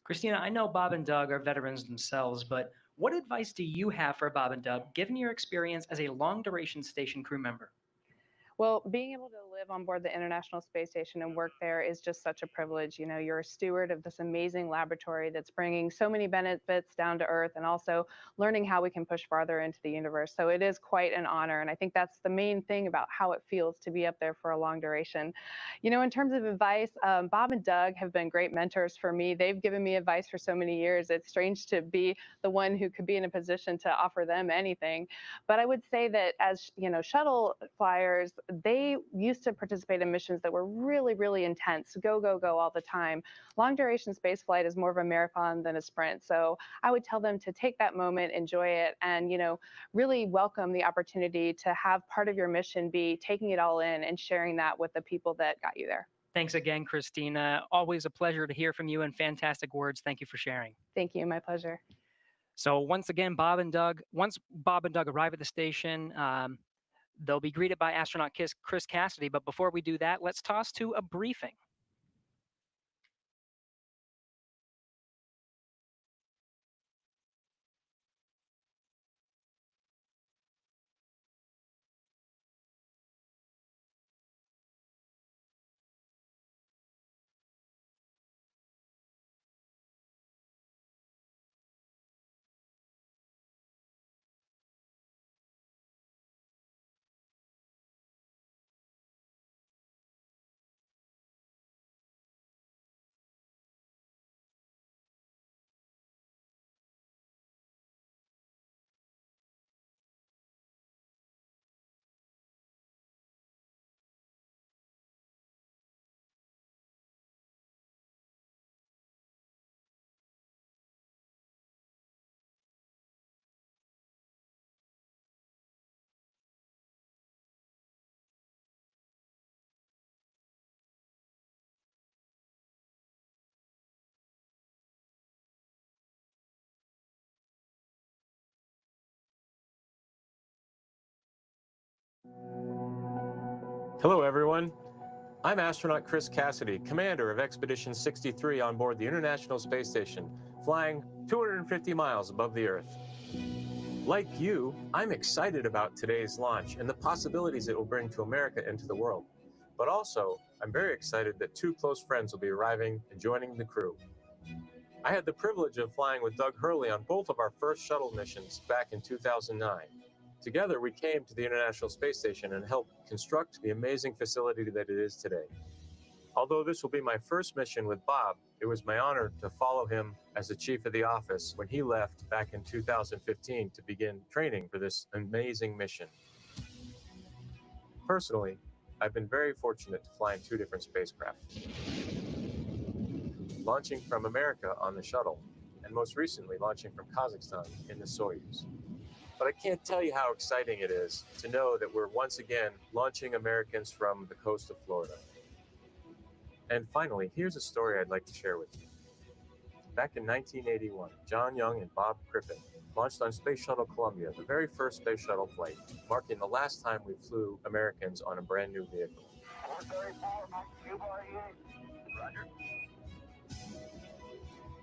Christina, I know Bob and Doug are veterans themselves, but what advice do you have for Bob and Doug, given your experience as a long-duration station crew member? Well, being able to live on board the International Space Station and work there is just such a privilege. You know, you're a steward of this amazing laboratory that's bringing so many benefits down to Earth and also learning how we can push farther into the universe. So it is quite an honor. And I think that's the main thing about how it feels to be up there for a long duration. You know, in terms of advice, Bob and Doug have been great mentors for me. They've given me advice for so many years. It's strange to be the one who could be in a position to offer them anything. But I would say that as, you know, shuttle flyers, they used to participate in missions that were really, really intense, go, go, go all the time. Long duration space flight is more of a marathon than a sprint. So I would tell them to take that moment, enjoy it, and, you know, really welcome the opportunity to have part of your mission be taking it all in and sharing that with the people that got you there. Thanks again, Christina. Always a pleasure to hear from you and fantastic words. Thank you for sharing. Thank you. My pleasure. So once again, once Bob and Doug arrive at the station, they'll be greeted by astronaut Chris Cassidy. But before we do that, let's toss to a briefing. Hello, everyone. I'm astronaut Chris Cassidy, commander of Expedition 63 on board the International Space Station, flying 250 miles above the Earth. Like you, I'm excited about today's launch and the possibilities it will bring to America and to the world. But also, I'm very excited that two close friends will be arriving and joining the crew. I had the privilege of flying with Doug Hurley on both of our first shuttle missions back in 2009. Together, we came to the International Space Station and helped construct the amazing facility that it is today. Although this will be my first mission with Bob, it was my honor to follow him as the chief of the office when he left back in 2015 to begin training for this amazing mission. Personally, I've been very fortunate to fly in two different spacecraft. Launching from America on the shuttle, and most recently launching from Kazakhstan in the Soyuz. But I can't tell you how exciting it is to know that we're once again launching Americans from the coast of Florida. And finally, here's a story I'd like to share with you. Back in 1981, John Young and Bob Crippen launched on Space Shuttle Columbia, the very first space shuttle flight, marking the last time we flew Americans on a brand new vehicle.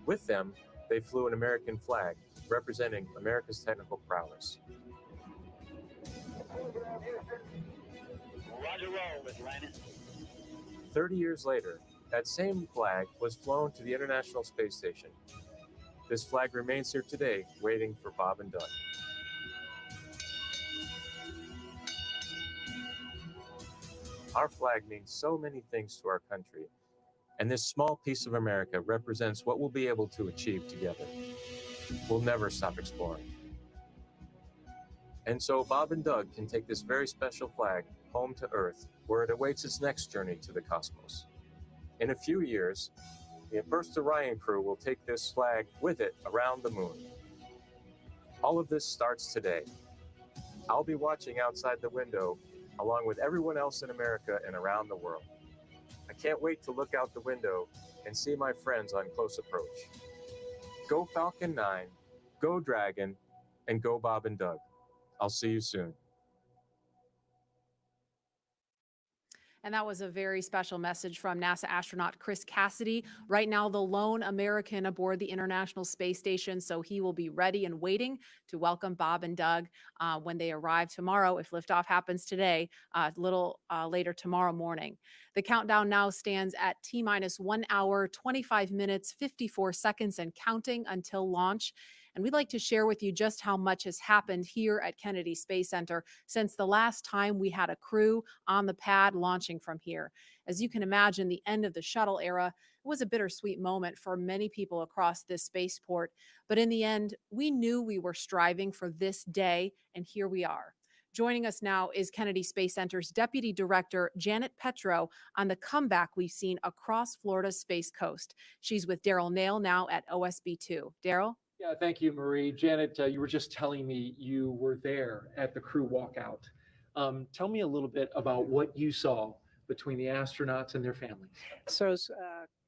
With them, they flew an American flag, representing America's technical prowess. Roger, roll, Atlanta. 30 years later, that same flag was flown to the International Space Station. This flag remains here today, waiting for Bob and Doug. Our flag means so many things to our country, and this small piece of America represents what we'll be able to achieve together. We'll never stop exploring. And so Bob and Doug can take this very special flag home to Earth, where it awaits its next journey to the cosmos. In a few years, the first Orion crew will take this flag with it around the moon. All of this starts today. I'll be watching outside the window along with everyone else in America and around the world. I can't wait to look out the window and see my friends on close approach. Go Falcon 9, go Dragon, and go Bob and Doug. I'll see you soon. And that was a very special message from NASA astronaut Chris Cassidy. Right now, the lone American aboard the International Space Station, so he will be ready and waiting to welcome Bob and Doug when they arrive tomorrow, if liftoff happens today, a little later tomorrow morning. The countdown now stands at T-minus 1 hour, 25 minutes, 54 seconds, and counting until launch. And we'd like to share with you just how much has happened here at Kennedy Space Center since the last time we had a crew on the pad launching from here. As you can imagine, the end of the shuttle era was a bittersweet moment for many people across this spaceport. But in the end, we knew we were striving for this day, and here we are. Joining us now is Kennedy Space Center's Deputy Director, Janet Petro, on the comeback we've seen across Florida's Space Coast. She's with Daryl Nail now at OSB-2. Daryl? Yeah, thank you, Marie. Janet, you were just telling me you were there at the crew walkout. Tell me a little bit about what you saw between the astronauts and their families. So it's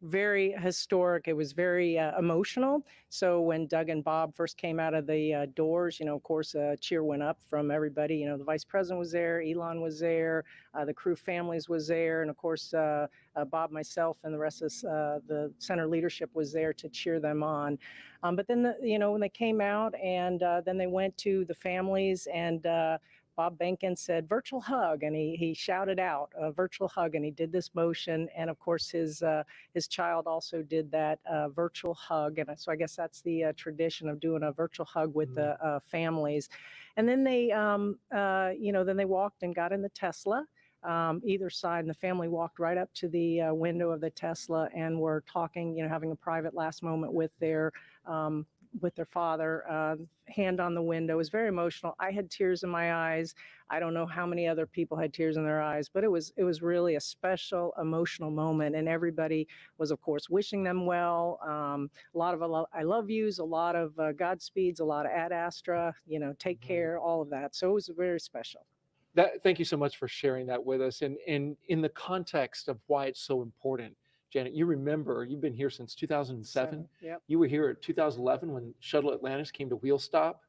very historic. It was very emotional. So when Doug and Bob first came out of the doors, of course, a cheer went up from everybody. The vice president was there, Elon was there, the crew families was there, and of course, Bob, myself, and the rest of the center leadership was there to cheer them on. But then, when they came out and then they went to the families, and Bob Benkin said, virtual hug, and he shouted out a virtual hug, and he did this motion. And of course, his child also did that virtual hug. And so I guess that's the tradition of doing a virtual hug with the families. And then they, then they walked and got in the Tesla. Either side, and the family walked right up to the window of the Tesla and were talking, having a private last moment with their father, hand on the window. It was very emotional. I had tears in my eyes. I don't know how many other people had tears in their eyes, but it was really a special emotional moment. And everybody was, of course, wishing them well. A lot of I love yous, a lot of Godspeeds, a lot of Ad Astra, take care, all of that. So it was very special. Thank you so much for sharing that with us. And in the context of why it's so important, Janet, you remember, you've been here since 2007. Yep. You were here at 2011 when Shuttle Atlantis came to wheel stop.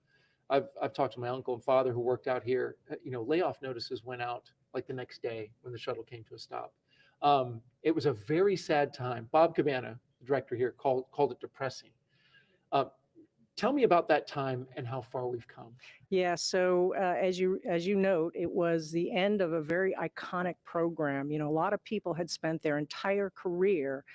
I've talked to my uncle and father who worked out here. Layoff notices went out like the next day when the shuttle came to a stop. It was a very sad time. Bob Cabana, the director here, called it depressing. Tell me about that time and how far we've come. Yeah, so as you note, it was the end of a very iconic program. A lot of people had spent their entire career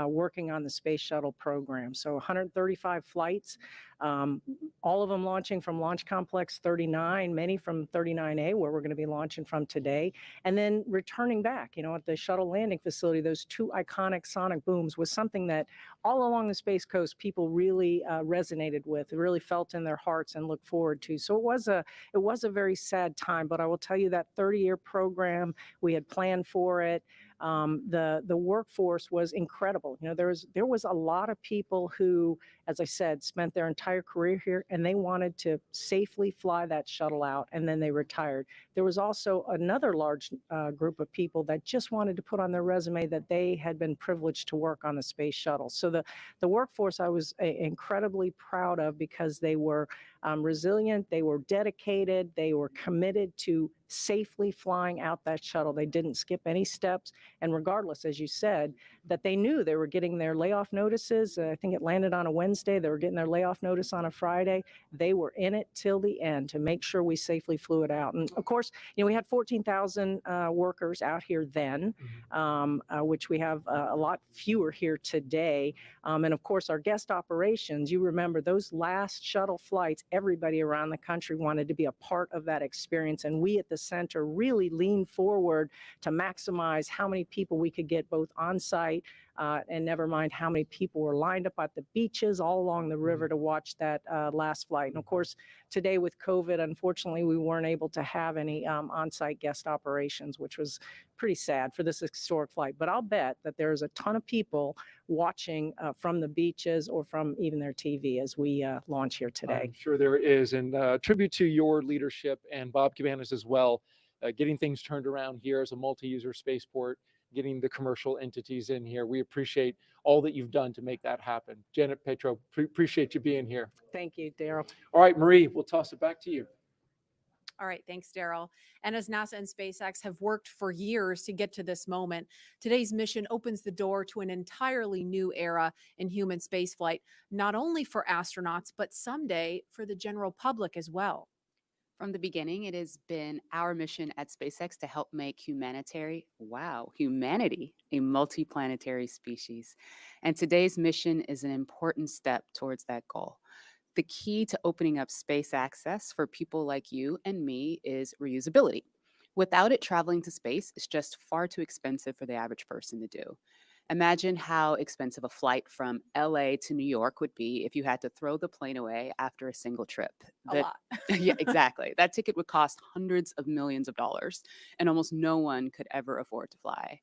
working on the space shuttle program. So 135 flights, all of them launching from Launch Complex 39, many from 39A, where we're going to be launching from today, and then returning back, at the shuttle landing facility. Those two iconic sonic booms was something that all along the Space Coast people really resonated with, really felt in their hearts and looked forward to. So it was a very sad time, but I will tell you that 30-year program, we had planned for it. the workforce was incredible. You know, there was a lot of people who, as I said, spent their entire career here, and they wanted to safely fly that shuttle out, and then they retired. There was also another large group of people that just wanted to put on their resume that they had been privileged to work on the space shuttle. So the workforce I was incredibly proud of, because they were resilient, they were dedicated, they were committed to safely flying out that shuttle. They didn't skip any steps. And regardless, as you said, that they knew they were getting their layoff notices. I think it landed on a Wednesday. They were getting their layoff notice on a Friday. They were in it till the end to make sure we safely flew it out. And of course, you know, we had 14,000 workers out here then, which we have a lot fewer here today. And of course, our guest operations, you remember those last shuttle flights, everybody around the country wanted to be a part of that experience. And we at the center really leaned forward to maximize how many people we could get both on site and never mind how many people were lined up at the beaches all along the river to watch that last flight. And of course, today with COVID, unfortunately, we weren't able to have any on-site guest operations, which was pretty sad for this historic flight. But I'll bet that there's a ton of people watching from the beaches or from even their TV as we launch here today. I'm sure there is. And tribute to your leadership and Bob Cabanas as well, getting things turned around here as a multi-user spaceport, getting the commercial entities in here. We appreciate all that you've done to make that happen. Janet, Petro, appreciate you being here. Thank you, Daryl. All right, Marie, we'll toss it back to you. All right, thanks, Daryl. And as NASA and SpaceX have worked for years to get to this moment, today's mission opens the door to an entirely new era in human spaceflight, not only for astronauts, but someday for the general public as well. From the beginning, it has been our mission at SpaceX to help make humanity a multiplanetary species. And today's mission is an important step towards that goal. The key to opening up space access for people like you and me is reusability. Without it, traveling to space is just far too expensive for the average person to do. Imagine how expensive a flight from LA to New York would be if you had to throw the plane away after a single trip. A lot. Yeah, exactly. That ticket would cost hundreds of millions of dollars, and almost no one could ever afford to fly.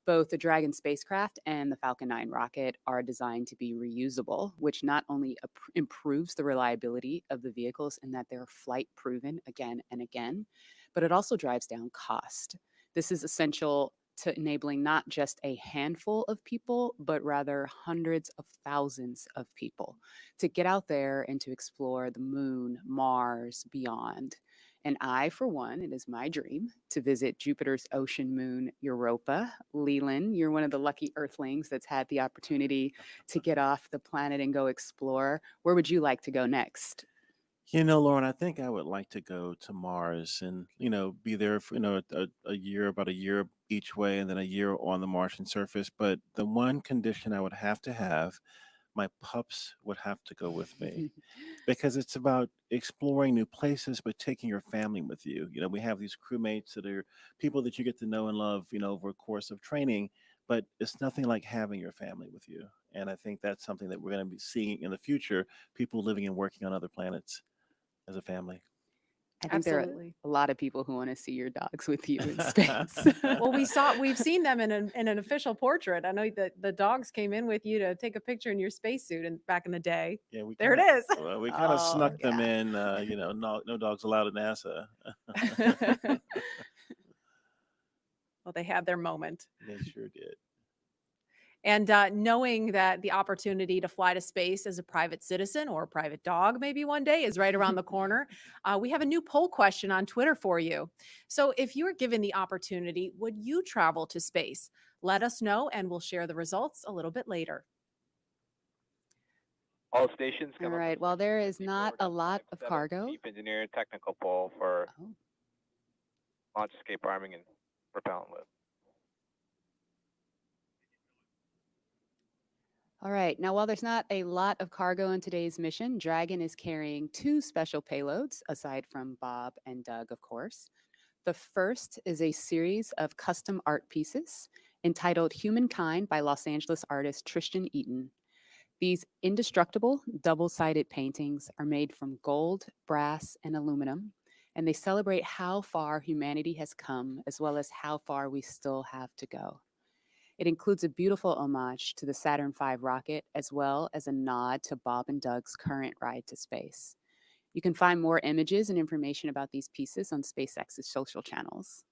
Both the Dragon spacecraft and the Falcon 9 rocket are designed to be reusable, which not only improves the reliability of the vehicles in that they're flight proven again and again, but it also drives down cost. This is essential to enabling not just a handful of people, but rather hundreds of thousands of people to get out there and to explore the moon, Mars, beyond. And I, for one, it is my dream to visit Jupiter's ocean moon, Europa. Leland, you're one of the lucky Earthlings that's had the opportunity to get off the planet and go explore. Where would you like to go next? You know, Lauren, I think I would like to go to Mars and, be there for, a year, about a year each way, and then a year on the Martian surface. But the one condition I would have to have, my pups would have to go with me because it's about exploring new places, but taking your family with you. We have these crewmates that are people that you get to know and love, over a course of training, but it's nothing like having your family with you. And I think that's something that we're going to be seeing in the future, people living and working on other planets as a family. I think there are a lot of people who want to see your dogs with you in space. Well, we've seen them in an official portrait. I know that the dogs came in with you to take a picture in your spacesuit and back in the day. Yeah, we there it is. Well, we kind of snuck them in. No dogs allowed at NASA. Well, they had their moment. They sure did. And knowing that the opportunity to fly to space as a private citizen or a private dog maybe one day is right around the corner, we have a new poll question on Twitter for you. So if you were given the opportunity, would you travel to space? Let us know and we'll share the results a little bit later. All stations come All up right. Well, there is not a lot of cargo. Chief Engineer Technical Poll for launch escape arming and propellant loop. All right. Now, while there's not a lot of cargo in today's mission, Dragon is carrying 2 special payloads, aside from Bob and Doug, of course. The first is a series of custom art pieces entitled Humankind by Los Angeles artist Tristan Eaton. These indestructible double-sided paintings are made from gold, brass, and aluminum, and they celebrate how far humanity has come, as well as how far we still have to go. It includes a beautiful homage to the Saturn V rocket, as well as a nod to Bob and Doug's current ride to space. You can find more images and information about these pieces on SpaceX's social channels.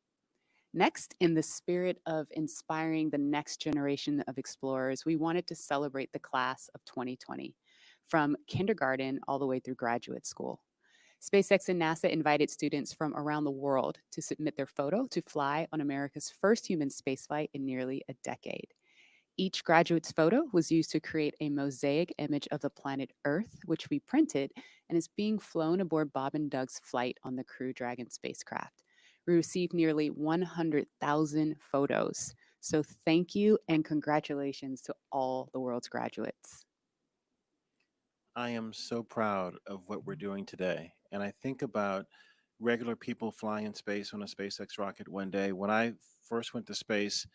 Next, in the spirit of inspiring the next generation of explorers, we wanted to celebrate the class of 2020, from kindergarten all the way through graduate school. SpaceX and NASA invited students from around the world to submit their photo to fly on America's first human spaceflight in nearly a decade. Each graduate's photo was used to create a mosaic image of the planet Earth, which we printed and is being flown aboard Bob and Doug's flight on the Crew Dragon spacecraft. We received nearly 100,000 photos. So thank you and congratulations to all the world's graduates. I am so proud of what we're doing today. And I think about regular people flying in space on a SpaceX rocket one day. When I first went to space,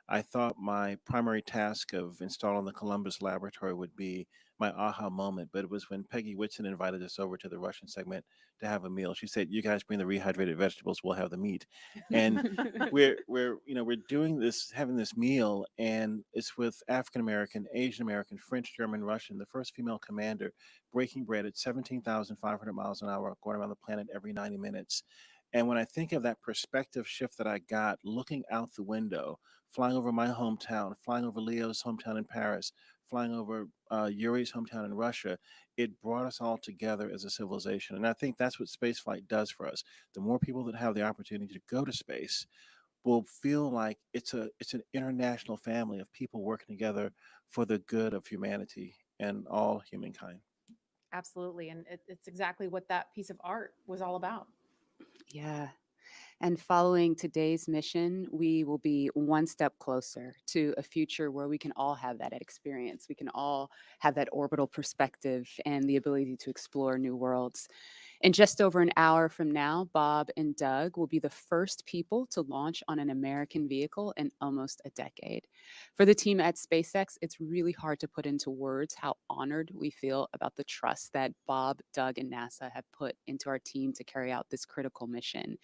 I thought my primary task of installing the Columbus laboratory would be my aha moment, but it was when Peggy Whitson invited us over to the Russian segment to have a meal. She said, "You guys bring the rehydrated vegetables, we'll have the meat." And we're doing this, having this meal, and it's with African American, Asian American, French, German, Russian, the first female commander breaking bread at 17,500 miles an hour, going around the planet every 90 minutes. And when I think of that perspective shift that I got looking out the window, flying over my hometown, flying over Leo's hometown in Paris, flying over Yuri's hometown in Russia, it brought us all together as a civilization. And I think that's what spaceflight does for us. The more people that have the opportunity to go to space will feel like it's an international family of people working together for the good of humanity and all humankind. Absolutely. And it's exactly what that piece of art was all about. Yeah. And following today's mission, we will be one step closer to a future where we can all have that experience. We can all have that orbital perspective and the ability to explore new worlds. In just over an hour from now, Bob and Doug will be the first people to launch on an American vehicle in almost a decade. For the team at SpaceX, it's really hard to put into words how honored we feel about the trust that Bob, Doug, and NASA have put into our team to carry out this critical mission.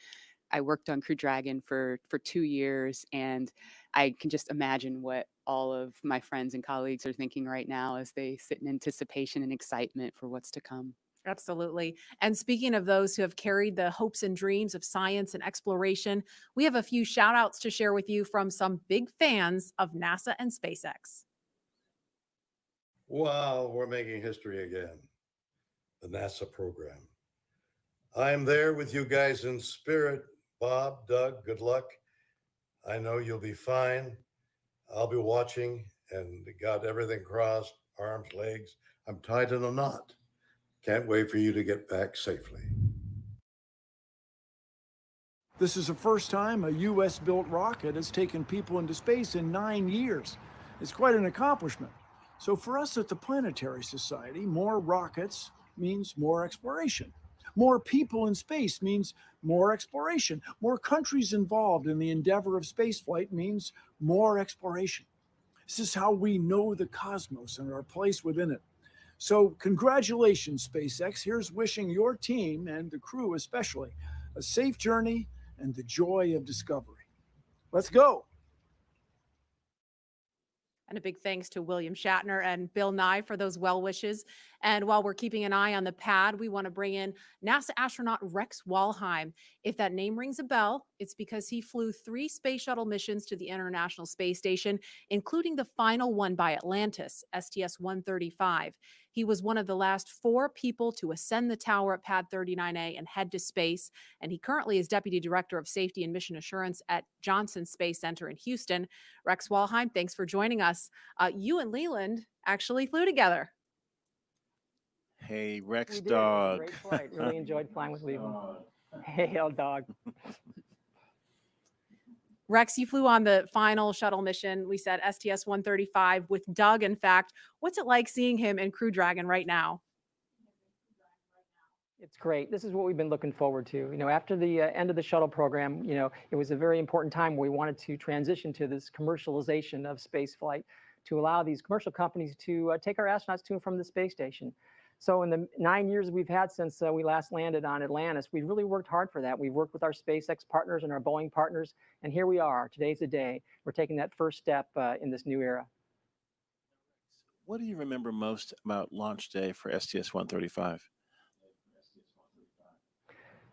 I worked on Crew Dragon for 2 years, and I can just imagine what all of my friends and colleagues are thinking right now as they sit in anticipation and excitement for what's to come. Absolutely. And speaking of those who have carried the hopes and dreams of science and exploration, we have a few shout outs to share with you from some big fans of NASA and SpaceX. Wow, we're making history again. The NASA program. I'm there with you guys in spirit. Bob, Doug, good luck. I know you'll be fine. I'll be watching and got everything crossed, arms, legs. I'm tied in a knot. Can't wait for you to get back safely. This is the first time a U.S.-built rocket has taken people into space in 9 years. It's quite an accomplishment. So for us at the Planetary Society, more rockets means more exploration. More people in space means more exploration. More countries involved in the endeavor of spaceflight means more exploration. This is how we know the cosmos and our place within it. So congratulations, SpaceX. Here's wishing your team, and the crew especially, a safe journey and the joy of discovery. Let's go. And a big thanks to William Shatner and Bill Nye for those well wishes. And while we're keeping an eye on the pad, we want to bring in NASA astronaut Rex Walheim. If that name rings a bell, it's because he flew 3 space shuttle missions to the International Space Station, including the final one by Atlantis, STS-135. He was one of the last 4 people to ascend the tower at Pad 39A and head to space. And he currently is Deputy Director of Safety and Mission Assurance at Johnson Space Center in Houston. Rex Walheim, thanks for joining us. You and Leland actually flew together. Hey, Rex We did. dog. Great flight. Really enjoyed flying with Leland. Hey, old dog. Rex, you flew on the final shuttle mission, we said STS-135 with Doug, in fact. What's it like seeing him in Crew Dragon right now? It's great. This is what we've been looking forward to. You know, after the end of the shuttle program, you know, it was a very important time where we wanted to transition to this commercialization of space flight to allow these commercial companies to take our astronauts to and from the space station. So in the 9 years we've had since we last landed on Atlantis, we've really worked hard for that. We've worked with our SpaceX partners and our Boeing partners, and here we are. Today's the day. We're taking that first step in this new era. What do you remember most about launch day for STS-135?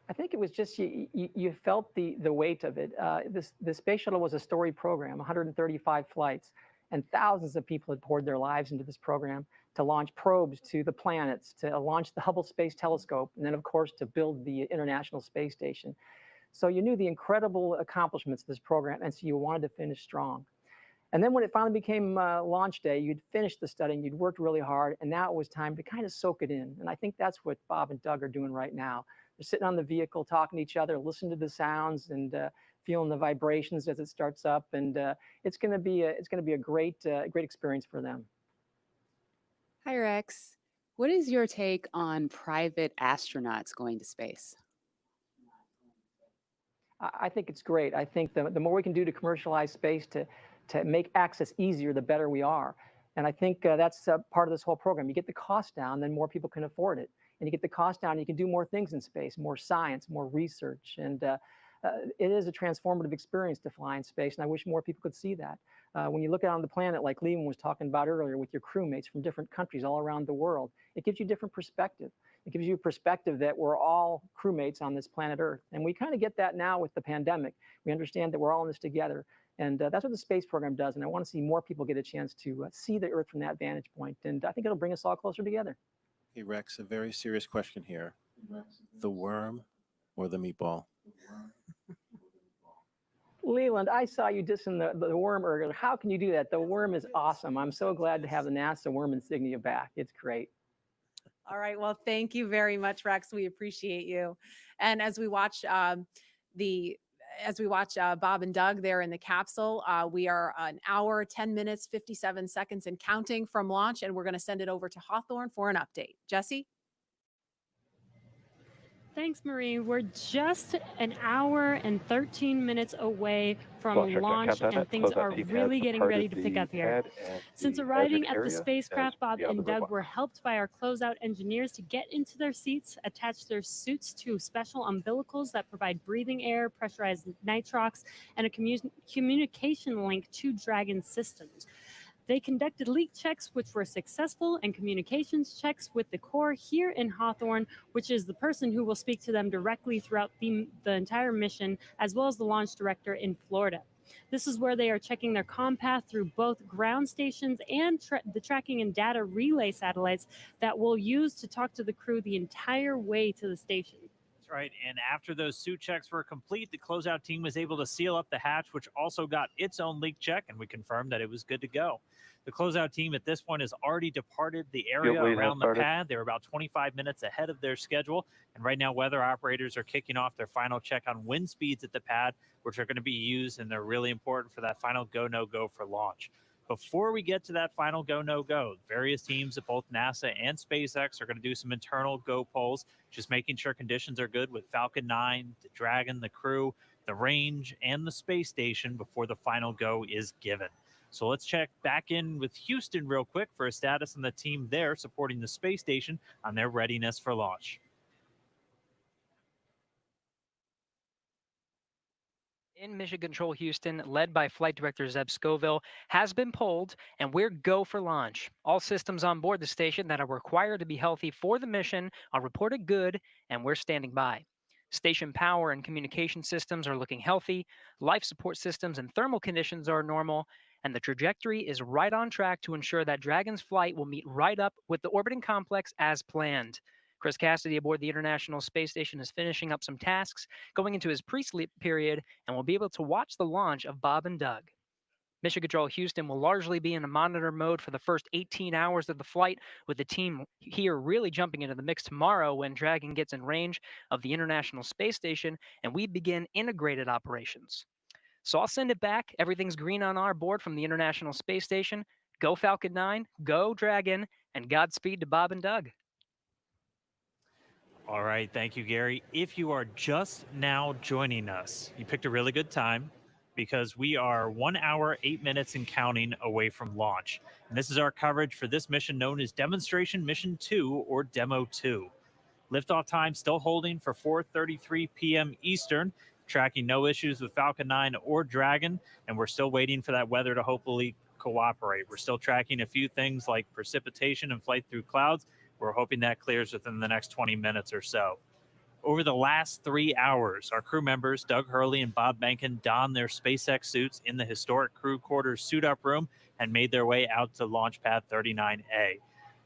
I think it was just you felt the weight of it. The space shuttle was a storied program, 135 flights, and thousands of people had poured their lives into this program to launch probes to the planets, to launch the Hubble Space Telescope, and then, of course, to build the International Space Station. So you knew the incredible accomplishments of this program, and so you wanted to finish strong. And then when it finally became launch day, you'd finished the studying, you'd worked really hard, and now it was time to kind of soak it in. And I think that's what Bob and Doug are doing right now. They're sitting on the vehicle, talking to each other, listening to the sounds, and feeling the vibrations as it starts up. And it's going to be a great experience for them. Hi, Rex. What is your take on private astronauts going to space? I think it's great. I think the more we can do to commercialize space, to make access easier, the better we are. And I think that's part of this whole program. You get the cost down, then more people can afford it. And you get the cost down, you can do more things in space, more science, more research. And it is a transformative experience to fly in space, and I wish more people could see that. When you look out on the planet, like Leland was talking about earlier, with your crewmates from different countries all around the world, it gives you a different perspective. It gives you a perspective that we're all crewmates on this planet Earth. And we kind of get that now with the pandemic. We understand that we're all in this together. And that's what the space program does. And I want to see more people get a chance to see the Earth from that vantage point. And I think it'll bring us all closer together. Hey, Rex, a very serious question here. The worm or the meatball? Leland, I saw you dissing the worm earlier. How can you do that? The worm is awesome. I'm so glad to have the NASA worm insignia back. It's great. All right. Well, thank you very much, Rex. We appreciate you. And as we watch Bob and Doug there in the capsule, we are an hour, 10 minutes, 57 seconds and counting from launch, and we're going to send it over to Hawthorne for an update. Jesse? Thanks, Marie. We're just an hour and 13 minutes away from launch, and things are really getting ready to pick up here. Since arriving at the spacecraft, Bob and Doug were helped by our closeout engineers to get into their seats, attach their suits to special umbilicals that provide breathing air, pressurized nitrox, and a communication link to Dragon systems. They conducted leak checks, which were successful, and communications checks with the Corps here in Hawthorne, which is the person who will speak to them directly throughout the entire mission, as well as the launch director in Florida. This is where they are checking their comm path through both ground stations and the tracking and data relay satellites that we'll use to talk to the crew the entire way to the station. That's right. And after those suit checks were complete, the closeout team was able to seal up the hatch, which also got its own leak check, and we confirmed that it was good to go. The closeout team at this point has already departed the area around the pad. They're about 25 minutes ahead of their schedule. And right now, weather operators are kicking off their final check on wind speeds at the pad, which are going to be used, and they're really important for that final go, no go for launch. Before we get to that final go, no go, various teams at both NASA and SpaceX are going to do some internal go polls, just making sure conditions are good with Falcon 9, the Dragon, the crew, the range, and the space station before the final go is given. So let's check back in with Houston real quick for a status on the team there supporting the space station on their readiness for launch. In Mission Control Houston, led by Flight Director Zeb Scoville, has been polled, and we're go for launch. All systems on board the station that are required to be healthy for the mission are reported good, and we're standing by. Station power and communication systems are looking healthy, life support systems and thermal conditions are normal, and the trajectory is right on track to ensure that Dragon's flight will meet right up with the orbiting complex as planned. Chris Cassidy aboard the International Space Station is finishing up some tasks, going into his pre-sleep period, and will be able to watch the launch of Bob and Doug. Mission Control Houston will largely be in a monitor mode for the first 18 hours of the flight, with the team here really jumping into the mix tomorrow when Dragon gets in range of the International Space Station and we begin integrated operations. So I'll send it back. Everything's green on our board from the International Space Station. Go Falcon 9, go Dragon, and Godspeed to Bob and Doug. All right, thank you, Gary. If you are just now joining us, you picked a really good time. because we are 1 hour, 8 minutes and counting away from launch. And this is our coverage for this mission known as Demonstration Mission 2 or Demo 2. Liftoff time still holding for 4:33 p.m. Eastern, tracking no issues with Falcon 9 or Dragon, and we're still waiting for that weather to hopefully cooperate. We're still tracking a few things like precipitation and flight through clouds. We're hoping that clears within the next 20 minutes or so. Over the last 3 hours, our crew members, Doug Hurley and Bob Behnken, donned their SpaceX suits in the historic crew quarters suit-up room and made their way out to Launch Pad 39A.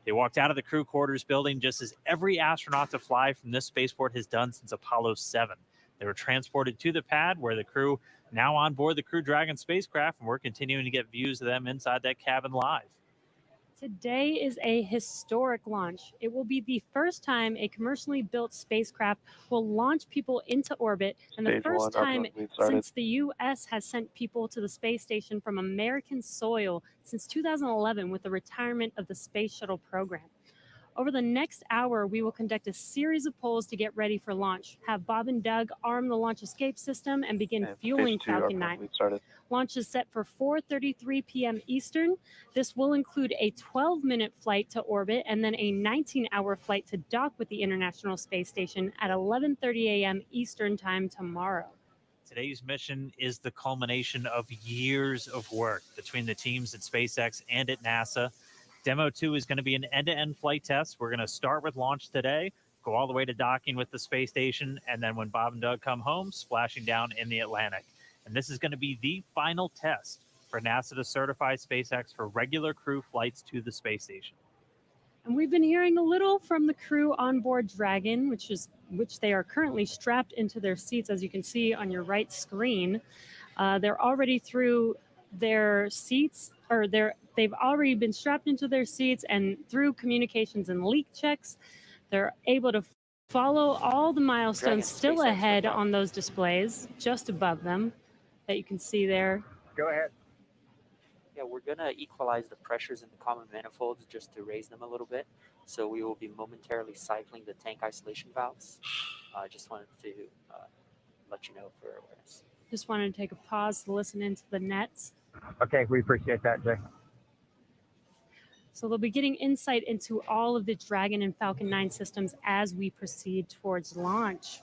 They walked out of the crew quarters building just as every astronaut to fly from this spaceport has done since Apollo 7. They were transported to the pad where the crew now on board the Crew Dragon spacecraft, and we're continuing to get views of them inside that cabin live. Today is a historic launch. It will be the first time a commercially built spacecraft will launch people into orbit, and the first time since the U.S. has sent people to the space station from American soil since 2011 with the retirement of the Space Shuttle program. Over the next hour, we will conduct a series of polls to get ready for launch, have Bob and Doug arm the launch escape system, and begin fueling Falcon 9. Launch is set for 4:33 p.m. Eastern. This will include a 12-minute flight to orbit and then a 19-hour flight to dock with the International Space Station at 11:30 a.m. Eastern Time tomorrow. Today's mission is the culmination of years of work between the teams at SpaceX and at NASA. Demo 2 is going to be an end-to-end flight test. We're going to start with launch today, go all the way to docking with the space station, and then when Bob and Doug come home, splashing down in the Atlantic. And this is going to be the final test for NASA to certify SpaceX for regular crew flights to the space station. And we've been hearing a little from the crew on board Dragon, which they are currently strapped into their seats, as you can see on your right screen. They're already through their seats, or they've already been strapped into their seats, and through communications and leak checks, they're able to follow all the milestones still ahead on those displays just above them that you can see there. Go ahead. Yeah, we're gonna equalize the pressures in the common manifolds just to raise them a little bit. So we will be momentarily cycling the tank isolation valves. Just wanted to let you know for awareness. Just wanted to take a pause to listen into the nets. Okay, we appreciate that, Jay. So they'll be getting insight into all of the Dragon and Falcon 9 systems as we proceed towards launch.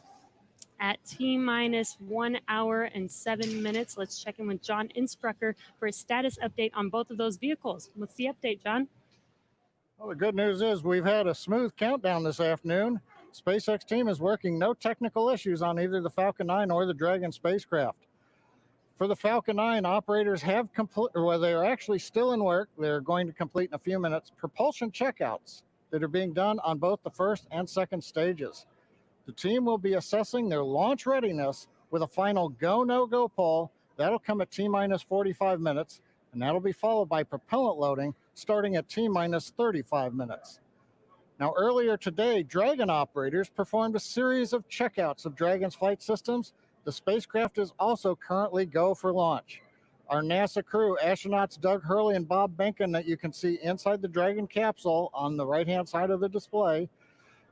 At T-minus 1 hour and 7 minutes, let's check in with John Insprucker for a status update on both of those vehicles. What's the update, John? Well, the good news is we've had a smooth countdown this afternoon. SpaceX team is working no technical issues on either the Falcon 9 or the Dragon spacecraft. For the Falcon 9, operators have they're actually still in work. They're going to complete in a few minutes propulsion checkouts that are being done on both the first and second stages. The team will be assessing their launch readiness with a final go, no-go poll. That'll come at T-minus 45 minutes, and that'll be followed by propellant loading starting at T-minus 35 minutes. Now, earlier today, Dragon operators performed a series of checkouts of Dragon's flight systems. The spacecraft is also currently go for launch. Our NASA crew, astronauts Doug Hurley and Bob Behnken, that you can see inside the Dragon capsule on the right-hand side of the display,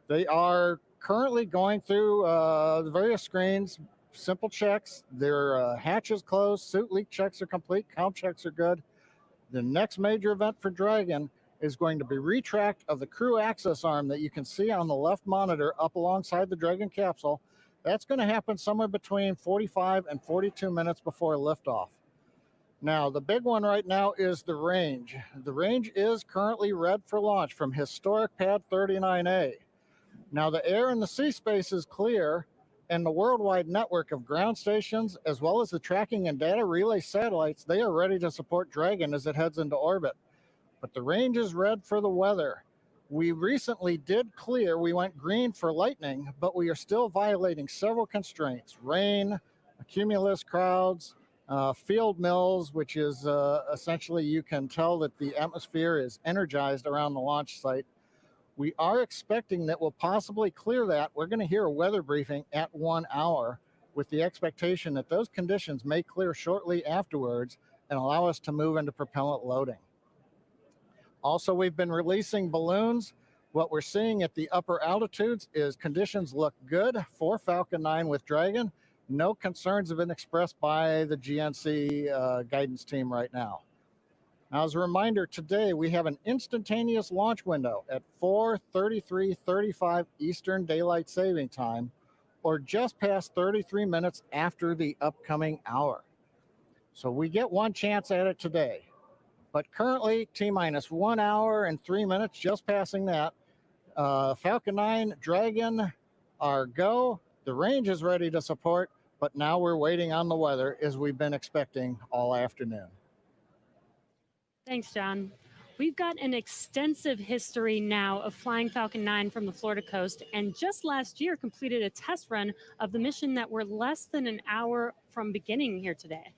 they are currently going through the various screens, simple checks. Their hatch is closed, suit leak checks are complete, count checks are good. The next major event for Dragon is going to be retract of the crew access arm that you can see on the left monitor up alongside the Dragon capsule. That's going to happen somewhere between 45 and 42 minutes before liftoff. Now, the big one right now is the range. The range is currently red for launch from historic pad 39A. Now, the air and the sea space is clear, and the worldwide network of ground stations, as well as the tracking and data relay satellites, they are ready to support Dragon as it heads into orbit. But the range is red for the weather. We recently did clear, we went green for lightning, but we are still violating several constraints. Rain, cumulus crowds, field mills, which is essentially you can tell that the atmosphere is energized around the launch site. We are expecting that we'll possibly clear that. We're going to hear a weather briefing at 1 hour with the expectation that those conditions may clear shortly afterwards and allow us to move into propellant loading. Also, we've been releasing balloons. What we're seeing at the upper altitudes is conditions look good for Falcon 9 with Dragon. No concerns have been expressed by the GNC guidance team right now. Now, as a reminder, today we have an instantaneous launch window at 4:33:35 Eastern Daylight Saving Time, or just past 33 minutes after the upcoming hour. So we get one chance at it today. But currently, T-minus 1 hour and 3 minutes, just passing that. Falcon 9 Dragon are go. The range is ready to support, but now we're waiting on the weather as we've been expecting all afternoon. Thanks, John. We've got an extensive history now of flying Falcon 9 from the Florida coast, and just last year completed a test run of the mission that we're less than an hour from beginning here today.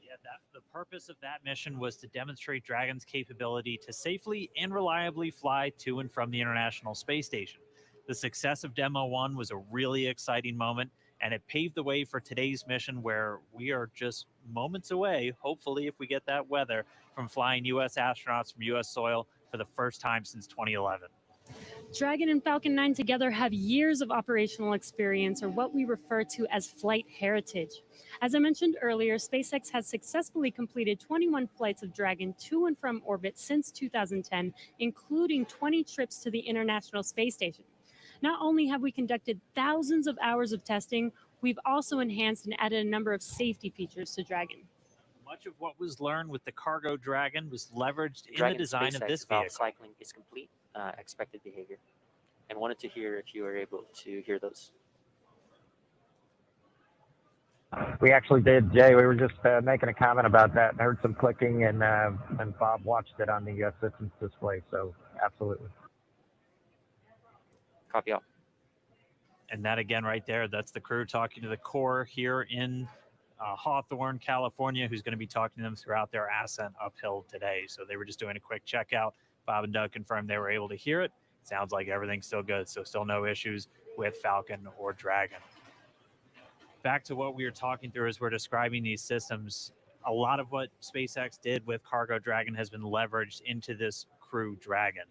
Yeah, the purpose of that mission was to demonstrate Dragon's capability to safely and reliably fly to and from the International Space Station. The success of Demo 1 was a really exciting moment, and it paved the way for today's mission, where we are just moments away, hopefully if we get that weather, from flying U.S. astronauts from U.S. soil for the first time since 2011. Dragon and Falcon 9 together have years of operational experience, or what we refer to as flight heritage. As I mentioned earlier, SpaceX has successfully completed 21 flights of Dragon to and from orbit since 2010, including 20 trips to the International Space Station. Not only have we conducted thousands of hours of testing, we've also enhanced and added a number of safety features to Dragon. Much of what was learned with the cargo Dragon was leveraged in Dragon the design of this valve vehicle. cycling is complete, expected behavior, and wanted to hear if you were able to hear those. We actually did, Jay. We were just making a comment about that. I heard some clicking, and Bob watched it on the systems display, so absolutely. Copy all. And that again right there, that's the crew talking to the core here in Hawthorne, California, who's going to be talking to them throughout their ascent uphill today. So they were just doing a quick checkout. Bob and Doug confirmed they were able to hear it. Sounds like everything's still good, so still no issues with Falcon or Dragon. Back to what we were talking through as we're describing these systems, a lot of what SpaceX did with Cargo Dragon has been leveraged into this Crew Dragon.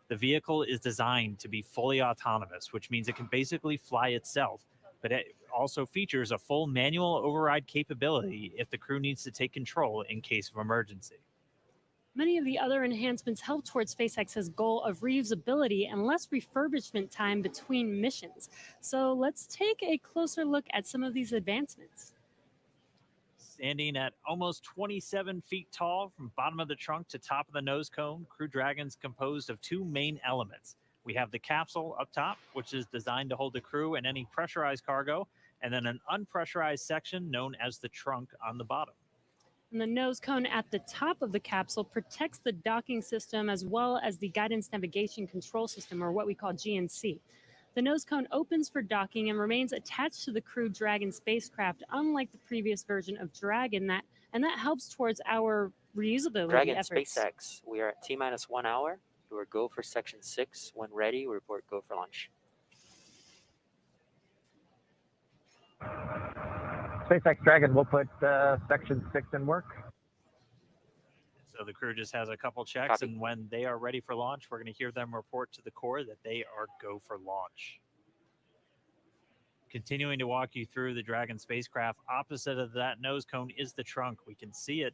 The vehicle is designed to be fully autonomous, which means it can basically fly itself, but it also features a full manual override capability if the crew needs to take control in case of emergency. Many of the other enhancements help towards SpaceX's goal of reusability and less refurbishment time between missions. So let's take a closer look at some of these advancements. Standing at almost 27 feet tall from bottom of the trunk to top of the nose cone, Crew Dragon's composed of two main elements. We have the capsule up top, which is designed to hold the crew and any pressurized cargo, and then an unpressurized section known as the trunk on the bottom. And the nose cone at the top of the capsule protects the docking system as well as the guidance navigation control system, or what we call GNC. The nose cone opens for docking and remains attached to the Crew Dragon spacecraft, unlike the previous version of Dragon, that helps towards our reusability Dragon efforts. SpaceX, we are at T-minus 1 hour. We are go for section 6. When ready, we report go for launch. SpaceX Dragon will put section 6 in work. So the crew just has a couple checks, Copy. and when they are ready for launch, we're going to hear them report to the core that they are go for launch. Continuing to walk you through the Dragon spacecraft, opposite of that nose cone is the trunk. We can see it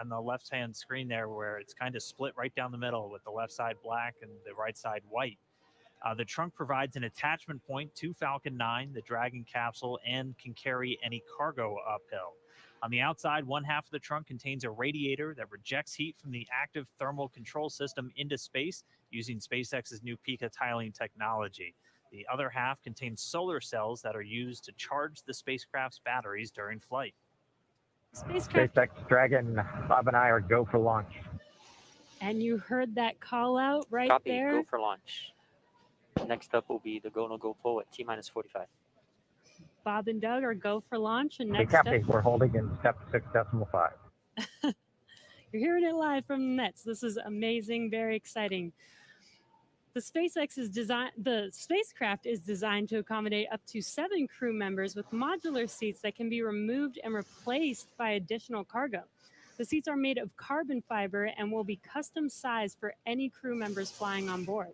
on the left-hand screen there, where it's kind of split right down the middle with the left side black and the right side white. The trunk provides an attachment point to Falcon 9, the Dragon capsule, and can carry any cargo uphill. On the outside, one half of the trunk contains a radiator that rejects heat from the active thermal control system into space using SpaceX's new Pica tiling technology. The other half contains solar cells that are used to charge the spacecraft's batteries during flight. SpaceX Dragon, Bob and I are go for launch. And you heard that call out right Copy, there. go for launch. Next up will be the go, no go pull at T-minus 45. Bob and Doug are go for launch, and Hey, next up, Captain, we're holding in step 6.5. you're hearing it live from the nets. This is amazing, very exciting. The spacecraft is designed to accommodate up to 7 crew members with modular seats that can be removed and replaced by additional cargo. The seats are made of carbon fiber and will be custom sized for any crew members flying on board.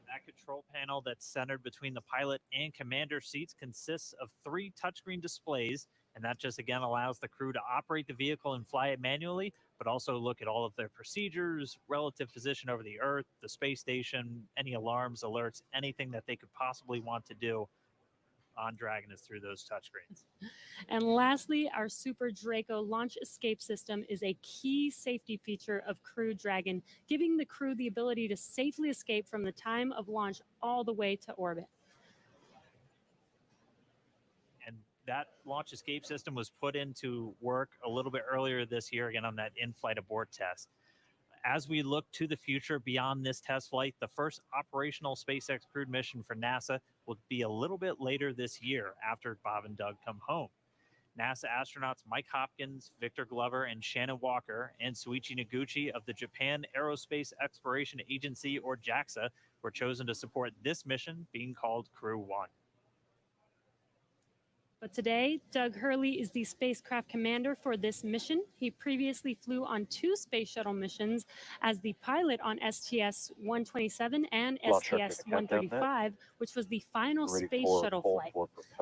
That That control panel that's centered between the pilot and commander seats consists of 3 touchscreen displays, and that just again allows the crew to operate the vehicle and fly it manually, but also look at all of their procedures, relative position over the Earth, the space station, any alarms, alerts, anything that they could possibly want to do on Dragon is through those touchscreens. And lastly, our Super Draco launch escape system is a key safety feature of Crew Dragon, giving the crew the ability to safely escape from the time of launch all the way to orbit. And that launch escape system was put into work a little bit earlier this year, again on that in-flight abort test. As we look to the future beyond this test flight, the first operational SpaceX crewed mission for NASA will be a little bit later this year after Bob and Doug come home. NASA astronauts Mike Hopkins, Victor Glover, and Shannon Walker, and Suichi Noguchi of the Japan Aerospace Exploration Agency, or JAXA, were chosen to support this mission, being called Crew 1. But today, Doug Hurley is the spacecraft commander for this mission. He previously flew on 2 space shuttle missions as the pilot on STS-127 and STS-135, which was the final space shuttle flight.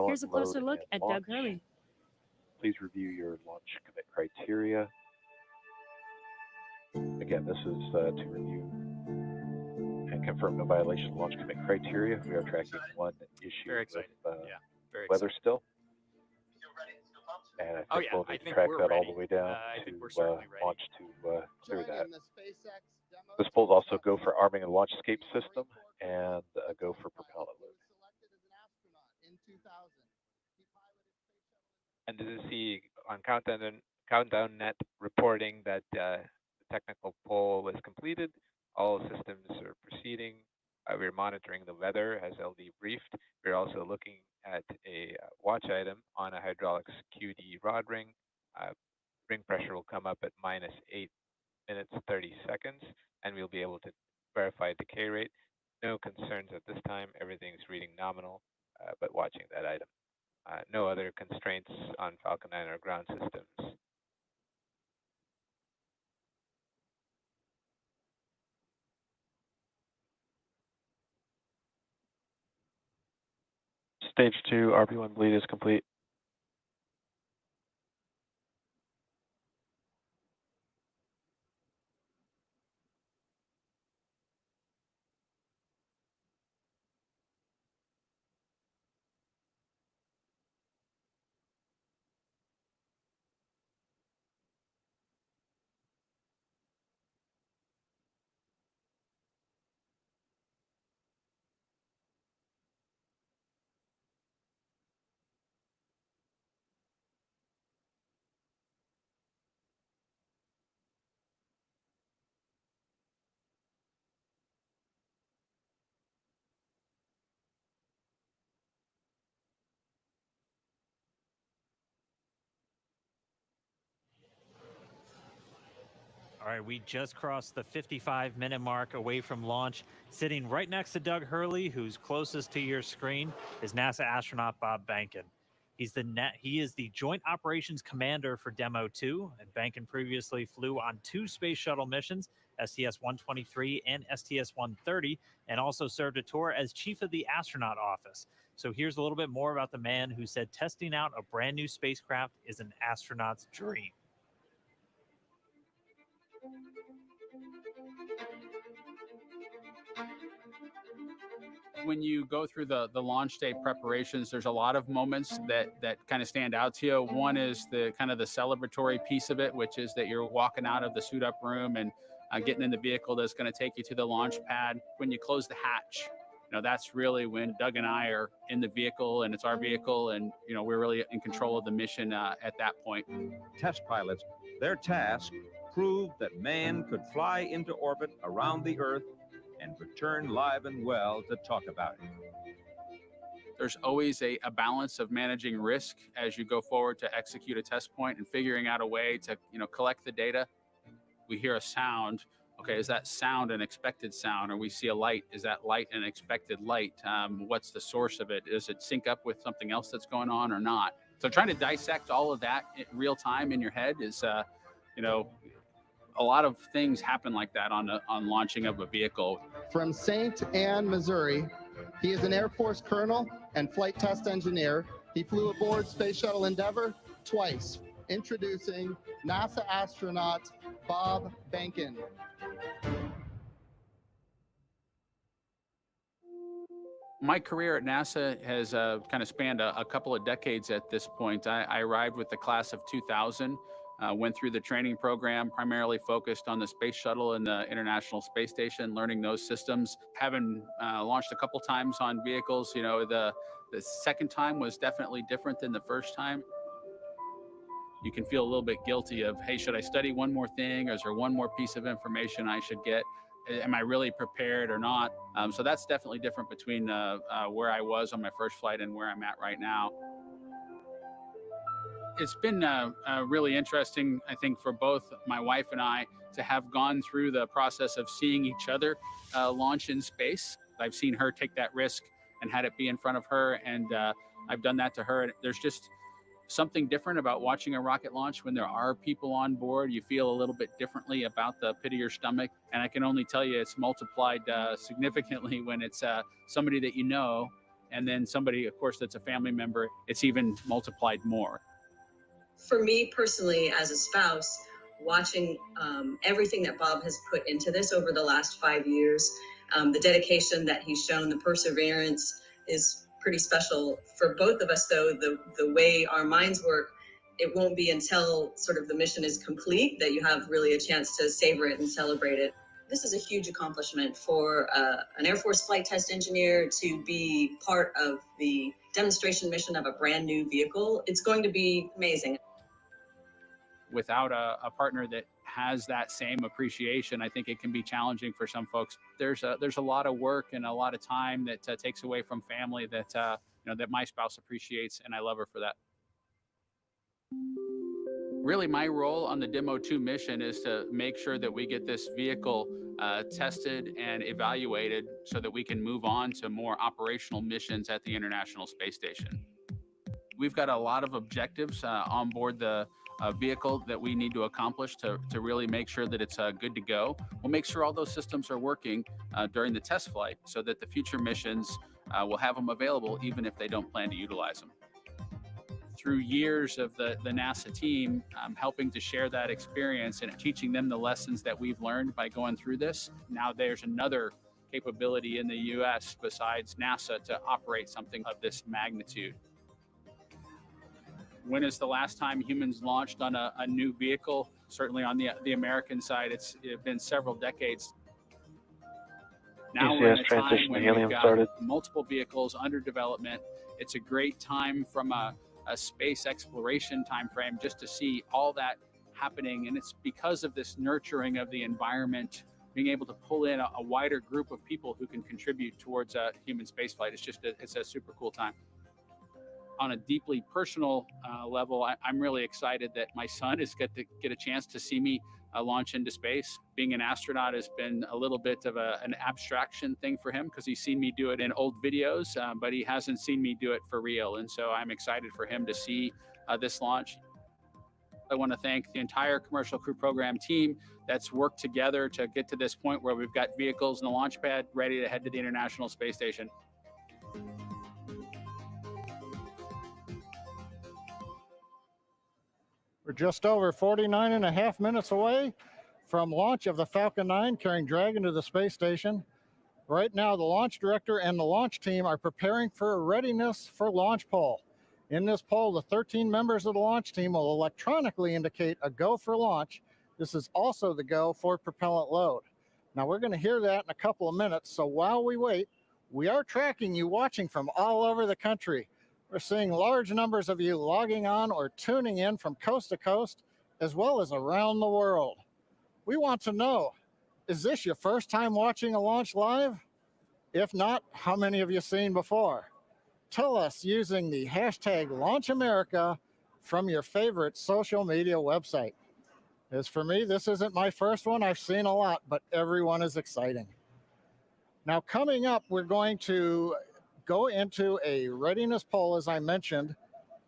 Here's a closer look at Doug Hurley. Please review your launch commit criteria. Again, this is to review and confirm no violation of launch commit criteria. We are tracking one issue with weather still. And I think we'll need to track that all the way down to launch to clear that. This will also go for arming and launch escape system and go for propellant load. And this is the on Countdown Net reporting that the technical poll was completed. All systems are proceeding. We're monitoring the weather as LD briefed. We're also looking at a watch item on a hydraulics QD rod ring. Ring pressure will come up at -8 minutes 30 seconds, and we'll be able to verify decay rate. No concerns at this time. Everything's reading nominal, but watching that item. No other constraints on Falcon 9 or ground systems. Stage 2 RB1 bleed is complete. All right, we just crossed the 55-minute mark away from launch. Sitting right next to Doug Hurley, who's closest to your screen, is NASA astronaut Bob Behnken. He is the Joint Operations Commander for Demo 2, and Behnken previously flew on 2 space shuttle missions, STS-123 and STS-130, and also served a tour as Chief of the Astronaut Office. So here's a little bit more about the man who said testing out a brand new spacecraft is an astronaut's dream. When you go through the launch day preparations, there's a lot of moments that kind of stand out to you. One is the kind of the celebratory piece of it, which is that you're walking out of the suit up room and getting in the vehicle that's going to take you to the launch pad. When you close the hatch, that's really when Doug and I are in the vehicle, and it's our vehicle, and we're really in control of the mission at that point. Test pilots, their task proved that man could fly into orbit around the Earth and return live and well to talk about it. There's always a balance of managing risk as you go forward to execute a test point and figuring out a way to collect the data. We hear a sound. Okay, is that sound an expected sound? Or we see a light, is that light an expected light? What's the source of it? Does it sync up with something else that's going on or not? So trying to dissect all of that in real time in your head is, a lot of things happen like that on launching of a vehicle. From St. Anne, Missouri, he is an Air Force colonel and flight test engineer. He flew aboard Space Shuttle Endeavour twice. Introducing NASA astronaut Bob Behnken. My career at NASA has kind of spanned a couple of decades at this point. I arrived with the class of 2000, went through the training program, primarily focused on the space shuttle and the International Space Station, learning those systems. Having launched a couple times on vehicles, you know, the second time was definitely different than the first time. You can feel a little bit guilty of, hey, should I study one more thing? Or is there one more piece of information I should get? Am I really prepared or not? So that's definitely different between where I was on my first flight and where I'm at right now. It's been really interesting, I think, for both my wife and I to have gone through the process of seeing each other launch in space. I've seen her take that risk and had it be in front of her, and I've done that to her. There's just something different about watching a rocket launch when there are people on board. You feel a little bit differently about the pit of your stomach. And I can only tell you it's multiplied significantly when it's somebody that you know, and then somebody, of course, that's a family member. It's even multiplied more. For me personally, as a spouse, watching everything that Bob has put into this over the last 5 years, the dedication that he's shown, the perseverance is pretty special. For both of us, though, the way our minds work, it won't be until sort of the mission is complete that you have really a chance to savor it and celebrate it. This is a huge accomplishment for an Air Force flight test engineer to be part of the demonstration mission of a brand new vehicle. It's going to be amazing. Without a partner that has that same appreciation, I think it can be challenging for some folks. There's a lot of work and a lot of time that takes away from family that you know, that my spouse appreciates, and I love her for that. Really, my role on the Demo 2 mission is to make sure that we get this vehicle tested and evaluated so that we can move on to more operational missions at the International Space Station. We've got a lot of objectives on board the vehicle that we need to accomplish to really make sure that it's good to go. We'll make sure all those systems are working during the test flight so that the future missions will have them available even if they don't plan to utilize them. Through years of the NASA team helping to share that experience and teaching them the lessons that we've learned by going through this, now there's another capability in the US besides NASA to operate something of this magnitude. When is the last time humans launched on a new vehicle? Certainly on the American side, it's been several decades. Now we're in a time when we've got multiple vehicles under development. It's a great time from a space exploration time frame just to see all that happening. And it's because of this nurturing of the environment, being able to pull in a wider group of people who can contribute towards human spaceflight. It's a super cool time. On a deeply personal level, I'm really excited that my son is get to get a chance to see me launch into space. Being an astronaut has been a little bit of an abstraction thing for him because he's seen me do it in old videos, but he hasn't seen me do it for real. And so I'm excited for him to see this launch. I want to thank the entire Commercial Crew Program team that's worked together to get to this point where we've got vehicles in the launch pad ready to head to the International Space Station. We're just over 49 and a half minutes away from launch of the Falcon 9 carrying Dragon to the space station. Right now, the launch director and the launch team are preparing for a readiness for launch poll. In this poll, the 13 members of the launch team will electronically indicate a go for launch. This is also the go for propellant load. Now, we're going to hear that in a couple of minutes, so while we wait, we are tracking you watching from all over the country. We're seeing large numbers of you logging on or tuning in from coast to coast, as well as around the world. We want to know, is this your first time watching a launch live? If not, how many have you seen before? Tell us using the hashtag LaunchAmerica from your favorite social media website. As for me, this isn't my first one. I've seen a lot, but everyone is exciting. Now, coming up, we're going to go into a readiness poll, as I mentioned.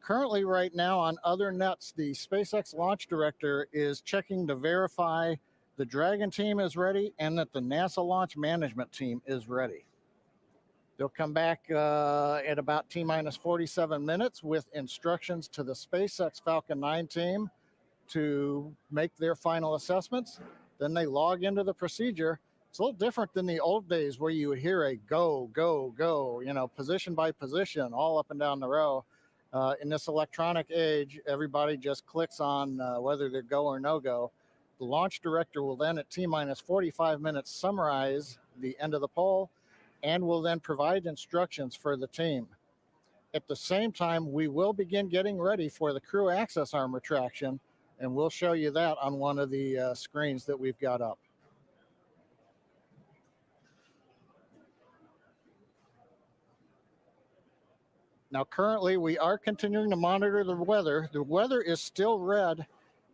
Currently, right now on other nets, the SpaceX launch director is checking to verify the Dragon team is ready, and that the NASA launch management team is ready. They'll come back at about T-minus 47 minutes with instructions to the SpaceX Falcon 9 team to make their final assessments. Then they log into the procedure. It's a little different than the old days where you would hear a go, go, go, position by position, all up and down the row. In this electronic age, everybody just clicks on whether they're go or no go. The launch director will then at T-minus 45 minutes summarize the end of the poll and will then provide instructions for the team. At the same time, we will begin getting ready for the crew access arm retraction, and we'll show you that on one of the screens that we've got up. Now, currently, we are continuing to monitor the weather. The weather is still red.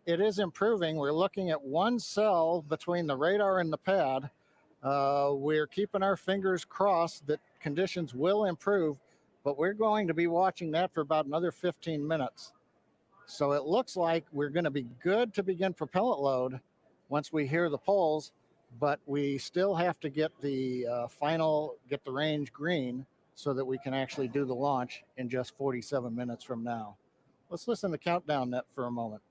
It is improving. We're looking at one cell between the radar and the pad. We're keeping our fingers crossed that conditions will improve, but we're going to be watching that for about another 15 minutes. So it looks like we're going to be good to begin propellant load once we hear the polls, but we still have to get the get the range green so that we can actually do the launch in just 47 minutes from now. Let's listen to Countdown Net for a moment.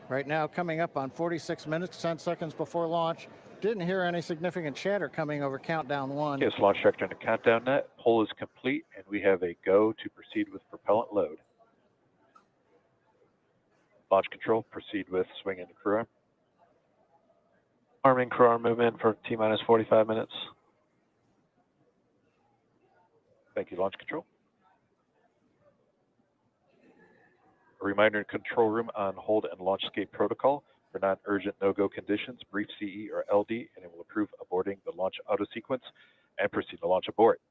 Right now, coming up on 46 minutes, 10 seconds before launch. Didn't hear any significant chatter coming over Countdown 1. Yes, launch director into Countdown Net. Poll is complete, and we have a go to proceed with propellant load. Launch control, proceed with swing into crew arm. Arming crew arm movement for T-minus 45 minutes. Thank you, launch control. A reminder in control room on hold and launch escape protocol. For non-urgent no-go conditions, brief CE or LD, and it will approve aborting the launch auto sequence and proceed to launch abort.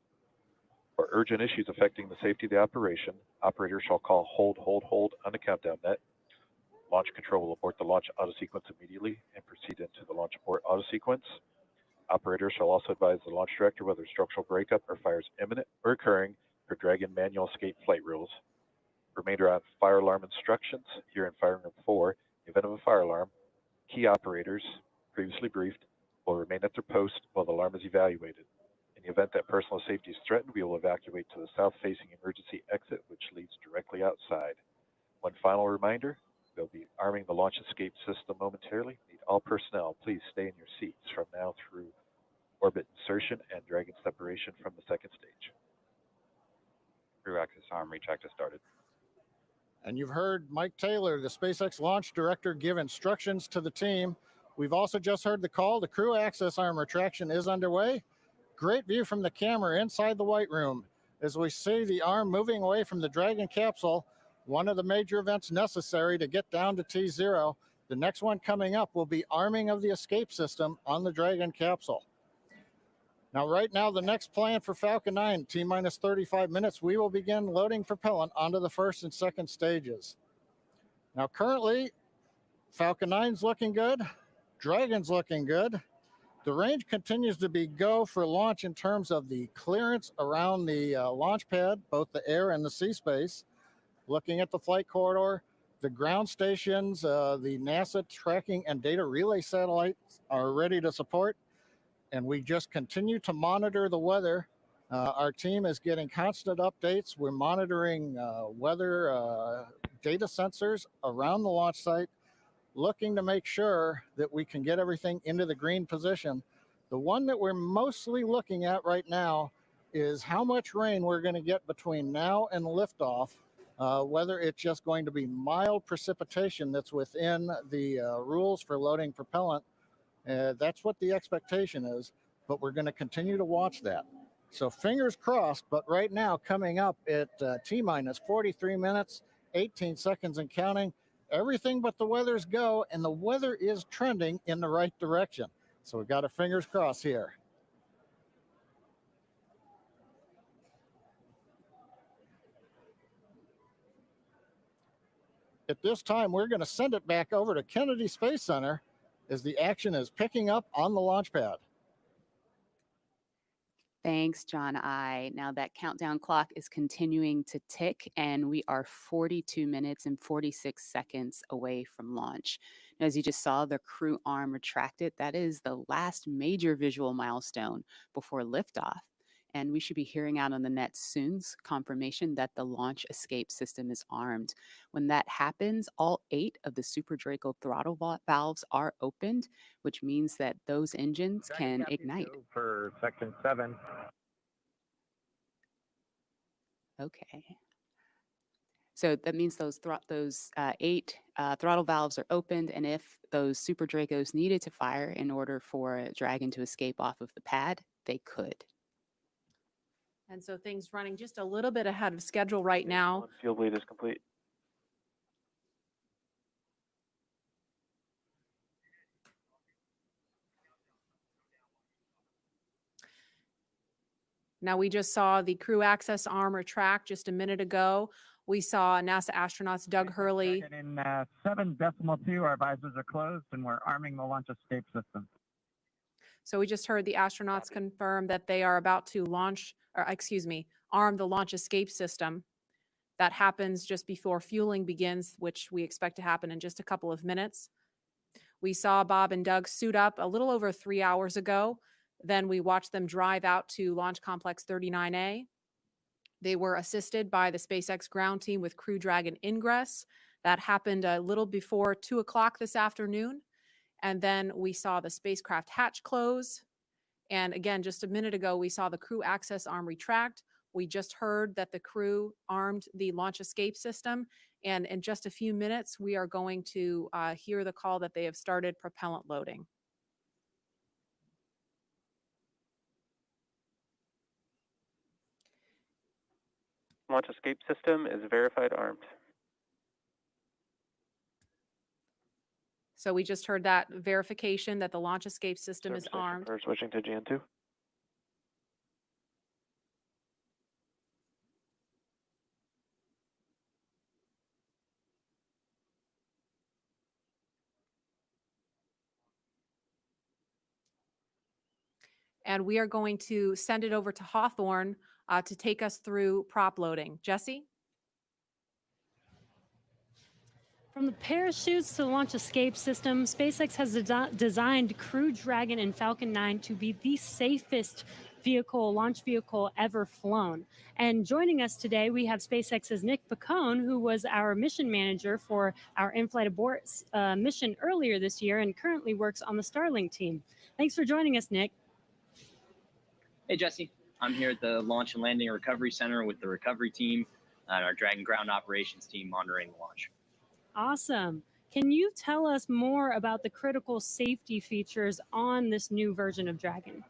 For urgent issues affecting the safety of the operation, operators shall call hold on the Countdown Net. Launch control will abort the launch auto sequence immediately and proceed into the launch abort auto sequence. Operators shall also advise the launch director whether structural breakup or fire is imminent or occurring per Dragon manual escape flight rules. Remainder on fire alarm instructions. Here in Firing Room 4, in the event of a fire alarm, key operators, previously briefed, will remain at their post while the alarm is evaluated. In the event that personal safety is threatened, we will evacuate to the south-facing emergency exit, which leads directly outside. One final reminder, they'll be arming the launch escape system momentarily. Need all personnel, please stay in your seats from now through orbit insertion and Dragon separation from the second stage. Crew access arm recheck has started. And you've heard Mike Taylor, the SpaceX launch director, give instructions to the team. We've also just heard the call. The crew access arm retraction is underway. Great view from the camera inside the White Room as we see the arm moving away from the Dragon capsule, one of the major events necessary to get down to T0. The next one coming up will be arming of the escape system on the Dragon capsule. Now, right now, the next plan for Falcon 9, T-minus 35 minutes, we will begin loading propellant onto the first and second stages. Now, currently, Falcon 9's looking good. Dragon's looking good. The range continues to be go for launch in terms of the clearance around the launch pad, both the air and the sea space. Looking at the flight corridor, the ground stations, the NASA tracking and data relay satellites are ready to support. And we just continue to monitor the weather. Our team is getting constant updates. We're monitoring weather data sensors around the launch site, looking to make sure that we can get everything into the green position. The one that we're mostly looking at right now is how much rain we're going to get between now and liftoff Whether it's just going to be mild precipitation that's within the rules for loading propellant, that's what the expectation is, but we're going to continue to watch that. So fingers crossed, but right now coming up at T-minus 43 minutes, 18 seconds and counting, everything but the weather's go, and the weather is trending in the right direction. So we've got our fingers crossed here. At this time, we're going to send it back over to Kennedy Space Center as the action is picking up on the launch pad. Thanks, John I. Now that countdown clock is continuing to tick, and we are 42 minutes and 46 seconds away from launch. Now, as you just saw, the crew arm retracted. That is the last major visual milestone before liftoff. And we should be hearing out on the net soon confirmation that the launch escape system is armed. When that happens, all 8 of the Super Draco throttle valves are opened, which means that those engines can ignite. For section 7. Okay. So that means those 8 throttle valves are opened, and if those Super Dracos needed to fire in order for Dragon to escape off of the pad, they could. And so things running just a little bit ahead of schedule right now. Fuel bleed is complete. Now we just saw the crew access arm retract just a minute ago. We saw NASA astronauts Doug Hurley. In 7.2, our visors are closed and we're arming the launch escape system. So we just heard the astronauts confirm that they are about to launch, or excuse me, arm the launch escape system. That happens just before fueling begins, which we expect to happen in just a couple of minutes. We saw Bob and Doug suit up a little over 3 hours ago. Then we watched them drive out to Launch Complex 39A. They were assisted by the SpaceX ground team with Crew Dragon ingress. That happened a little before 2 o'clock this afternoon. And then we saw the spacecraft hatch close. And again, just a minute ago, we saw the crew access arm retract. We just heard that the crew armed the launch escape system. And in just a few minutes, we are going to hear the call that they have started propellant loading. Launch escape system is verified armed. So we just heard that verification that the launch escape system is armed. For switching to GN2. And we are going to send it over to Hawthorne to take us through prop loading. Jesse? From the parachutes to the launch escape system, SpaceX has designed Crew Dragon and Falcon 9 to be the safest launch vehicle ever flown. And joining us today, we have SpaceX's Nick Picone, who was our mission manager for our in-flight abort mission earlier this year and currently works on the Starlink team. Thanks for joining us, Nick. Hey, Jesse. I'm here at the Launch and Landing Recovery Center with the recovery team and our Dragon ground operations team monitoring the launch. Awesome. Can you tell us more about the critical safety features on this new version of Dragon?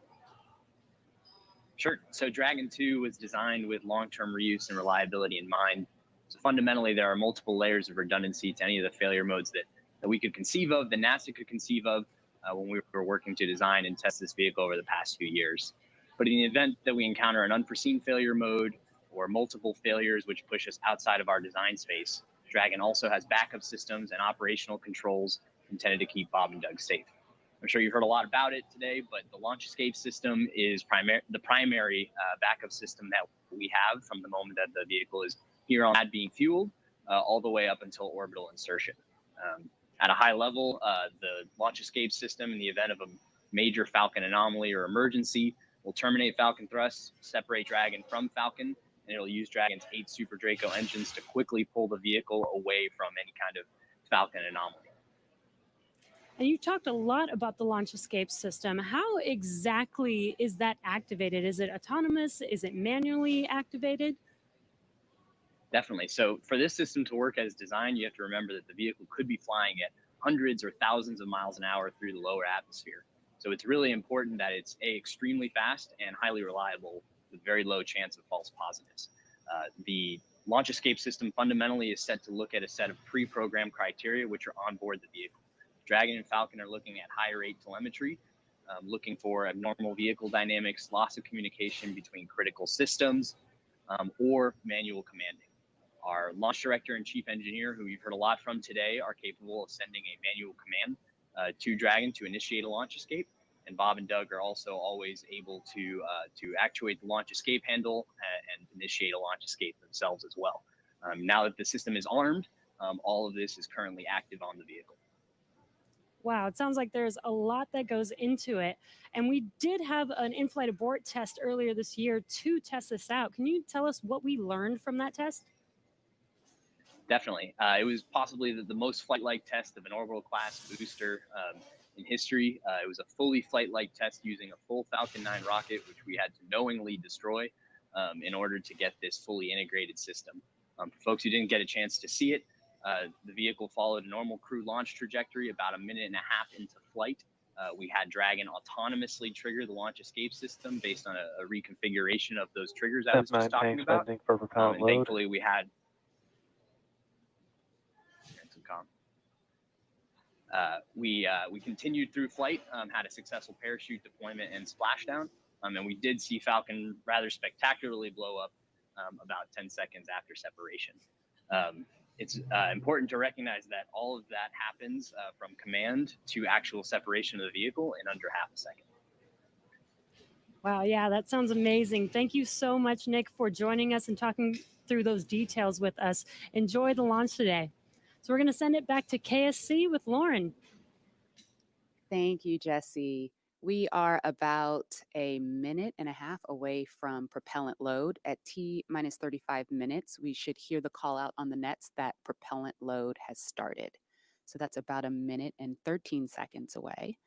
Sure. So Dragon 2 was designed with long-term reuse and reliability in mind. So fundamentally, there are multiple layers of redundancy to any of the failure modes that we could conceive of, that NASA could conceive of when we were working to design and test this vehicle over the past few years. But in the event that we encounter an unforeseen failure mode or multiple failures which push us outside of our design space, Dragon also has backup systems and operational controls intended to keep Bob and Doug safe. I'm sure you've heard a lot about it today, but the launch escape system is the primary backup system that we have from the moment that the vehicle is here on pad being fueled all the way up until orbital insertion. At a high level, the launch escape system, in the event of a major Falcon anomaly or emergency, will terminate Falcon thrust, separate Dragon from Falcon, and it'll use Dragon's 8 Super Draco engines to quickly pull the vehicle away from any kind of Falcon anomaly. And you talked a lot about the launch escape system. How exactly is that activated? Is it autonomous? Is it manually activated? Definitely. So for this system to work as designed, you have to remember that the vehicle could be flying at hundreds or thousands of miles an hour through the lower atmosphere. So it's really important that it's extremely fast and highly reliable with very low chance of false positives. The launch escape system fundamentally is set to look at a set of pre-programmed criteria which are on board the vehicle. Dragon and Falcon are looking at high rate telemetry, looking for abnormal vehicle dynamics, loss of communication between critical systems, or manual commanding. Our launch director and chief engineer, who you've heard a lot from today, are capable of sending a manual command to Dragon to initiate a launch escape. And Bob and Doug are also always able to actuate the launch escape handle and initiate a launch escape themselves as well. Now that the system is armed, all of this is currently active on the vehicle. Wow, it sounds like there's a lot that goes into it. And we did have an in-flight abort test earlier this year to test this out. Can you tell us what we learned from that test? Definitely. It was possibly the most flight-like test of an orbital class booster in history. It was a fully flight-like test using a full Falcon 9 rocket, which we had to knowingly destroy in order to get this fully integrated system. For folks who didn't get a chance to see it, the vehicle followed a normal crew launch trajectory. About a minute and a half into flight, we had Dragon autonomously trigger the launch escape system based on a reconfiguration of those triggers I was just talking about. For propellant And load. thankfully, we had we continued through flight, had a successful parachute deployment and splashdown, and we did see Falcon rather spectacularly blow up about 10 seconds after separation. It's important to recognize that all of that happens from command to actual separation of the vehicle in under half a second. Wow, yeah, that sounds amazing. Thank you so much, Nick, for joining us and talking through those details with us. Enjoy the launch today. So we're going to send it back to KSC with Lauren. Thank you, Jesse. We are about a minute and a half away from propellant load. At T-minus 35 minutes, we should hear the call out on the nets that propellant load has started. So that's about a minute and 13 seconds away.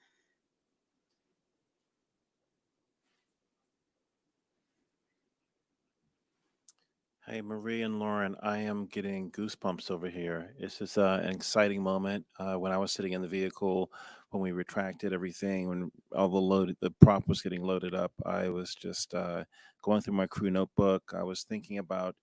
Hey, Marie and Lauren, I am getting goosebumps over here. This is an exciting moment. When I was sitting in the vehicle, when we retracted everything, when all the prop was getting loaded up, I was just going through my crew notebook. I was thinking about,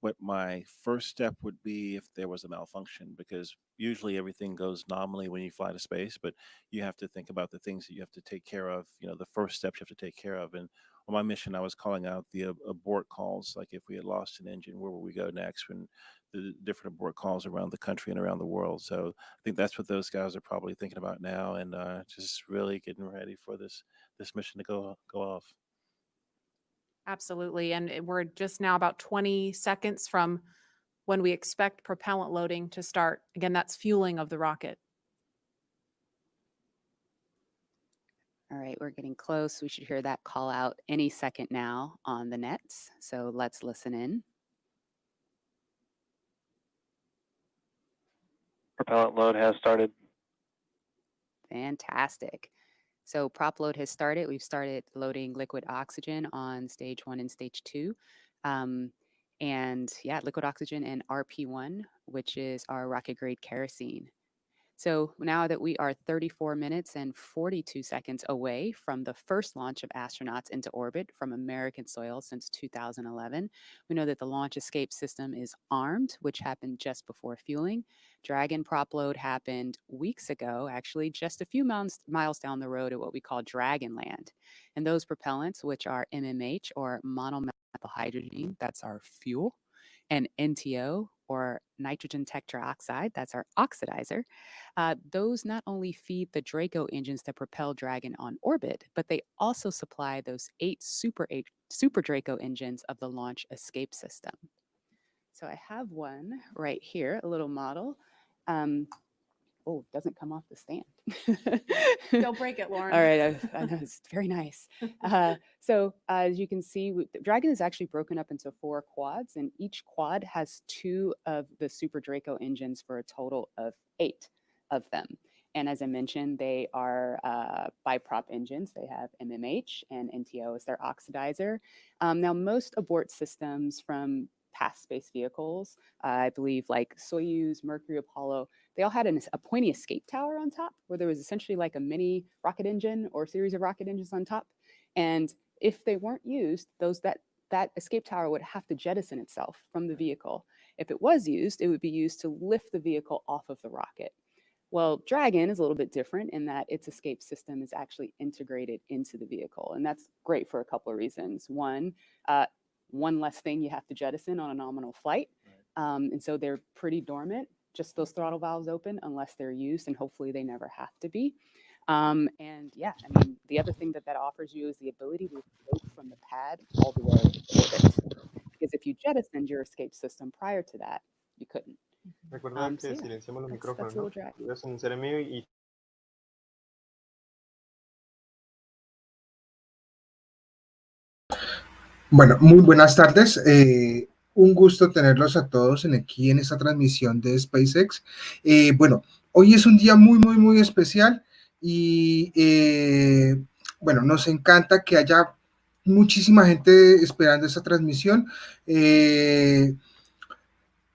what my first step would be if there was a malfunction, because usually everything goes nominally when you fly to space, but you have to think about the things that you have to take care of, the first steps you have to take care of. And on my mission, I was calling out the abort calls, like if we had lost an engine, where would we go next, when the different abort calls around the country and around the world. So I think that's what those guys are probably thinking about now, and just really getting ready for this mission to go off. Absolutely. And we're just now about 20 seconds from when we expect propellant loading to start. Again, that's fueling of the rocket. All right, we're getting close. We should hear that call out any second now on the nets. So let's listen in. Propellant load has started. Fantastic. So prop load has started. We've started loading liquid oxygen on stage 1 and stage 2. And yeah, liquid oxygen and RP1, which is our rocket grade kerosene. So now that we are 34 minutes and 42 seconds away from the first launch of astronauts into orbit from American soil since 2011, we know that the launch escape system is armed, which happened just before fueling. Dragon prop load happened weeks ago, actually just a few miles down the road at what we call Dragonland. And those propellants, which are MMH or monomethyl hydrogen, that's our fuel, and NTO, or nitrogen tetroxide, that's our oxidizer. Those not only feed the Draco engines that propel Dragon on orbit, but they also supply those 8 Super Draco engines of the launch escape system. So I have one right here, a little model. Oh, it doesn't come off the stand. Don't break it, Lauren. All right, I know, it's very nice. So as you can see, Dragon is actually broken up into 4 quads, and each quad has 2 of the Super Draco engines for a total of 8 of them. And as I mentioned, they are biprop engines. They have MMH and NTO as their oxidizer. Now, most abort systems from past space vehicles. I believe like Soyuz, Mercury, Apollo, they all had a pointy escape tower on top where there was essentially like a mini rocket engine or a series of rocket engines on top. And if they weren't used, that escape tower would have to jettison itself from the vehicle. If it was used, it would be used to lift the vehicle off of the rocket. Well, Dragon is a little bit different in that its escape system is actually integrated into the vehicle. And that's great for a couple of reasons. One less thing you have to jettison on a nominal flight. And so they're pretty dormant, just those throttle valves open unless they're used, and hopefully they never have to be. And yeah, I mean, the other thing that offers you is the ability to float from the pad all the way to orbit. Because if you jettisoned your escape system prior to that, you couldn't. Recuerda que So yeah, silenciamos los that's micrófonos, a little ¿no? Dragon. Voy a silenciar el mío y Bueno, muy buenas tardes. Un gusto tenerlos a todos aquí en esta transmisión de SpaceX. Bueno, hoy es un día muy especial y bueno, nos encanta que haya muchísima gente esperando esta transmisión.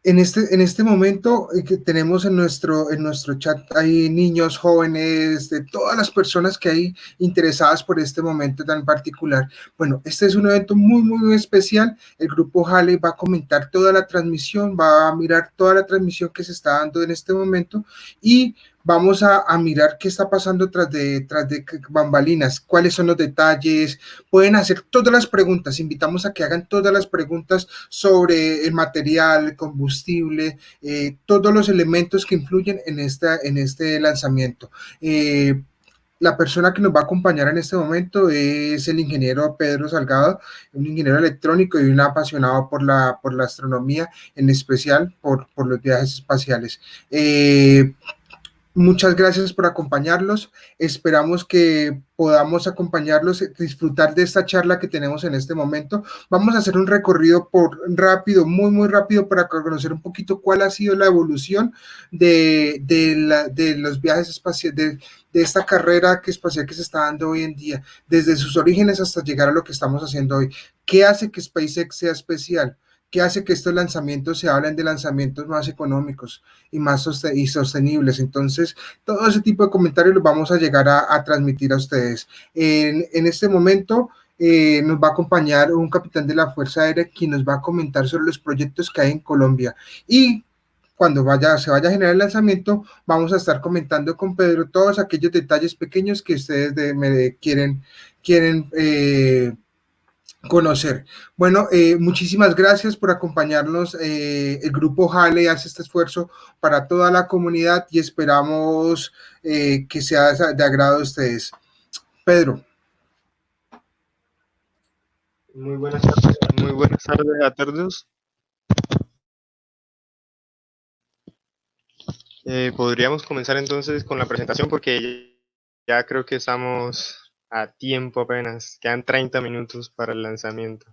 En este momento que tenemos en nuestro chat hay niños, jóvenes, de todas las personas que hay interesadas por este momento tan particular. Bueno, este es un evento muy especial. El grupo Halley va a comentar toda la transmisión, va a mirar toda la transmisión que se está dando en este momento y vamos a mirar qué está pasando tras de bambalinas, cuáles son los detalles. Pueden hacer todas las preguntas, invitamos a que hagan todas las preguntas sobre el material, el combustible, todos los elementos que influyen en este lanzamiento. La persona que nos va a acompañar en este momento es el ingeniero Pedro Salgado, un ingeniero electrónico y un apasionado por la astronomía, en especial por los viajes espaciales. Muchas gracias por acompañarlos. Esperamos que podamos acompañarlos, disfrutar de esta charla que tenemos en este momento. Vamos a hacer un recorrido muy rápido para conocer un poquito cuál ha sido la evolución de los viajes espaciales, de esta carrera espacial que se está dando hoy en día, desde sus orígenes hasta llegar a lo que estamos haciendo hoy. ¿Qué hace que SpaceX sea especial? ¿Qué hace que estos lanzamientos se hablen de lanzamientos más económicos y más sostenibles? Entonces, todo ese tipo de comentarios los vamos a llegar a transmitir a ustedes. En este momento nos va a acompañar un capitán de la Fuerza Aérea quien nos va a comentar sobre los proyectos que hay en Colombia. Y cuando se vaya a generar el lanzamiento, vamos a estar comentando con Pedro todos aquellos detalles pequeños que ustedes quieren conocer. Bueno, muchísimas gracias por acompañarnos. El grupo Halley hace este esfuerzo para toda la comunidad y esperamos que sea de agrado a ustedes. Pedro. muy buenas tardes a todos. Podríamos comenzar entonces con la presentación porque ya creo que estamos a tiempo apenas. Quedan 30 minutos para el lanzamiento.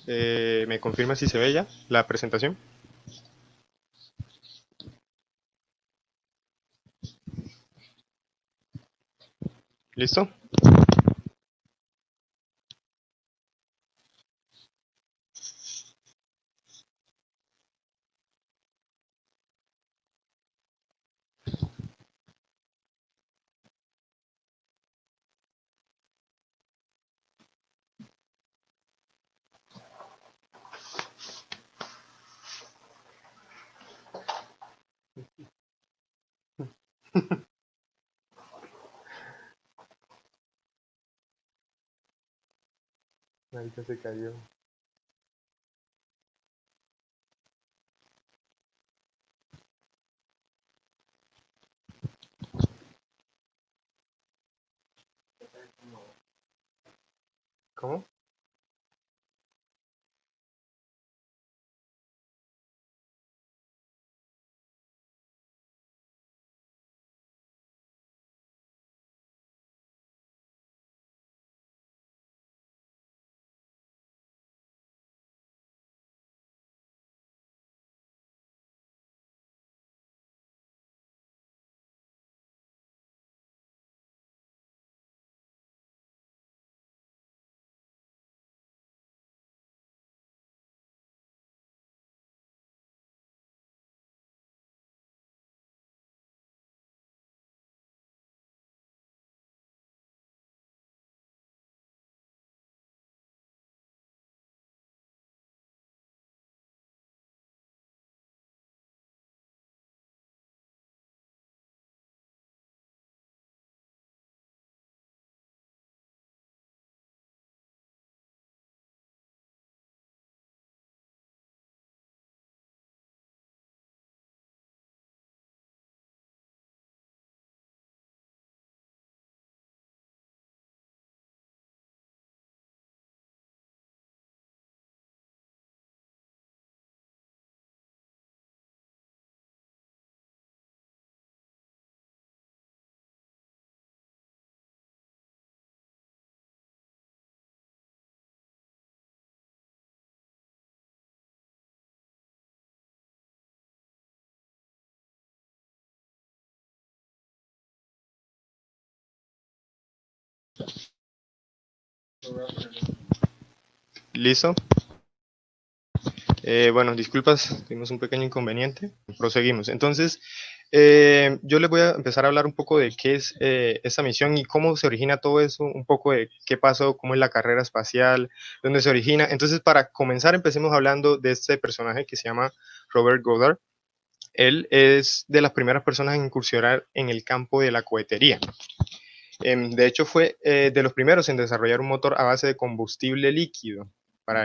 ¿Me confirma si se ve ya la presentación? ¿Listo? Ahorita se cayó. ¿Cómo? ¿Listo? Bueno, disculpas, tuvimos un pequeño inconveniente. Proseguimos. Entonces, yo les voy a empezar a hablar un poco de qué es esta misión y cómo se origina todo eso, un poco de qué pasó, cómo es la carrera espacial, dónde se origina. Entonces, para comenzar, empecemos hablando de este personaje que se llama Robert Goddard. Él es de las primeras personas en incursionar en el campo de la cohetería. De hecho, fue de los primeros en desarrollar un motor a base de combustible líquido para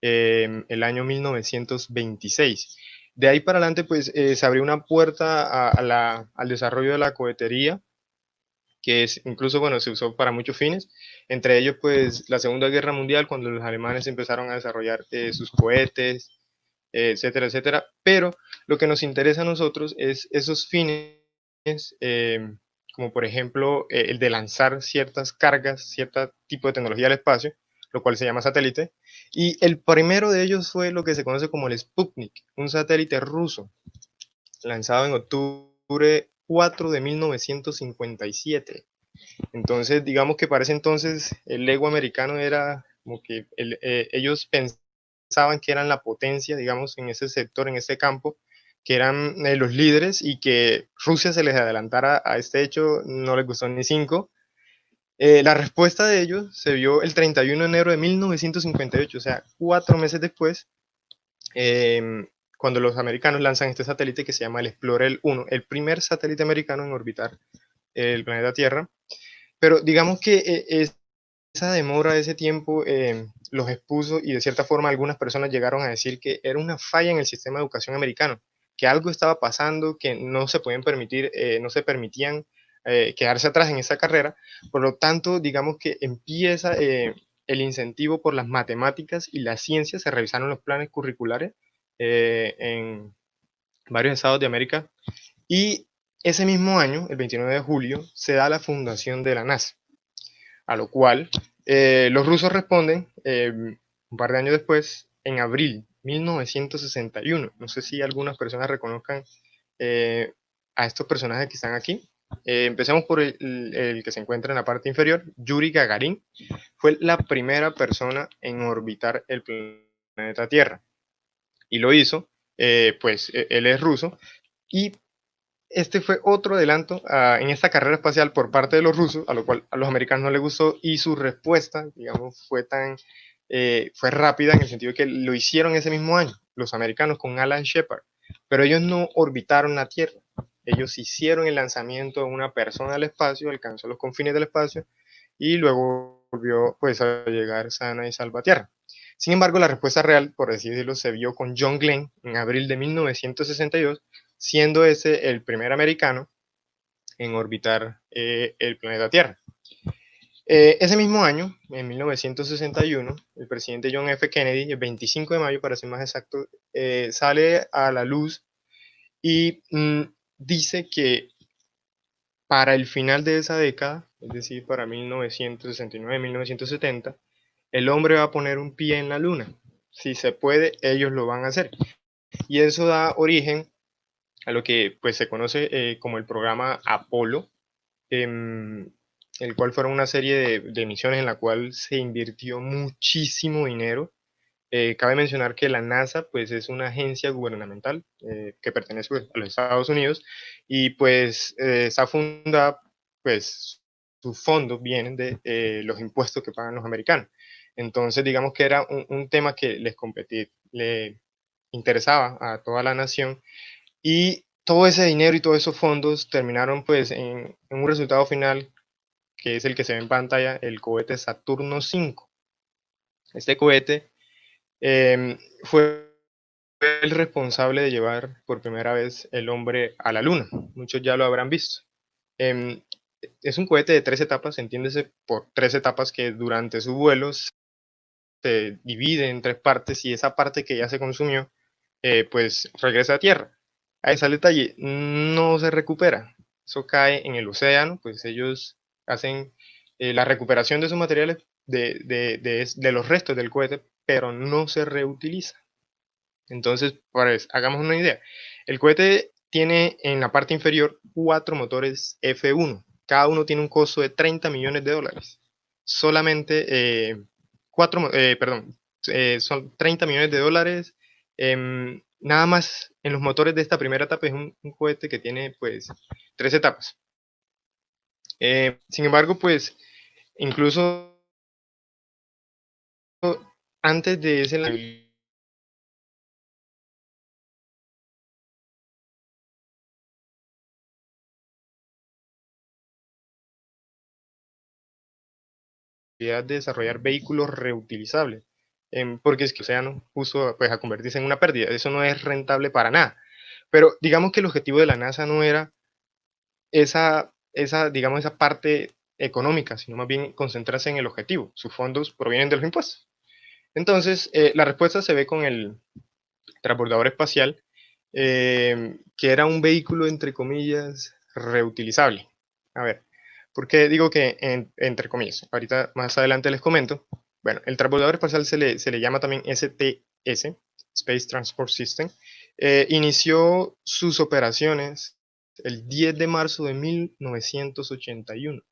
el año 1926. De ahí para adelante, pues se abrió una puerta al desarrollo de la cohetería, que es, incluso, bueno, se usó para muchos fines, entre ellos, pues, la Segunda Guerra Mundial, cuando los alemanes empezaron a desarrollar sus cohetes, etcétera, etcétera. Pero lo que nos interesa a nosotros es esos fines, como por ejemplo el de lanzar ciertas cargas, cierto tipo de tecnología al espacio, lo cual se llama satélite, y el primero de ellos fue lo que se conoce como el Sputnik, un satélite ruso, lanzado en octubre 4 de 1957. Entonces, digamos que para ese entonces el ego americano era como que ellos pensaban que eran la potencia, digamos, en ese sector, en ese campo, que eran los líderes, y que Rusia se les adelantara a este hecho no les gustó ni cinco. La respuesta de ellos se vio el 31 de enero de 1958, o sea, 4 meses después, cuando los americanos lanzan este satélite que se llama el Explorer 1, el primer satélite americano en orbitar el planeta Tierra. Pero digamos que esa demora, ese tiempo, los expuso, y de cierta forma algunas personas llegaron a decir que era una falla en el sistema de educación americano, que algo estaba pasando, que no se podían permitir, no se permitían quedarse atrás en esa carrera. Por lo tanto, digamos que empieza el incentivo por las matemáticas y las ciencias. Se revisaron los planes curriculares en varios estados de América, y ese mismo año, el 29 de julio, se da la fundación de la NASA, a lo cual los rusos responden un par de años después, en abril 1961. No sé si algunas personas reconozcan a estos personajes que están aquí. Empecemos por el que se encuentra en la parte inferior. Yuri Gagarin fue la primera persona en orbitar el planeta Tierra, y lo hizo, pues él es ruso, y este fue otro adelanto en esta carrera espacial por parte de los rusos, a lo cual a los americanos no les gustó, y su respuesta, digamos, fue rápida, en el sentido de que lo hicieron ese mismo año, los americanos con Alan Shepard, pero ellos no orbitaron la Tierra. Ellos hicieron el lanzamiento de una persona al espacio, alcanzó los confines del espacio, y luego volvió, pues, a llegar sana y salva a Tierra. Sin embargo, la respuesta real, por así decirlo, se vio con John Glenn en abril de 1962, siendo ese el primer americano en orbitar el planeta Tierra. Ese mismo año, en 1961, el presidente John F. Kennedy, el 25 de mayo para ser más exacto, sale a la luz y dice que para el final de esa década, es decir, para 1969-1970, el hombre va a poner un pie en la luna. Si se puede, ellos lo van a hacer. Y eso da origen a lo que, pues, se conoce como el programa Apolo, el cual fueron una serie de misiones en la cual se invirtió muchísimo dinero. Cabe mencionar que la NASA, pues, es una agencia gubernamental que pertenece, pues, a los Estados Unidos, y pues está fundada, pues sus fondos vienen de los impuestos que pagan los americanos. Entonces, digamos que era un tema que le interesaba a toda la nación, y todo ese dinero y todos esos fondos terminaron, pues, en un resultado final, que es el que se ve en pantalla, el cohete Saturno V. Este cohete fue el responsable de llevar por primera vez el hombre a la luna. Muchos ya lo habrán visto. Es un cohete de 3 etapas, entiéndese por 3 etapas que durante su vuelo se divide en 3 partes, y esa parte que ya se consumió, pues regresa a tierra. A ese detalle no se recupera, eso cae en el océano. Pues ellos hacen la recuperación de esos materiales de los restos del cohete, pero no se reutiliza. Entonces, pues, hagamos una idea. El cohete tiene en la parte inferior 4 motores F1, cada uno tiene un costo de $30 millones. Solamente son $30 millones. Nada más en los motores de esta primera etapa. Es un cohete que tiene pues 3 etapas. Sin embargo, pues incluso antes de ese de desarrollar vehículos reutilizables, porque es que el océano puso pues, a convertirse en una pérdida. Eso no es rentable para nada. Pero digamos que el objetivo de la NASA no era esa parte económica, sino más bien concentrarse en el objetivo. Sus fondos provienen de los impuestos. Entonces, la respuesta se ve con el transbordador espacial, que era un vehículo, entre comillas, reutilizable. A ver, ¿por qué digo que entre comillas? Ahorita más adelante les comento. Bueno, el transbordador espacial se le llama también STS, Space Transport System. Inició sus operaciones el 10 de marzo de 1981,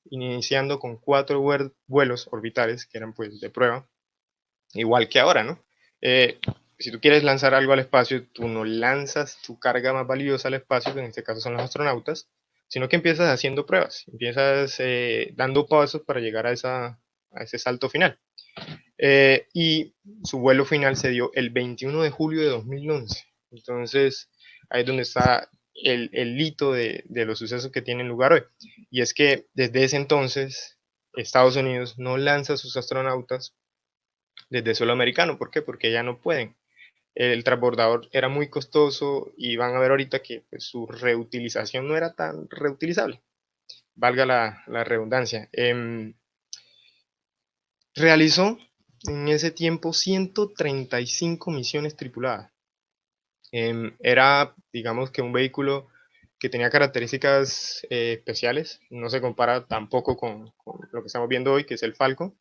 iniciando con 4 vuelos orbitales que eran pues de prueba, igual que ahora, ¿no? Si tú quieres lanzar algo al espacio, tú no lanzas tu carga más valiosa al espacio, que en este caso son los astronautas, sino que empiezas haciendo pruebas, empiezas dando pasos para llegar a ese salto final. Y su vuelo final se dio el 21 de julio de 2011. Entonces, ahí es donde está el hito de los sucesos que tienen lugar hoy. Y es que desde ese entonces, Estados Unidos no lanza a sus astronautas desde suelo americano. ¿Por qué? Porque ya no pueden. El transbordador era muy costoso y van a ver ahorita que pues, su reutilización no era tan reutilizable. Valga la redundancia. Realizó en ese tiempo 135 misiones tripuladas. Era, digamos que un vehículo que tenía características especiales. No se compara tampoco con lo que estamos viendo hoy, que es el Falcon,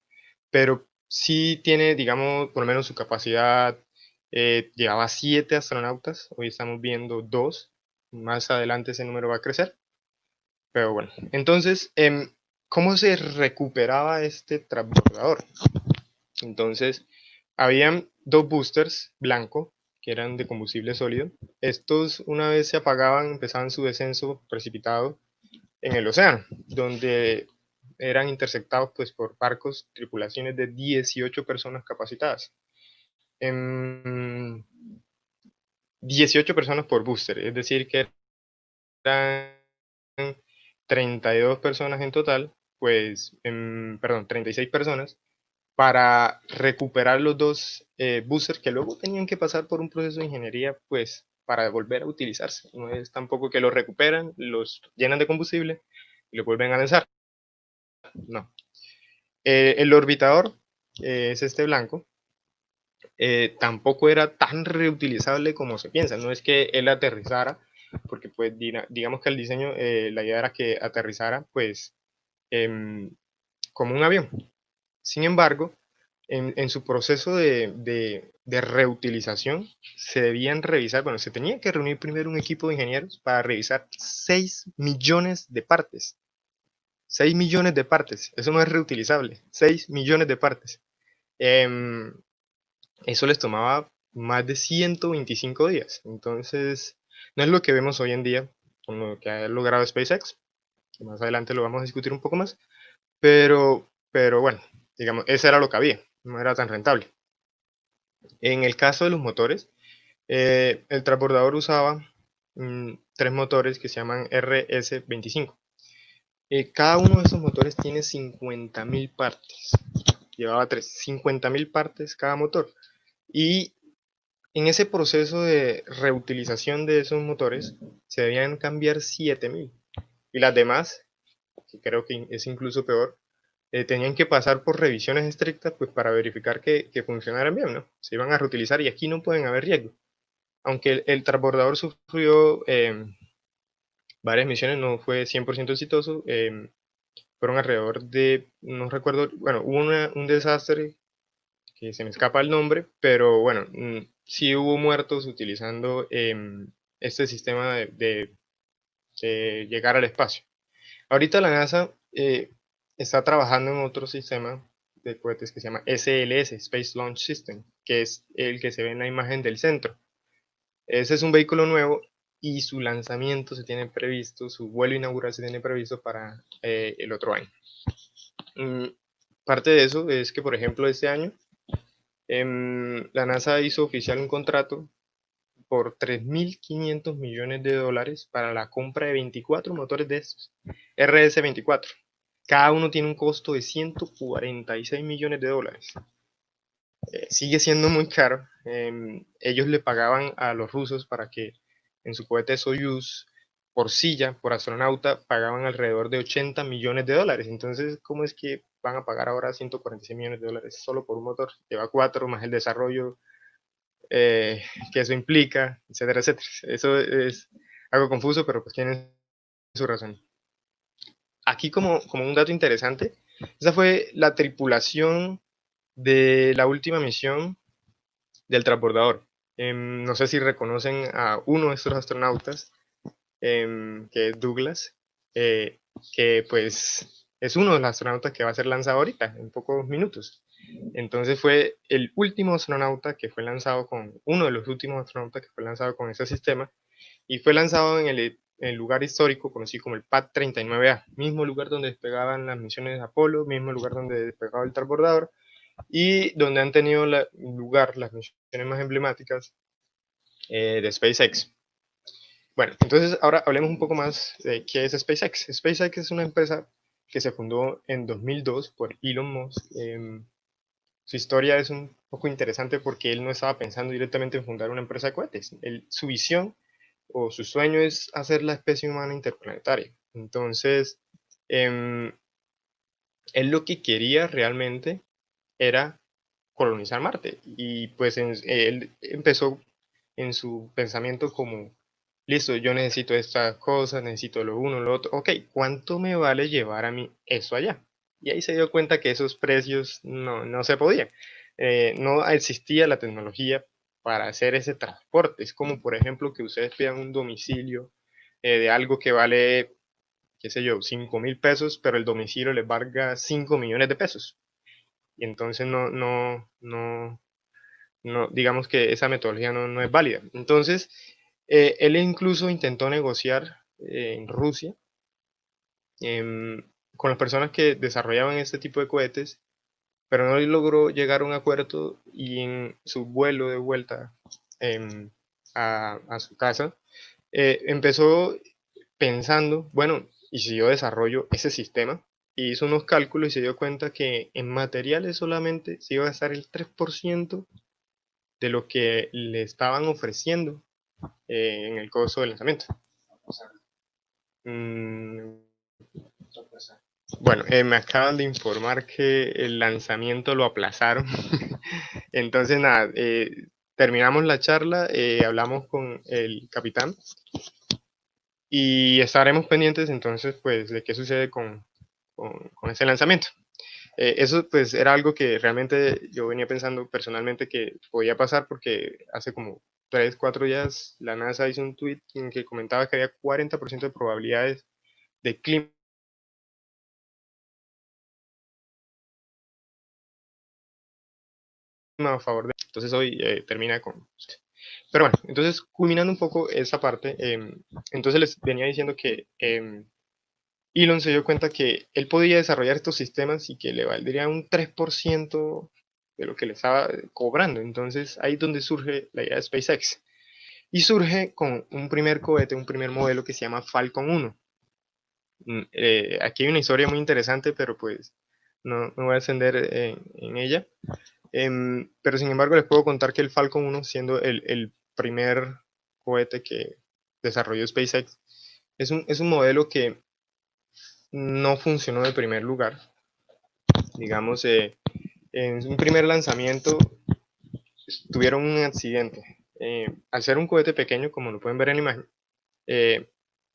pero sí tiene, digamos, por lo menos su capacidad. Llevaba 7 astronautas, hoy estamos viendo 2, más adelante ese número va a crecer, pero bueno, entonces, ¿cómo se recuperaba este transbordador? Entonces, habían 2 boosters blanco, que eran de combustible sólido. Estos, una vez se apagaban, empezaban su descenso precipitado en el océano, donde eran interceptados pues, por barcos, tripulaciones de 18 personas capacitadas. 18 personas por booster, es decir que eran 32 personas en total, pues, perdón, 36 personas, para recuperar los 2 boosters que luego tenían que pasar por un proceso de ingeniería, pues, para volver a utilizarse. No es tampoco que los recuperan, los llenan de combustible y los vuelven a lanzar. No. El orbitador es este blanco. Tampoco era tan reutilizable como se piensa. No es que él aterrizara, porque pues digamos que el diseño, la idea era que aterrizara pues como un avión. Sin embargo, en su proceso de reutilización se debían revisar, bueno, se tenía que reunir primero un equipo de ingenieros para revisar 6 millones de partes. 6 millones de partes, eso no es reutilizable, 6 millones de partes. Eso les tomaba más de 125 días. Entonces, no es lo que vemos hoy en día con lo que ha logrado SpaceX, que más adelante lo vamos a discutir un poco más, pero bueno, digamos, ese era lo que había, no era tan rentable. En el caso de los motores, el transbordador usaba 3 motores que se llaman RS-25. Cada uno de esos motores tiene 50.000 partes. Llevaba 50.000 partes cada motor. Y en ese proceso de reutilización de esos motores se debían cambiar 7.000. Y las demás, que creo que es incluso peor, tenían que pasar por revisiones estrictas pues, para verificar que funcionaran bien, ¿no? Se iban a reutilizar y aquí no pueden haber riesgo. Aunque el transbordador sufrió varias misiones, no fue 100% exitoso. Fueron alrededor de, no recuerdo, bueno, hubo un desastre que se me escapa el nombre, pero bueno, sí hubo muertos utilizando este sistema de llegar al espacio. Ahorita la NASA está trabajando en otro sistema de cohetes que se llama SLS, Space Launch System, que es el que se ve en la imagen del centro. Ese es un vehículo nuevo y su lanzamiento se tiene previsto, su vuelo inaugural se tiene previsto para el otro año. Parte de eso es que, por ejemplo, este año la NASA hizo oficial un contrato por 3.500 millones de dólares para la compra de 24 motores de estos, RS-24. Cada uno tiene un costo de 146 millones de dólares. Sigue siendo muy caro. Ellos le pagaban a los rusos para que en su cohete Soyuz, por silla, por astronauta, pagaban alrededor de 80 millones de dólares. Entonces, ¿cómo es que van a pagar ahora 146 millones de dólares solo por un motor? Lleva 4 más el desarrollo que eso implica, etcétera, etcétera. Eso es algo confuso, pero pues tienen su razón. Aquí como un dato interesante, esa fue la tripulación de la última misión del transbordador. No sé si reconocen a uno de estos astronautas, que es Douglas, que pues es uno de los astronautas que va a ser lanzado ahorita, en pocos minutos. Entonces fue el último astronauta que fue lanzado uno de los últimos astronautas que fue lanzado con ese sistema, y fue lanzado en el lugar histórico conocido como el Pad 39A, mismo lugar donde despegaban las misiones de Apolo, mismo lugar donde despegaba el transbordador, y donde han tenido lugar las misiones más emblemáticas de SpaceX. Bueno, entonces ahora hablemos un poco más de qué es SpaceX. SpaceX es una empresa que se fundó en 2002 por Elon Musk. Su historia es un poco interesante porque él no estaba pensando directamente en fundar una empresa de cohetes. Su visión o su sueño es hacer la especie humana interplanetaria. Entonces, él lo que quería realmente era colonizar Marte. Y pues él empezó en su pensamiento como, listo, yo necesito estas cosas, necesito lo uno, lo otro. Ok, ¿cuánto me vale llevar a mí eso allá? Y ahí se dio cuenta que esos precios no se podían. No existía la tecnología para hacer ese transporte. Es como, por ejemplo, que ustedes pidan un domicilio de algo que vale, qué sé yo, 5.000 pesos, pero el domicilio les valga 5 millones de pesos. Y entonces digamos que esa metodología no es válida. Entonces, él incluso intentó negociar en Rusia con las personas que desarrollaban este tipo de cohetes, pero no logró llegar a un acuerdo, y en su vuelo de vuelta a su casa, empezó pensando, bueno, ¿y si yo desarrollo ese sistema? Y hizo unos cálculos y se dio cuenta que en materiales solamente se iba a gastar el 3% de lo que le estaban ofreciendo en el costo del lanzamiento. Bueno, me acaban de informar que el lanzamiento lo aplazaron. Entonces, nada, terminamos la charla, hablamos con el capitán y estaremos pendientes entonces pues de qué sucede con ese lanzamiento. Eso pues era algo que realmente yo venía pensando personalmente que podía pasar, porque hace como 3, 4 días la NASA hizo un tweet en que comentaba que había 40% de probabilidades de clima a favor de... Entonces hoy termina con... Pero bueno, entonces culminando un poco esa parte, entonces les venía diciendo que Elon se dio cuenta que él podía desarrollar estos sistemas y que le valdría un 3% de lo que le estaba cobrando. Entonces ahí es donde surge la idea de SpaceX. Y surge con un primer cohete, un primer modelo que se llama Falcon 1. Aquí hay una historia muy interesante, pero pues no me voy a extender en ella. Pero sin embargo les puedo contar que el Falcon 1, siendo el primer cohete que desarrolló SpaceX, es un modelo que no funcionó de primer lugar. Digamos, en un primer lanzamiento tuvieron un accidente. Al ser un cohete pequeño, como lo pueden ver en la imagen,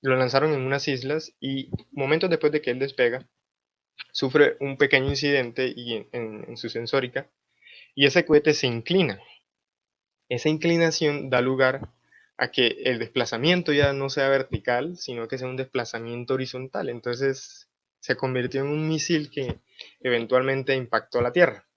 lo lanzaron en unas islas y momentos después de que él despega, sufre un pequeño incidente en su sensórica, y ese cohete se inclina. Esa inclinación da lugar a que el desplazamiento ya no sea vertical, sino que sea un desplazamiento horizontal. Entonces se convirtió en un misil que eventualmente impactó la Tierra.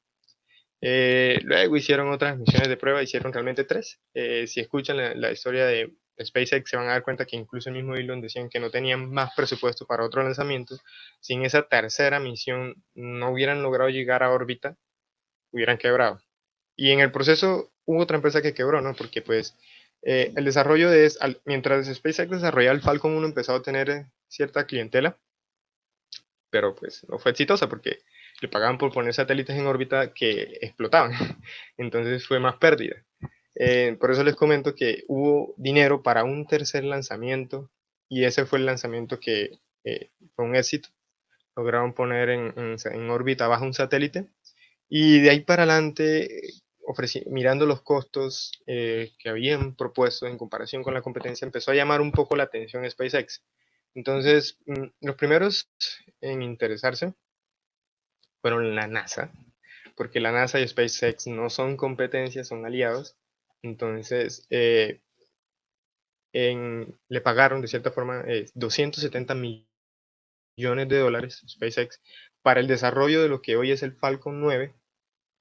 Luego hicieron otras misiones de prueba, hicieron realmente 3. Si escuchan la historia de SpaceX se van a dar cuenta que incluso el mismo Elon decían que no tenían más presupuesto para otro lanzamiento. Sin esa tercera misión no hubieran logrado llegar a órbita, hubieran quebrado. Y en el proceso hubo otra empresa que quebró, ¿no? Porque pues el desarrollo mientras SpaceX desarrollaba el Falcon 1 empezó a tener cierta clientela, pero pues no fue exitosa porque le pagaban por poner satélites en órbita que explotaban, entonces fue más pérdida. Por eso les comento que hubo dinero para un tercer lanzamiento y ese fue el lanzamiento que fue un éxito. Lograron poner en órbita bajo un satélite y de ahí para adelante, mirando los costos que habían propuesto en comparación con la competencia, empezó a llamar un poco la atención SpaceX. Entonces, los primeros en interesarse fueron la NASA, porque la NASA y SpaceX no son competencias, son aliados. Entonces, le pagaron de cierta forma 270 millones de dólares a SpaceX para el desarrollo de lo que hoy es el Falcon 9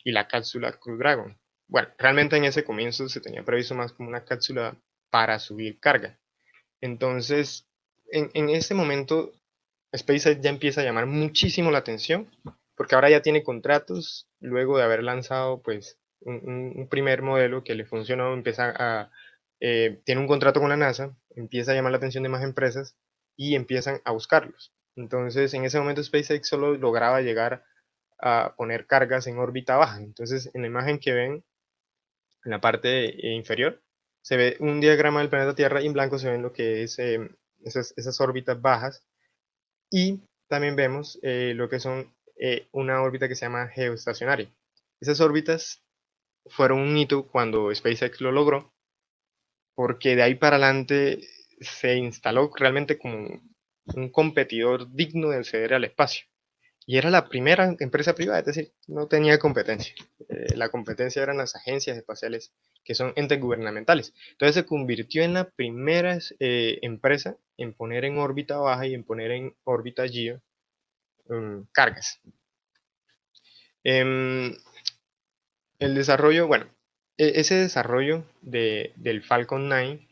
y la cápsula Crew Dragon. Bueno, realmente en ese comienzo se tenía previsto más como una cápsula para subir carga. Entonces, en ese momento, SpaceX ya empieza a llamar muchísimo la atención, porque ahora ya tiene contratos, luego de haber lanzado pues un primer modelo que le funcionó, tiene un contrato con la NASA, empieza a llamar la atención de más empresas y empiezan a buscarlos. Entonces, en ese momento SpaceX solo lograba llegar a poner cargas en órbita baja. Entonces, en la imagen que ven, en la parte inferior, se ve un diagrama del planeta Tierra y en blanco se ven lo que es esas órbitas bajas. Y también vemos lo que son una órbita que se llama geoestacionaria. Esas órbitas fueron un hito cuando SpaceX lo logró, porque de ahí para adelante se instaló realmente como un competidor digno de acceder al espacio. Y era la primera empresa privada, es decir, no tenía competencia. La competencia eran las agencias espaciales, que son entes gubernamentales. Entonces se convirtió en la primera empresa en poner en órbita baja y en poner en órbita GEO cargas. El desarrollo, bueno, ese desarrollo del Falcon 9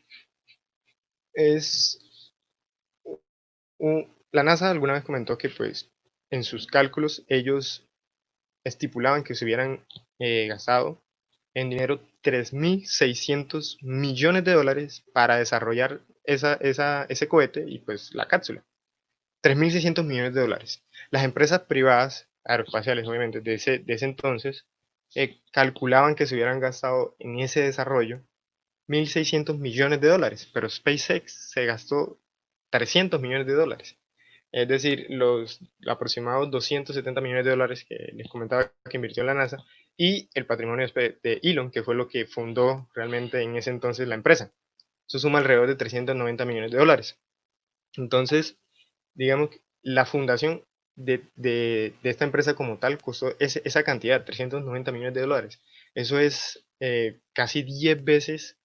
es... la NASA alguna vez comentó que pues en sus cálculos ellos estipulaban que se hubieran gastado en dinero 3.600 millones de dólares para desarrollar ese cohete y pues la cápsula. 3.600 millones de dólares. Las empresas privadas, aeroespaciales obviamente, de ese entonces, calculaban que se hubieran gastado en ese desarrollo 1.600 millones de dólares, pero SpaceX se gastó 300 millones de dólares. Es decir, los aproximados 270 millones de dólares que les comentaba que invirtió en la NASA y el patrimonio de Elon, que fue lo que fundó realmente en ese entonces la empresa. Eso suma alrededor de 390 millones de dólares. Entonces, digamos que la fundación de esta empresa como tal costó esa cantidad, 390 millones de dólares. Eso es casi 10 veces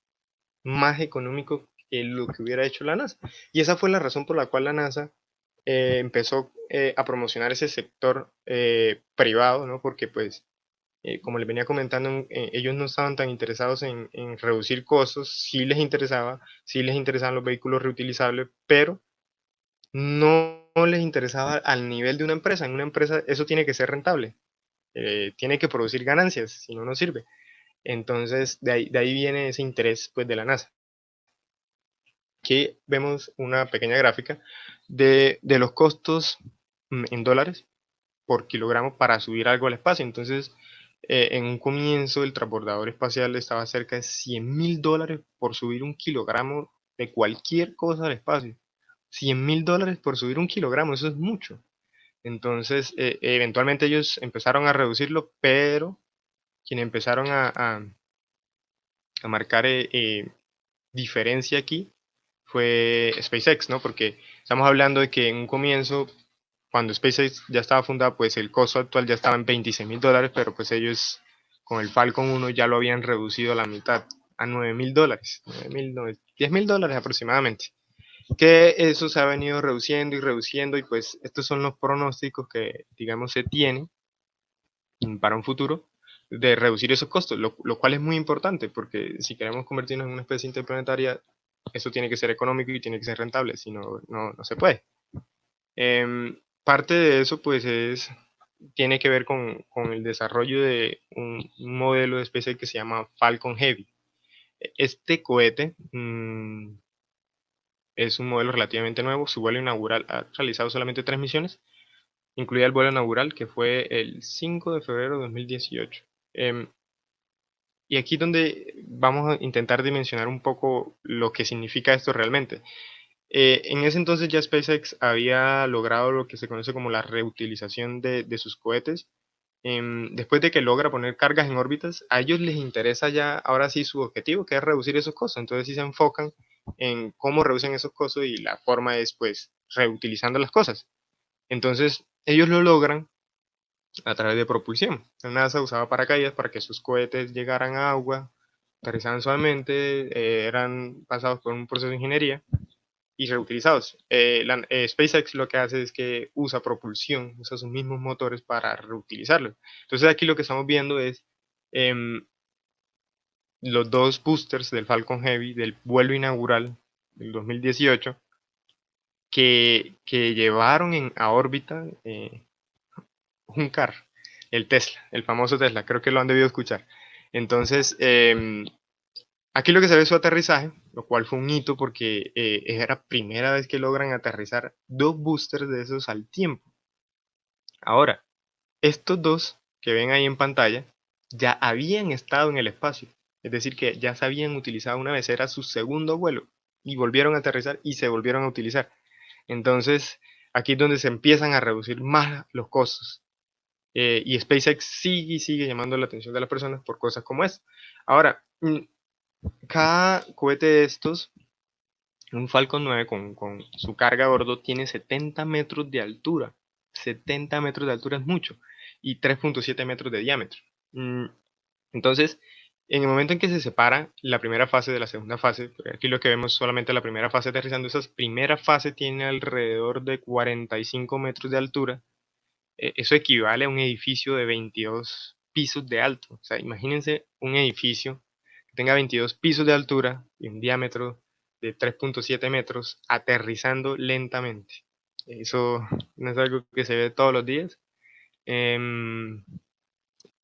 más económico que lo que hubiera hecho la NASA. Y esa fue la razón por la cual la NASA empezó a promocionar ese sector privado, ¿no? Porque pues, como les venía comentando, ellos no estaban tan interesados en reducir costos, sí les interesaban los vehículos reutilizables, pero no les interesaba al nivel de una empresa. En una empresa eso tiene que ser rentable, tiene que producir ganancias, si no, no sirve. Entonces, de ahí viene ese interés pues, de la NASA. Aquí vemos una pequeña gráfica de los costos en dólares por kilogramo para subir algo al espacio. Entonces, en un comienzo el transbordador espacial estaba cerca de $100.000 por subir un kilogramo de cualquier cosa al espacio. $100.000 por subir un kilogramo, eso es mucho. Entonces, eventualmente ellos empezaron a reducirlo, pero quienes empezaron a marcar diferencia aquí fue SpaceX, ¿no? Porque estamos hablando de que en un comienzo, cuando SpaceX ya estaba fundada, pues el costo actual ya estaba en $26.000, pero pues ellos con el Falcon 1 ya lo habían reducido a la mitad, a $9.000, $10.000 aproximadamente. Que eso se ha venido reduciendo y reduciendo, y pues estos son los pronósticos que, digamos, se tienen para un futuro de reducir esos costos, lo cual es muy importante, porque si queremos convertirnos en una especie interplanetaria, eso tiene que ser económico y tiene que ser rentable, si no, no se puede. Parte de eso, pues, tiene que ver con el desarrollo de un modelo de SpaceX que se llama Falcon Heavy. Este cohete es un modelo relativamente nuevo. Su vuelo inaugural ha realizado solamente 3 misiones, incluida el vuelo inaugural, que fue el 5 de febrero de 2018. Y aquí donde vamos a intentar dimensionar un poco lo que significa esto realmente. En ese entonces ya SpaceX había logrado lo que se conoce como la reutilización de sus cohetes. Después de que logra poner cargas en órbitas, a ellos les interesa ya ahora sí su objetivo, que es reducir esos costos. Entonces sí se enfocan en cómo reducen esos costos, y la forma es pues reutilizando las cosas. Entonces ellos lo logran a través de propulsión. La NASA usaba paracaídas para que sus cohetes llegaran a agua, aterrizaban suavemente, eran pasados por un proceso de ingeniería y reutilizados. SpaceX lo que hace es que usa propulsión, usa sus mismos motores para reutilizarlos. Entonces aquí lo que estamos viendo es los 2 boosters del Falcon Heavy del vuelo inaugural del 2018 que llevaron a órbita un carro, el Tesla, el famoso Tesla, creo que lo han debido escuchar. Entonces, aquí lo que se ve es su aterrizaje, lo cual fue un hito porque era la primera vez que logran aterrizar 2 boosters de esos al tiempo. Ahora, estos 2 que ven ahí en pantalla ya habían estado en el espacio, es decir, que ya se habían utilizado una vez, era su segundo vuelo, y volvieron a aterrizar y se volvieron a utilizar. Entonces, aquí es donde se empiezan a reducir más los costos. Y SpaceX sigue llamando la atención de las personas por cosas como esta. Ahora, cada cohete de estos, un Falcon 9 con su carga a bordo, tiene 70 metros de altura. 70 metros de altura es mucho. Y 3.7 metros de diámetro. Entonces, en el momento en que se separa la primera fase de la segunda fase, porque aquí lo que vemos es solamente la primera fase aterrizando, esa primera fase tiene alrededor de 45 metros de altura. Eso equivale a un edificio de 22 pisos de alto. O sea, imagínense un edificio que tenga 22 pisos de altura y un diámetro de 3.7 metros aterrizando lentamente. Eso no es algo que se ve todos los días.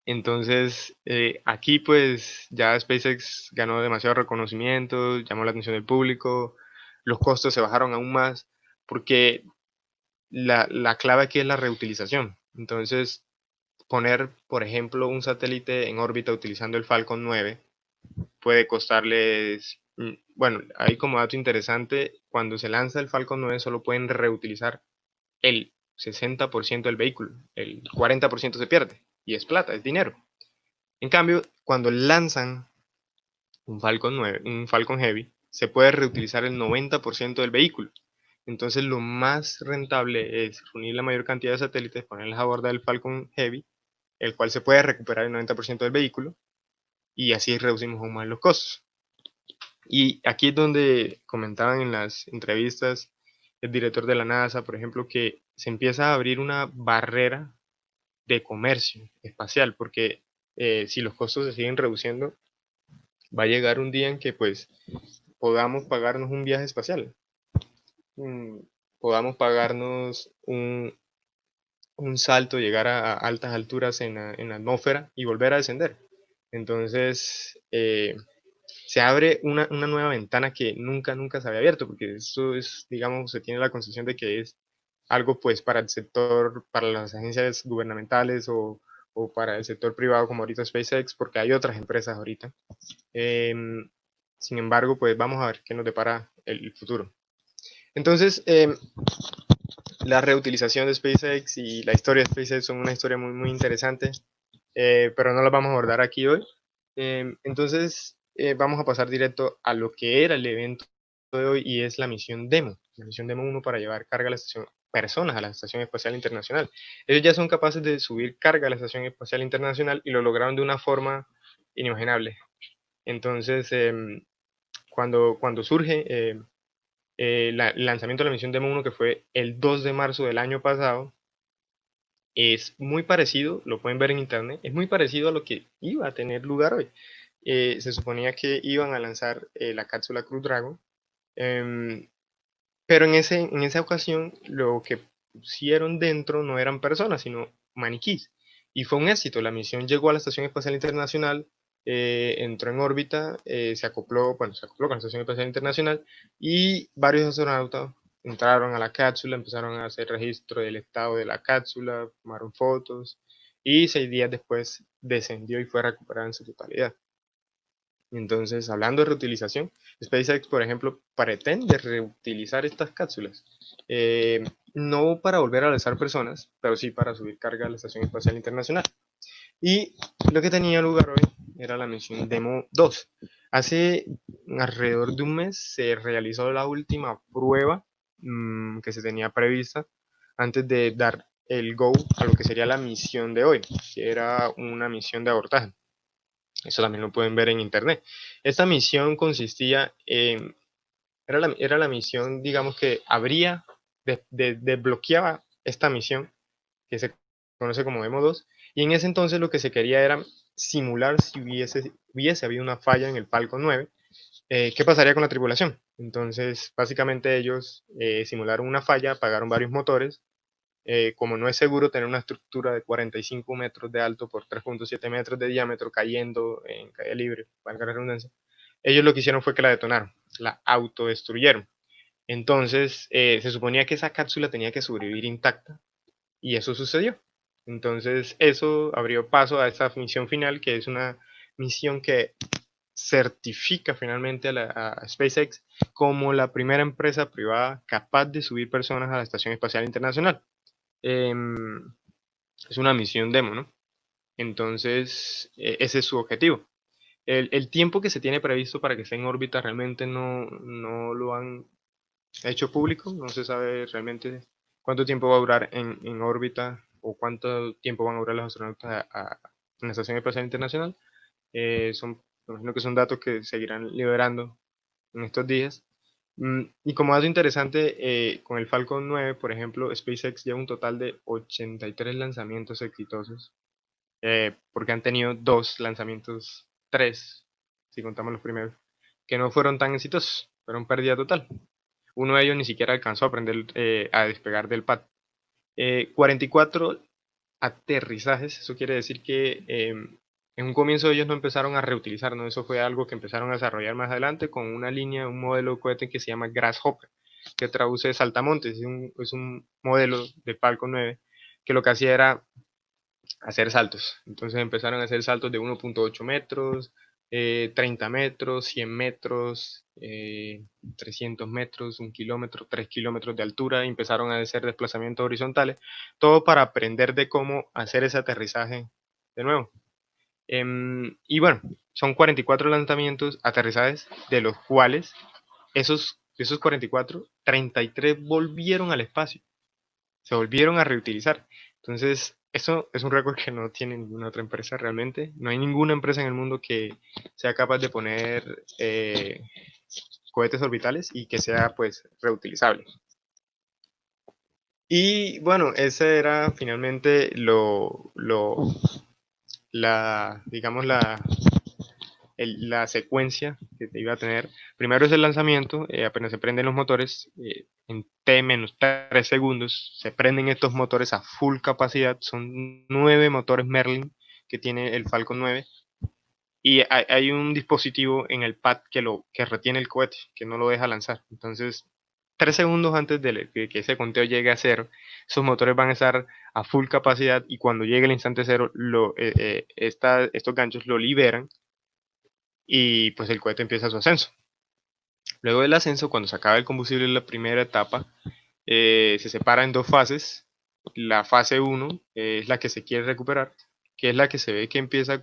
Entonces, aquí pues ya SpaceX ganó demasiado reconocimiento, llamó la atención del público, los costos se bajaron aún más, porque la clave aquí es la reutilización. Entonces, poner, por ejemplo, un satélite en órbita utilizando el Falcon 9 puede costarles, bueno, ahí como dato interesante, cuando se lanza el Falcon 9 solo pueden reutilizar el 60% del vehículo, el 40% se pierde, y es plata, es dinero. En cambio, cuando lanzan un Falcon 9, un Falcon Heavy, se puede reutilizar el 90% del vehículo. Entonces lo más rentable es reunir la mayor cantidad de satélites, ponerlos a bordo del Falcon Heavy, el cual se puede recuperar el 90% del vehículo, y así reducimos aún más los costos. Y aquí es donde comentaban en las entrevistas el director de la NASA, por ejemplo, que se empieza a abrir una barrera de comercio espacial, porque si los costos se siguen reduciendo, va a llegar un día en que pues podamos pagarnos un viaje espacial. Podamos pagarnos un salto, llegar a altas alturas en la atmósfera y volver a descender. Entonces, se abre una nueva ventana que nunca se había abierto, porque esto es, digamos, se tiene la concepción de que es algo pues para el sector, para las agencias gubernamentales o para el sector privado como ahorita SpaceX, porque hay otras empresas ahorita. Sin embargo, pues vamos a ver qué nos depara el futuro. Entonces, la reutilización de SpaceX y la historia de SpaceX son una historia muy interesante, pero no la vamos a abordar aquí hoy. Entonces, vamos a pasar directo a lo que era el evento de hoy, y es la misión Demo 1 para llevar carga a la estación, personas a la Estación Espacial Internacional. Ellos ya son capaces de subir carga a la Estación Espacial Internacional y lo lograron de una forma inimaginable. Entonces, cuando surge el lanzamiento de la misión Demo 1, que fue el 2 de marzo del año pasado, es muy parecido, lo pueden ver en internet, es muy parecido a lo que iba a tener lugar hoy. Se suponía que iban a lanzar la cápsula Crew Dragon, pero en esa ocasión lo que pusieron dentro no eran personas, sino maniquís. Y fue un éxito, la misión llegó a la Estación Espacial Internacional, entró en órbita, se acopló con la Estación Espacial Internacional y varios astronautas entraron a la cápsula, empezaron a hacer registro del estado de la cápsula, tomaron fotos y 6 días después descendió y fue recuperada en su totalidad. Entonces, hablando de reutilización, SpaceX, por ejemplo, pretende reutilizar estas cápsulas, no para volver a lanzar personas, pero sí para subir carga a la Estación Espacial Internacional. Y lo que tenía lugar hoy era la misión Demo 2. Hace alrededor de un mes se realizó la última prueba que se tenía prevista antes de dar el go a lo que sería la misión de hoy, que era una misión de abordaje. Eso también lo pueden ver en internet. Esta misión consistía en... Era la misión, digamos, que desbloqueaba esta misión, que se conoce como Demo 2, y en ese entonces lo que se quería era simular si hubiese habido una falla en el Falcon 9, ¿qué pasaría con la tripulación? Entonces, básicamente ellos simularon una falla, apagaron varios motores. Como no es seguro tener una estructura de 45 metros de alto por 3.7 metros de diámetro cayendo en caída libre, valga la redundancia, ellos lo que hicieron fue que la detonaron, la autodestruyeron. Entonces, se suponía que esa cápsula tenía que sobrevivir intacta y eso sucedió. Entonces, eso abrió paso a esta misión final, que es una misión que certifica finalmente a SpaceX como la primera empresa privada capaz de subir personas a la Estación Espacial Internacional. Es una misión demo, ¿no? Entonces, ese es su objetivo. El tiempo que se tiene previsto para que esté en órbita realmente no lo han hecho público, no se sabe realmente cuánto tiempo va a durar en órbita o cuánto tiempo van a durar los astronautas en la Estación Espacial Internacional. Me imagino que son datos que seguirán liberando en estos días. Y como dato interesante, con el Falcon 9, por ejemplo, SpaceX lleva un total de 83 lanzamientos exitosos, porque han tenido 2 lanzamientos, 3, si contamos los primeros, que no fueron tan exitosos, fueron pérdida total. Uno de ellos ni siquiera alcanzó a despegar del pad. 44 aterrizajes, eso quiere decir que en un comienzo ellos no empezaron a reutilizar, ¿no? Eso fue algo que empezaron a desarrollar más adelante con una línea, un modelo de cohete que se llama Grasshopper, que traduce saltamontes, es un modelo de Falcon 9 que lo que hacía era hacer saltos. Entonces empezaron a hacer saltos de 1.8 metros, 30 metros, 100 metros, 300 metros, 1 kilómetro, 3 kilómetros de altura, y empezaron a hacer desplazamientos horizontales, todo para aprender de cómo hacer ese aterrizaje de nuevo. Y bueno, son 44 lanzamientos, aterrizajes, de los cuales esos 44, 33 volvieron al espacio, se volvieron a reutilizar. Entonces, eso es un récord que no tiene ninguna otra empresa realmente. No hay ninguna empresa en el mundo que sea capaz de poner cohetes orbitales y que sea pues reutilizable. Y bueno, ese era finalmente digamos la secuencia que te iba a tener. Primero es el lanzamiento, apenas se prenden los motores, en T-3 segundos se prenden estos motores a full capacidad, son 9 motores Merlin que tiene el Falcon 9, y hay un dispositivo en el pad que retiene el cohete, que no lo deja lanzar. Entonces, 3 segundos antes de que ese conteo llegue a cero, esos motores van a estar a full capacidad, y cuando llegue el instante cero, estos ganchos lo liberan y pues el cohete empieza su ascenso. Luego del ascenso, cuando se acaba el combustible en la primera etapa, se separa en 2 fases. La fase 1 es la que se quiere recuperar, que es la que se ve que empieza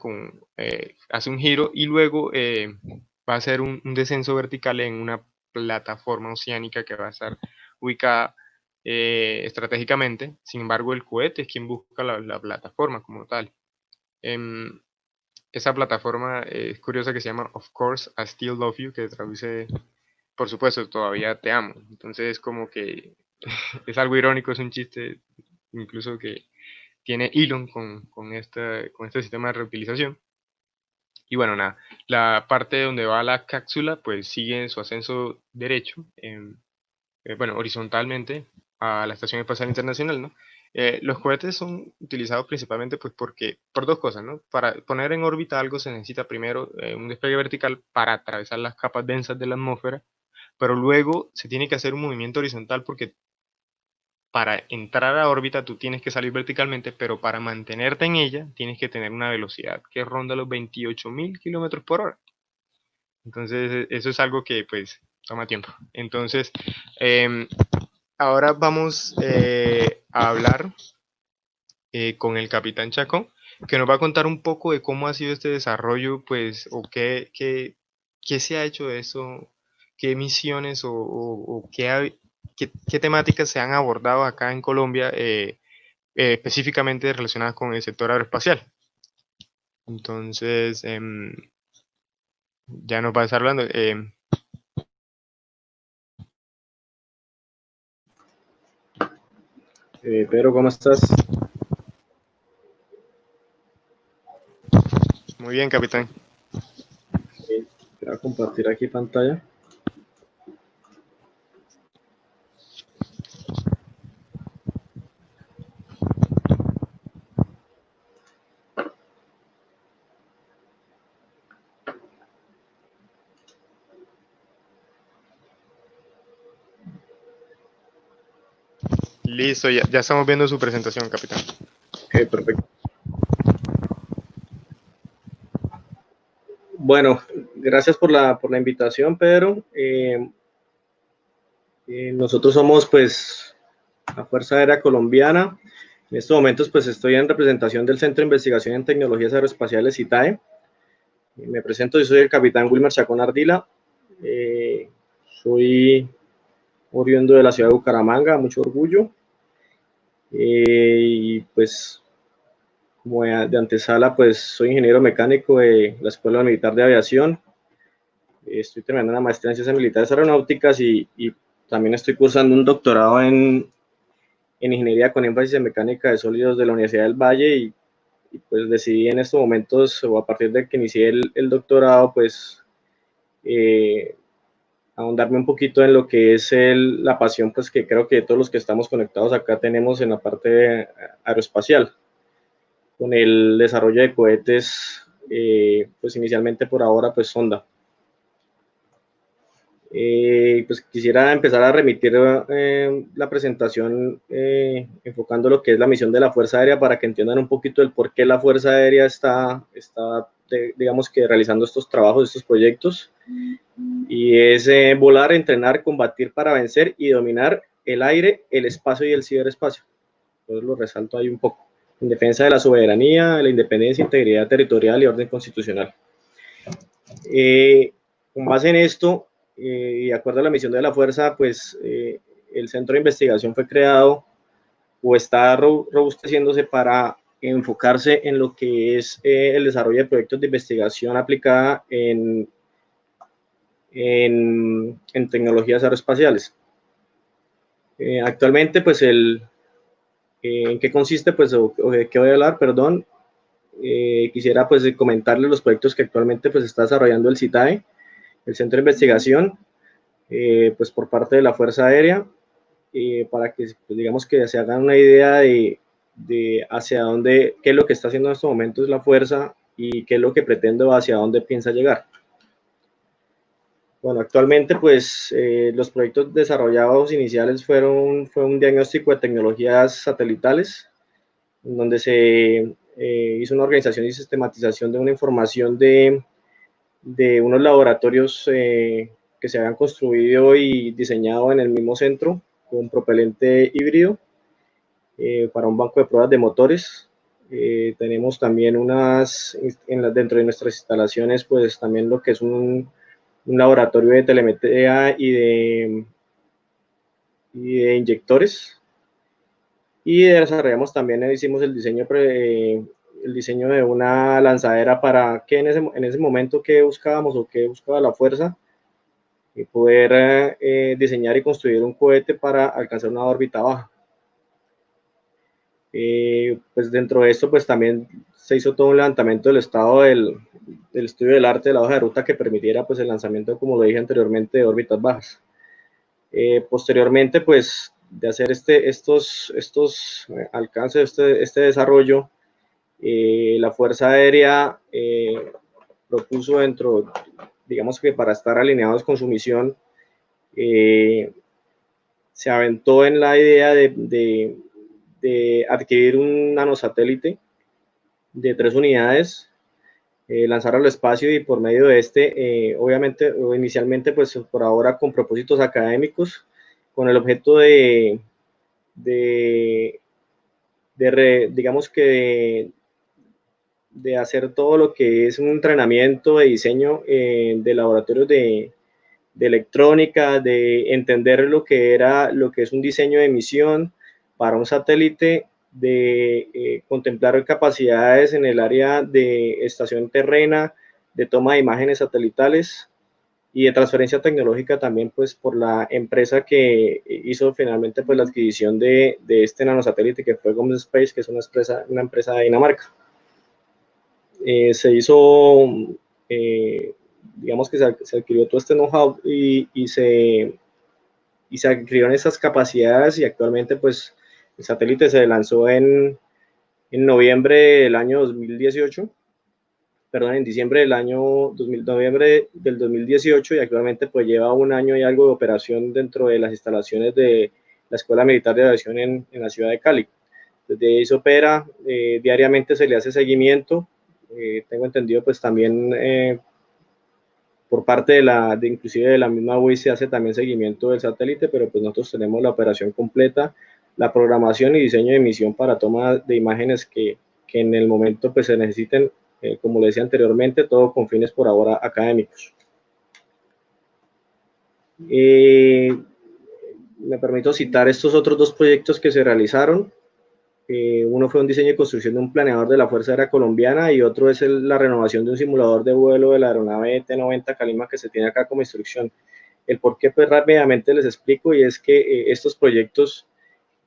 hace un giro y luego va a hacer un descenso vertical en una plataforma oceánica que va a estar ubicada estratégicamente. Sin embargo, el cohete es quien busca la plataforma como tal. esa plataforma es curiosa, que se llama Of Course I Still Love You, que traduce, por supuesto, todavía te amo. Entonces es como que es algo irónico, es un chiste incluso que tiene Elon con este sistema de reutilización. Y bueno, nada, la parte donde va la cápsula pues sigue su ascenso derecho, bueno, horizontalmente a la Estación Espacial Internacional, ¿no? Los cohetes son utilizados principalmente pues por dos cosas, ¿no? Para poner en órbita algo se necesita primero un despegue vertical para atravesar las capas densas de la atmósfera, pero luego se tiene que hacer un movimiento horizontal porque para entrar a órbita tú tienes que salir verticalmente, pero para mantenerte en ella tienes que tener una velocidad que ronda los 28.000 kilómetros por hora. Entonces eso es algo que pues toma tiempo. Entonces ahora vamos a hablar con el capitán Chacón, que nos va a contar un poco de cómo ha sido este desarrollo, pues, o qué se ha hecho de eso, qué misiones o qué temáticas se han abordado acá en Colombia, específicamente relacionadas con el sector aeroespacial. Entonces, ya nos va a estar hablando. Pedro, ¿cómo estás? Muy bien, capitán. Voy a compartir aquí pantalla. Listo, ya estamos viendo su presentación, capitán. Ok, perfecto. Bueno, gracias por la invitación, Pedro. Nosotros somos, pues, la Fuerza Aérea Colombiana. En estos momentos, pues, estoy en representación del Centro de Investigación en Tecnologías Aeroespaciales, CITAE. Me presento, yo soy el capitán Wilmer Chacón Ardila. Soy oriundo de la ciudad de Bucaramanga, mucho orgullo. Y pues, como de antesala, pues soy ingeniero mecánico de la Escuela Militar de Aviación. Estoy terminando una maestría en Ciencias Militares Aeronáuticas y también estoy cursando un doctorado en Ingeniería con énfasis en Mecánica de Sólidos de la Universidad del Valle y pues decidí en estos momentos, o a partir de que inicié el doctorado, pues ahondarme un poquito en lo que es la pasión pues que creo que todos los que estamos conectados acá tenemos en la parte aeroespacial, con el desarrollo de cohetes, pues inicialmente por ahora pues sonda. Pues quisiera empezar a remitir la presentación enfocando lo que es la misión de la Fuerza Aérea para que entiendan un poquito el por qué la Fuerza Aérea está digamos que realizando estos trabajos, estos proyectos, y es volar, entrenar, combatir para vencer y dominar el aire, el espacio y el ciberespacio. Entonces lo resalto ahí un poco, en defensa de la soberanía, de la independencia, integridad territorial y orden constitucional. Con base en esto, y de acuerdo a la misión de la Fuerza, pues el Centro de Investigación fue creado o está robusteciéndose para enfocarse en lo que es el desarrollo de proyectos de investigación aplicada en tecnologías aeroespaciales. Actualmente, pues ¿en qué consiste? Pues, o de qué voy a hablar, perdón. Quisiera pues comentarles los proyectos que actualmente pues está desarrollando el CITAE, el Centro de Investigación, pues por parte de la Fuerza Aérea, para que pues, digamos que se hagan una idea de hacia dónde, qué es lo que está haciendo en estos momentos la Fuerza y qué es lo que pretende o hacia dónde piensa llegar. Bueno, actualmente pues los proyectos desarrollados iniciales fue un diagnóstico de tecnologías satelitales, en donde se hizo una organización y sistematización de una información de unos laboratorios que se habían construido y diseñado en el mismo centro con propelente híbrido para un banco de pruebas de motores. Tenemos también dentro de nuestras instalaciones, pues también lo que es un laboratorio de telemetría y de inyectores. Y desarrollamos también, hicimos el diseño el diseño de una lanzadera para que en ese momento que buscábamos o que buscaba la fuerza, y poder diseñar y construir un cohete para alcanzar una órbita baja. Pues dentro de esto pues también se hizo todo un levantamiento del estado del estudio del arte de la hoja de ruta que permitiera pues el lanzamiento, como lo dije anteriormente, de órbitas bajas. Posteriormente pues de hacer estos alcances, este desarrollo, la Fuerza Aérea propuso dentro, digamos que para estar alineados con su misión, se aventó en la idea de adquirir un nanosatélite de 3 unidades, lanzar al espacio y por medio de este, obviamente, o inicialmente, pues por ahora con propósitos académicos, con el objeto digamos que de hacer todo lo que es un entrenamiento de diseño de laboratorios de electrónica, de entender lo que es un diseño de misión para un satélite, de contemplar capacidades en el área de estación terrena, de toma de imágenes satelitales y de transferencia tecnológica también pues por la empresa que hizo finalmente pues la adquisición de este nanosatélite que fue Space, que es una empresa de Dinamarca. Se hizo, digamos que se adquirió todo este know-how y se adquirieron esas capacidades, y actualmente pues el satélite se lanzó en noviembre del año 2018, perdón, en diciembre del año noviembre del 2018, y actualmente pues lleva un año y algo de operación dentro de las instalaciones de la Escuela Militar de Aviación en la ciudad de Cali. Desde ahí se opera, diariamente se le hace seguimiento. Tengo entendido pues también por parte inclusive de la misma UIS se hace también seguimiento del satélite, pero pues nosotros tenemos la operación completa, la programación y diseño de misión para toma de imágenes que en el momento pues se necesiten, como le decía anteriormente, todo con fines por ahora académicos. Me permito citar estos otros 2 proyectos que se realizaron. Uno fue un diseño y construcción de un planeador de la Fuerza Aérea Colombiana, y otro es la renovación de un simulador de vuelo de la aeronave T-90 Calima que se tiene acá como instrucción. El por qué pues rápidamente les explico, y es que estos proyectos,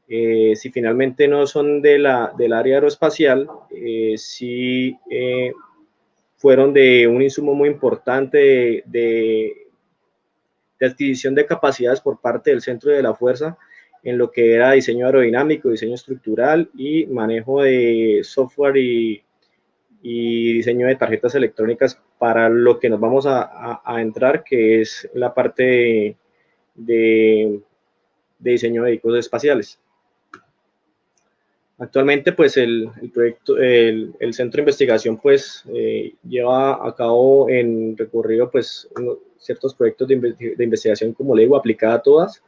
si finalmente no son del área aeroespacial, sí fueron de un insumo muy importante de adquisición de capacidades por parte del centro de la Fuerza en lo que era diseño aerodinámico, diseño estructural y manejo de software y diseño de tarjetas electrónicas para lo que nos vamos a entrar, que es la parte de diseño de vehículos espaciales. Actualmente, pues el proyecto, el centro de investigación, pues lleva a cabo en recorrido, pues ciertos proyectos de investigación, como le digo, aplicada a todas.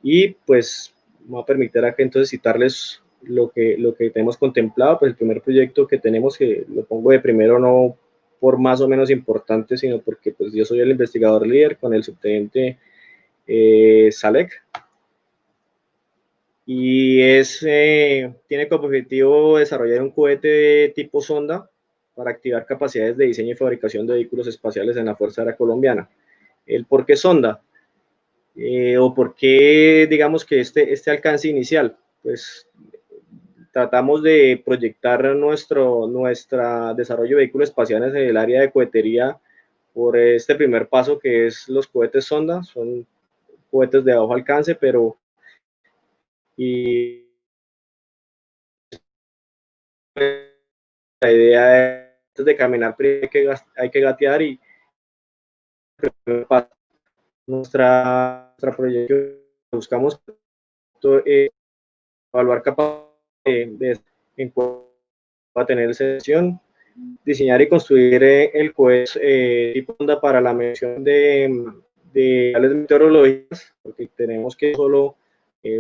Y pues me va a permitir acá entonces citarles lo que tenemos contemplado. Pues el primer proyecto que tenemos, que lo pongo de primero no por más o menos importante, sino porque pues yo soy el investigador líder con el subteniente Salek, y tiene como objetivo desarrollar un cohete tipo sonda para activar capacidades de diseño y fabricación de vehículos espaciales en la Fuerza Aérea Colombiana. ¿El por qué sonda? ¿O por qué, digamos, que este alcance inicial? Pues tratamos de proyectar nuestro desarrollo de vehículos espaciales en el área de cohetería por este primer paso, que es los cohetes sonda. Son cohetes de bajo alcance, pero la idea es de caminar primero hay que gatear, y nuestra proyección buscamos evaluar capacidades en cuanto a tener sesión, diseñar y construir el cohete tipo onda para la medición de meteorológicas, porque tenemos que solo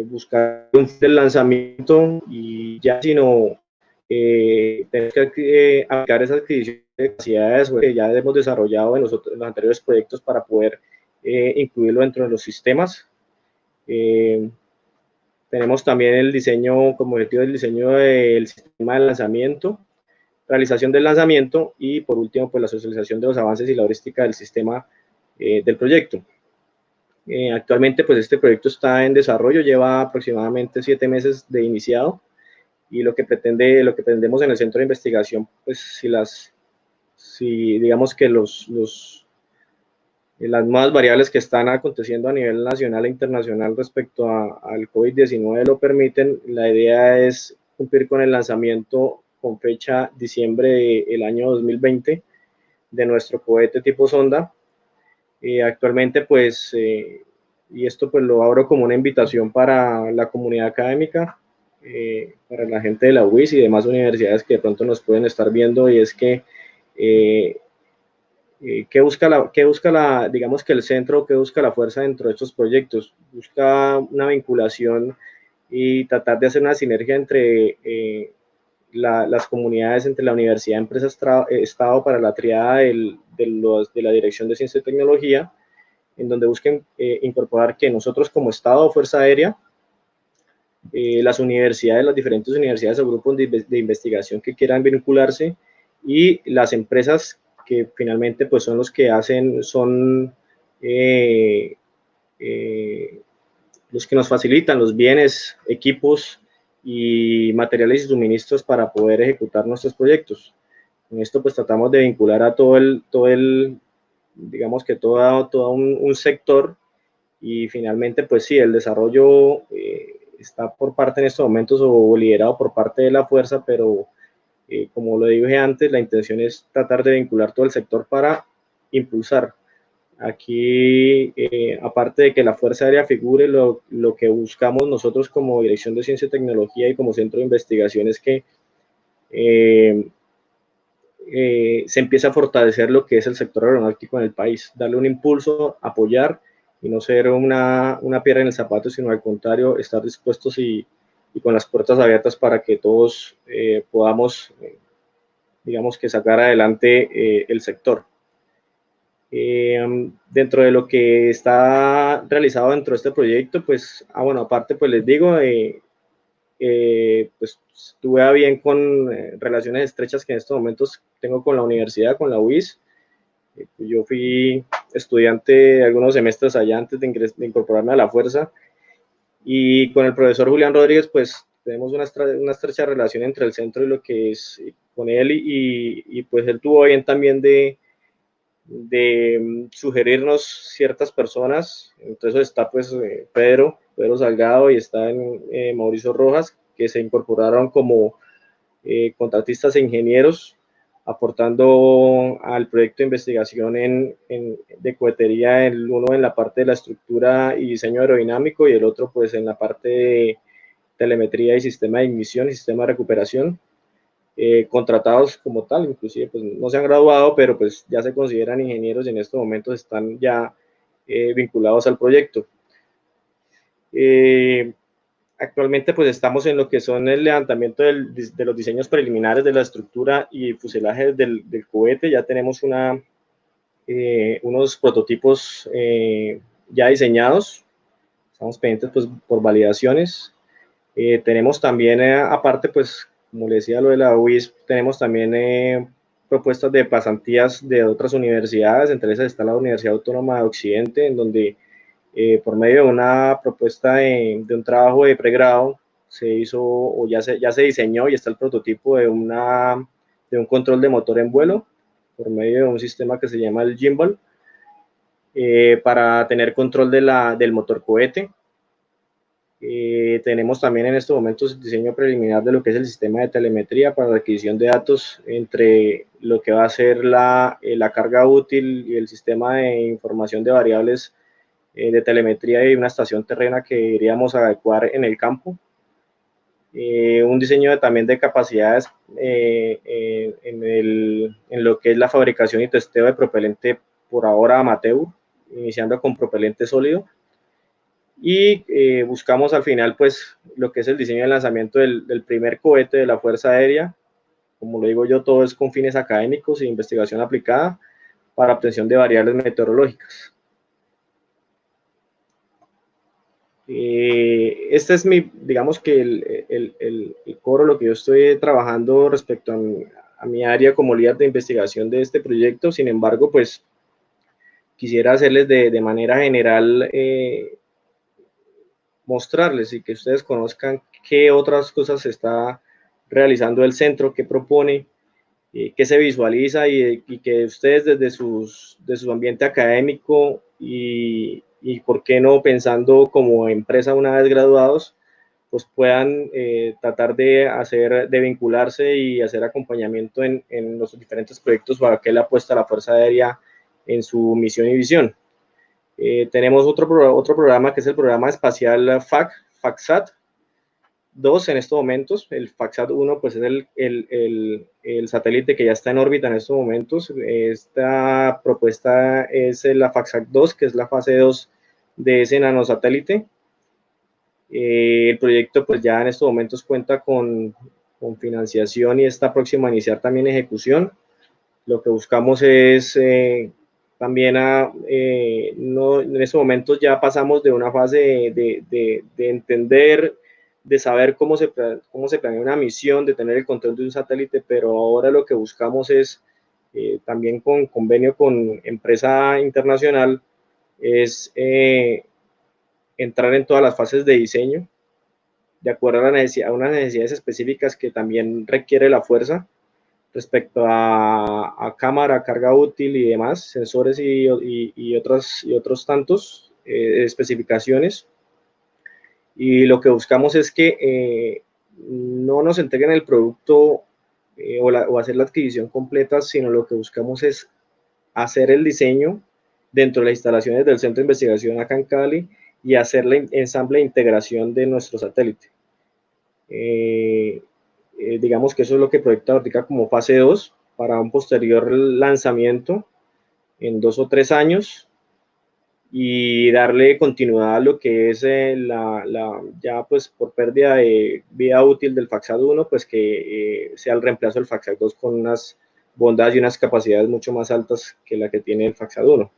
buscar el lanzamiento y ya, sino tenemos que aplicar esas adquisiciones de capacidades que ya hemos desarrollado en los anteriores proyectos para poder incluirlo dentro de los sistemas. Tenemos también el diseño, como objetivo, el diseño del sistema de lanzamiento, realización del lanzamiento y por último pues la socialización de los avances y la heurística del sistema del proyecto. Actualmente pues este proyecto está en desarrollo, lleva aproximadamente 7 meses de iniciado y lo que pretendemos en el centro de investigación, pues si digamos que las nuevas variables que están aconteciendo a nivel nacional e internacional respecto al COVID-19 lo permiten, la idea es cumplir con el lanzamiento con fecha diciembre del año 2020 de nuestro cohete tipo sonda. Actualmente pues, y esto pues lo abro como una invitación para la comunidad académica, para la gente de la UIS y demás universidades que de pronto nos pueden estar viendo, y es que ¿qué busca digamos que el centro, qué busca la fuerza dentro de estos proyectos? Busca una vinculación y tratar de hacer una sinergia entre las comunidades, entre la universidad, empresas, Estado, para la triada de la Dirección de Ciencia y Tecnología, en donde busquen incorporar que nosotros como Estado o Fuerza Aérea, las universidades, las diferentes universidades o grupos de investigación que quieran vincularse, y las empresas que finalmente pues son los que los que nos facilitan los bienes, equipos y materiales y suministros para poder ejecutar nuestros proyectos. Con esto pues tratamos de vincular a todo digamos que todo un sector, y finalmente pues sí, el desarrollo está por parte en estos momentos o liderado por parte de la fuerza, pero como lo dije antes, la intención es tratar de vincular todo el sector para impulsar. Aquí, aparte de que la Fuerza Aérea figure, lo que buscamos nosotros como Dirección de Ciencia y Tecnología y como centro de investigación es que se empiece a fortalecer lo que es el sector aeronáutico en el país, darle un impulso, apoyar y no ser una piedra en el zapato, sino al contrario, estar dispuestos y con las puertas abiertas para que todos podamos, digamos que sacar adelante el sector. Dentro de lo que está realizado dentro de este proyecto, pues, bueno, aparte, pues les digo, pues tuve a bien con relaciones estrechas que en estos momentos tengo con la universidad, con la UIS. Yo fui estudiante algunos semestres allá antes de incorporarme a la fuerza, y con el profesor Julián Rodríguez, pues tenemos una estrecha relación entre el centro y lo que es con él, y pues él tuvo bien también de sugerirnos ciertas personas. Entre eso está pues Pedro Salgado, y está Mauricio Rojas, que se incorporaron como contratistas e ingenieros, aportando al proyecto de investigación de cohetería, el uno en la parte de la estructura y diseño aerodinámico, y el otro pues en la parte de telemetría y sistema de ignición y sistema de recuperación. Contratados como tal, inclusive pues no se han graduado, pero pues ya se consideran ingenieros y en estos momentos están ya vinculados al proyecto. Actualmente pues estamos en lo que son el levantamiento de los diseños preliminares de la estructura y fuselaje del cohete. Ya tenemos unos prototipos ya diseñados, estamos pendientes pues por validaciones. Tenemos también aparte pues, como le decía, lo de la UIS, tenemos también propuestas de pasantías de otras universidades, entre esas está la Universidad Autónoma de Occidente, en donde por medio de una propuesta de un trabajo de pregrado se hizo, o ya se diseñó y está el prototipo de un control de motor en vuelo por medio de un sistema que se llama el gimbal, para tener control del motor cohete. Tenemos también en estos momentos el diseño preliminar de lo que es el sistema de telemetría para la adquisición de datos entre lo que va a ser la carga útil y el sistema de información de variables de telemetría y una estación terrena que iríamos a adecuar en el campo. Un diseño también de capacidades en lo que es la fabricación y testeo de propelente, por ahora amateur, iniciando con propelente sólido. Y buscamos al final pues lo que es el diseño y lanzamiento del primer cohete de la Fuerza Aérea. Como lo digo yo, todo es con fines académicos e investigación aplicada para obtención de variables meteorológicas. Este es digamos que el coro, lo que yo estoy trabajando respecto mi área como líder de investigación de este proyecto. Sin embargo, pues quisiera hacerles de manera general, mostrarles y que ustedes conozcan qué otras cosas se está realizando el centro, qué propone, qué se visualiza y que ustedes desde de su ambiente académico y por qué no pensando como empresa una vez graduados, pues puedan tratar de vincularse y hacer acompañamiento en los diferentes proyectos para que él apuesta a la Fuerza Aérea en su misión y visión. Tenemos otro programa que es el programa espacial FACSAT 2 en estos momentos. El FACSAT 1 pues es el satélite que ya está en órbita en estos momentos. Esta propuesta es la FACSAT 2, que es la fase 2 de ese nanosatélite. El proyecto pues ya en estos momentos cuenta con financiación y está próximo a iniciar también ejecución. Lo que buscamos es también en estos momentos ya pasamos de una fase de entender, de saber cómo se planea una misión, de tener el control de un satélite, pero ahora lo que buscamos es también con convenio con empresa internacional, es entrar en todas las fases de diseño, de acuerdo a unas necesidades específicas que también requiere la fuerza, respecto a cámara, carga útil y demás, sensores y otros tantos especificaciones. Y lo que buscamos es que no nos entreguen el producto o hacer la adquisición completa, sino lo que buscamos es hacer el diseño dentro de las instalaciones del Centro de Investigación acá en Cali y hacer la ensamble e integración de nuestro satélite. Digamos que eso es lo que proyecta ahorita como fase 2 para un posterior lanzamiento en 2 o 3 años y darle continuidad a lo que es ya pues por pérdida de vida útil del FACSAT 1, pues que sea el reemplazo del FACSAT 2 con unas bondades y unas capacidades mucho más altas que la que tiene el FACSAT 1.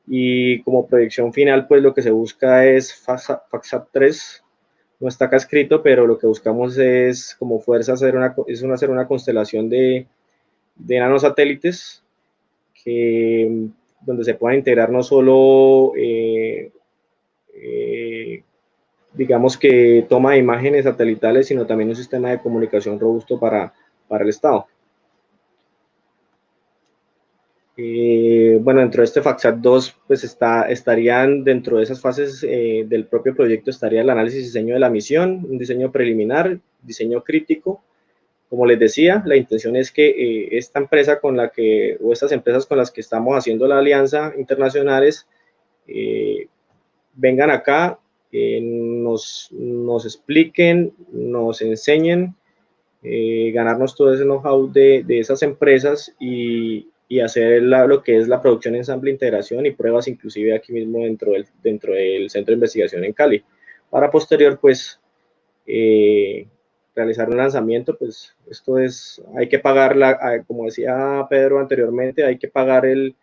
Y como proyección final, pues lo que se busca es FACSAT 3, no está acá escrito, pero lo que buscamos es como fuerza hacer una constelación de nanosatélites donde se puedan integrar no solo digamos que toma de imágenes satelitales, sino también un sistema de comunicación robusto para el Estado. Bueno, dentro de este FACSAT 2, pues estarían dentro de esas fases del propio proyecto, estaría el análisis y diseño de la misión, un diseño preliminar, diseño crítico. Como les decía, la intención es que esta empresa o estas empresas con las que estamos haciendo la alianza internacionales vengan acá, nos expliquen, nos enseñen, ganarnos todo ese know-how de esas empresas y hacer lo que es la producción, ensamble, integración y pruebas inclusive aquí mismo dentro del Centro de Investigación en Cali. Para posterior, pues, realizar un lanzamiento, pues esto hay que pagar, como decía Pedro anteriormente, hay que pagar lo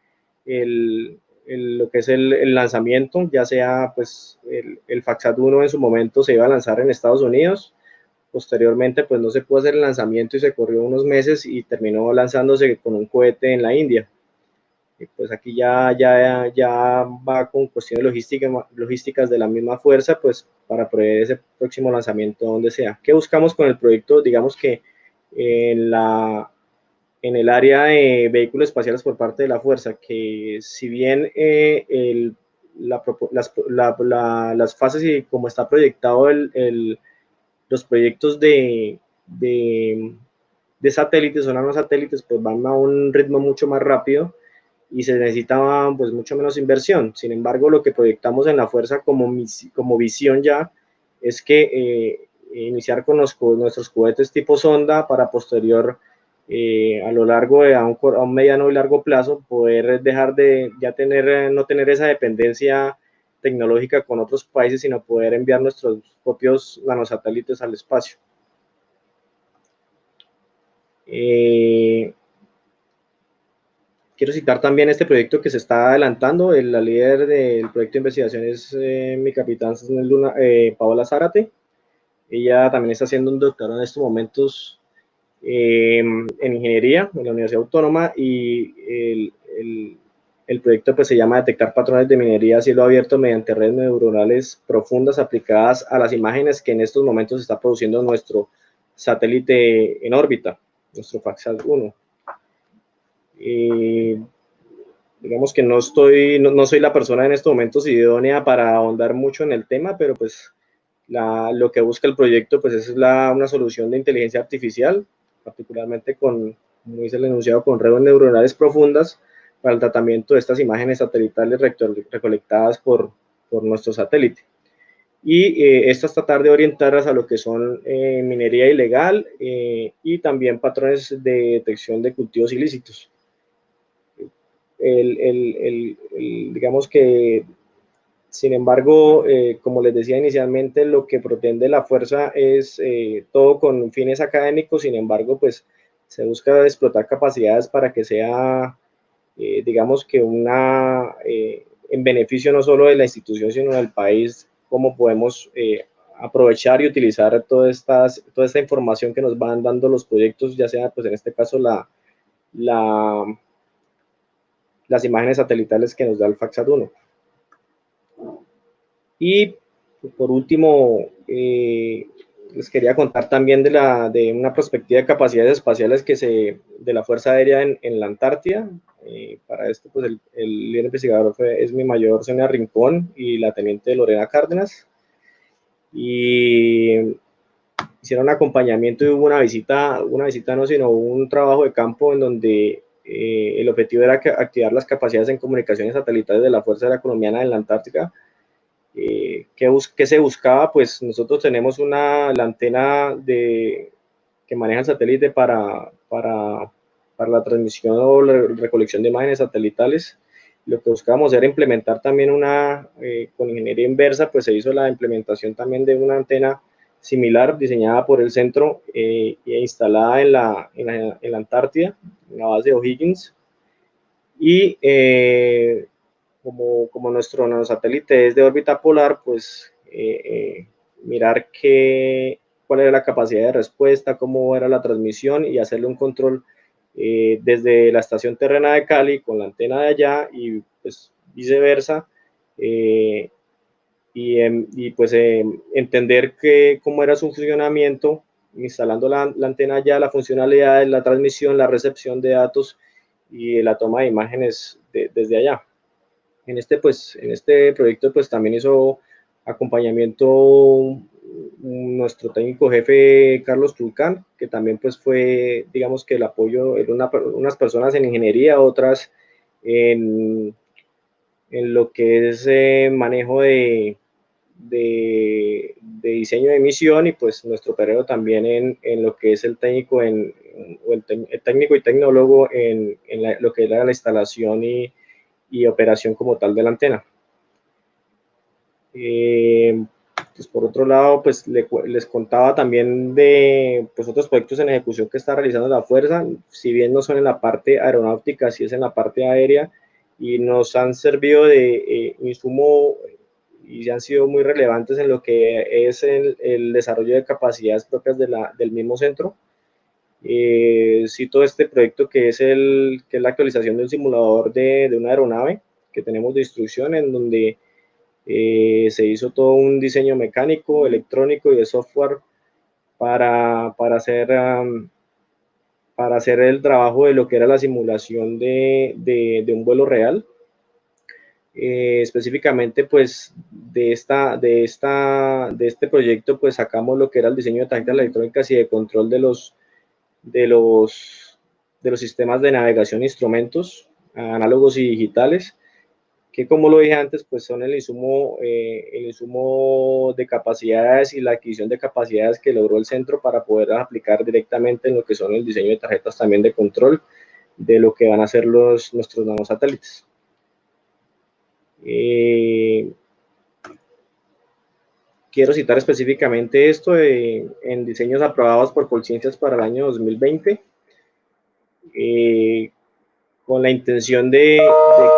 que es el lanzamiento, ya sea pues el FACSAT 1 en su momento se iba a lanzar en Estados Unidos. Posteriormente, pues no se pudo hacer el lanzamiento y se corrió unos meses y terminó lanzándose con un cohete en la India. Y pues aquí ya va con cuestiones logísticas de la misma fuerza, pues para prever ese próximo lanzamiento donde sea. ¿Qué buscamos con el proyecto? Digamos que en el área de vehículos espaciales por parte de la fuerza, que si bien las fases y como está proyectado los proyectos de satélites o nanosatélites, pues van a un ritmo mucho más rápido y se necesitaba pues mucho menos inversión. Sin embargo, lo que proyectamos en la fuerza como visión ya es que iniciar con nuestros cohetes tipo sonda para posterior a lo largo de a un mediano y largo plazo poder dejar de ya no tener esa dependencia tecnológica con otros países, sino poder enviar nuestros propios nanosatélites al espacio. Quiero citar también este proyecto que se está adelantando. La líder del proyecto de investigación es mi capitán Paola Zárate. Ella también está haciendo un doctorado en estos momentos en ingeniería en la Universidad Autónoma, y el proyecto pues se llama Detectar patrones de minería a cielo abierto mediante redes neuronales profundas aplicadas a las imágenes que en estos momentos está produciendo nuestro satélite en órbita, nuestro FACSAT 1. Digamos que no soy la persona en estos momentos idónea para ahondar mucho en el tema, pero pues lo que busca el proyecto pues es una solución de inteligencia artificial, particularmente como dice el enunciado, con redes neuronales profundas para el tratamiento de estas imágenes satelitales recolectadas por nuestro satélite. Y esto es tratar de orientarlas a lo que son minería ilegal y también patrones de detección de cultivos ilícitos. Digamos que, sin embargo, como les decía inicialmente, lo que pretende la fuerza es todo con fines académicos. Sin embargo, pues se busca explotar capacidades para que sea, digamos que en beneficio no solo de la institución, sino del país, cómo podemos aprovechar y utilizar toda esta información que nos van dando los proyectos, ya sea, pues en este caso, las imágenes satelitales que nos da el FACSAT 1. Y por último, les quería contar también de una perspectiva de capacidades espaciales de la Fuerza Aérea en la Antártida. Para esto, pues el líder investigador es mi mayor Sonia Rincón y la teniente Lorena Cárdenas. Y hicieron un acompañamiento y hubo una visita no, sino un trabajo de campo en donde el objetivo era activar las capacidades en comunicaciones satelitales de la Fuerza Aérea Colombiana en la Antártica. ¿Qué se buscaba? Pues nosotros tenemos la antena que maneja el satélite para la transmisión o la recolección de imágenes satelitales. Lo que buscábamos era implementar también con ingeniería inversa, pues se hizo la implementación también de una antena similar diseñada por el centro e instalada en la Antártida, en la base de O'Higgins. Y como nuestro nanosatélite es de órbita polar, pues mirar cuál era la capacidad de respuesta, cómo era la transmisión y hacerle un control desde la estación terrena de Cali con la antena de allá y pues viceversa, y pues entender cómo era su funcionamiento, instalando la antena allá, la funcionalidad de la transmisión, la recepción de datos y la toma de imágenes desde allá. En este proyecto pues también hizo acompañamiento nuestro técnico jefe Carlos Tulcán, que también pues fue, digamos que el apoyo, unas personas en ingeniería, otras en lo que es manejo de diseño de emisión, y pues nuestro Pedro también en lo que es el técnico el técnico y tecnólogo en lo que era la instalación y operación como tal de la antena. Pues por otro lado, pues les contaba también de pues otros proyectos en ejecución que está realizando la Fuerza, si bien no son en la parte aeronáutica, sí es en la parte aérea, y nos han servido de insumo y han sido muy relevantes en lo que es el desarrollo de capacidades propias del mismo centro. Cito este proyecto que es la actualización de un simulador de una aeronave que tenemos de instrucción, en donde se hizo todo un diseño mecánico, electrónico y de software para hacer el trabajo de lo que era la simulación de un vuelo real. Específicamente pues de este proyecto pues sacamos lo que era el diseño de tarjetas electrónicas y de control de los sistemas de navegación e instrumentos análogos y digitales, que como lo dije antes, pues son el insumo de capacidades y la adquisición de capacidades que logró el centro para poder aplicar directamente en lo que son el diseño de tarjetas también de control de lo que van a ser nuestros nanosatélites. Quiero citar específicamente esto en diseños aprobados por Colciencias para el año 2020, con la intención de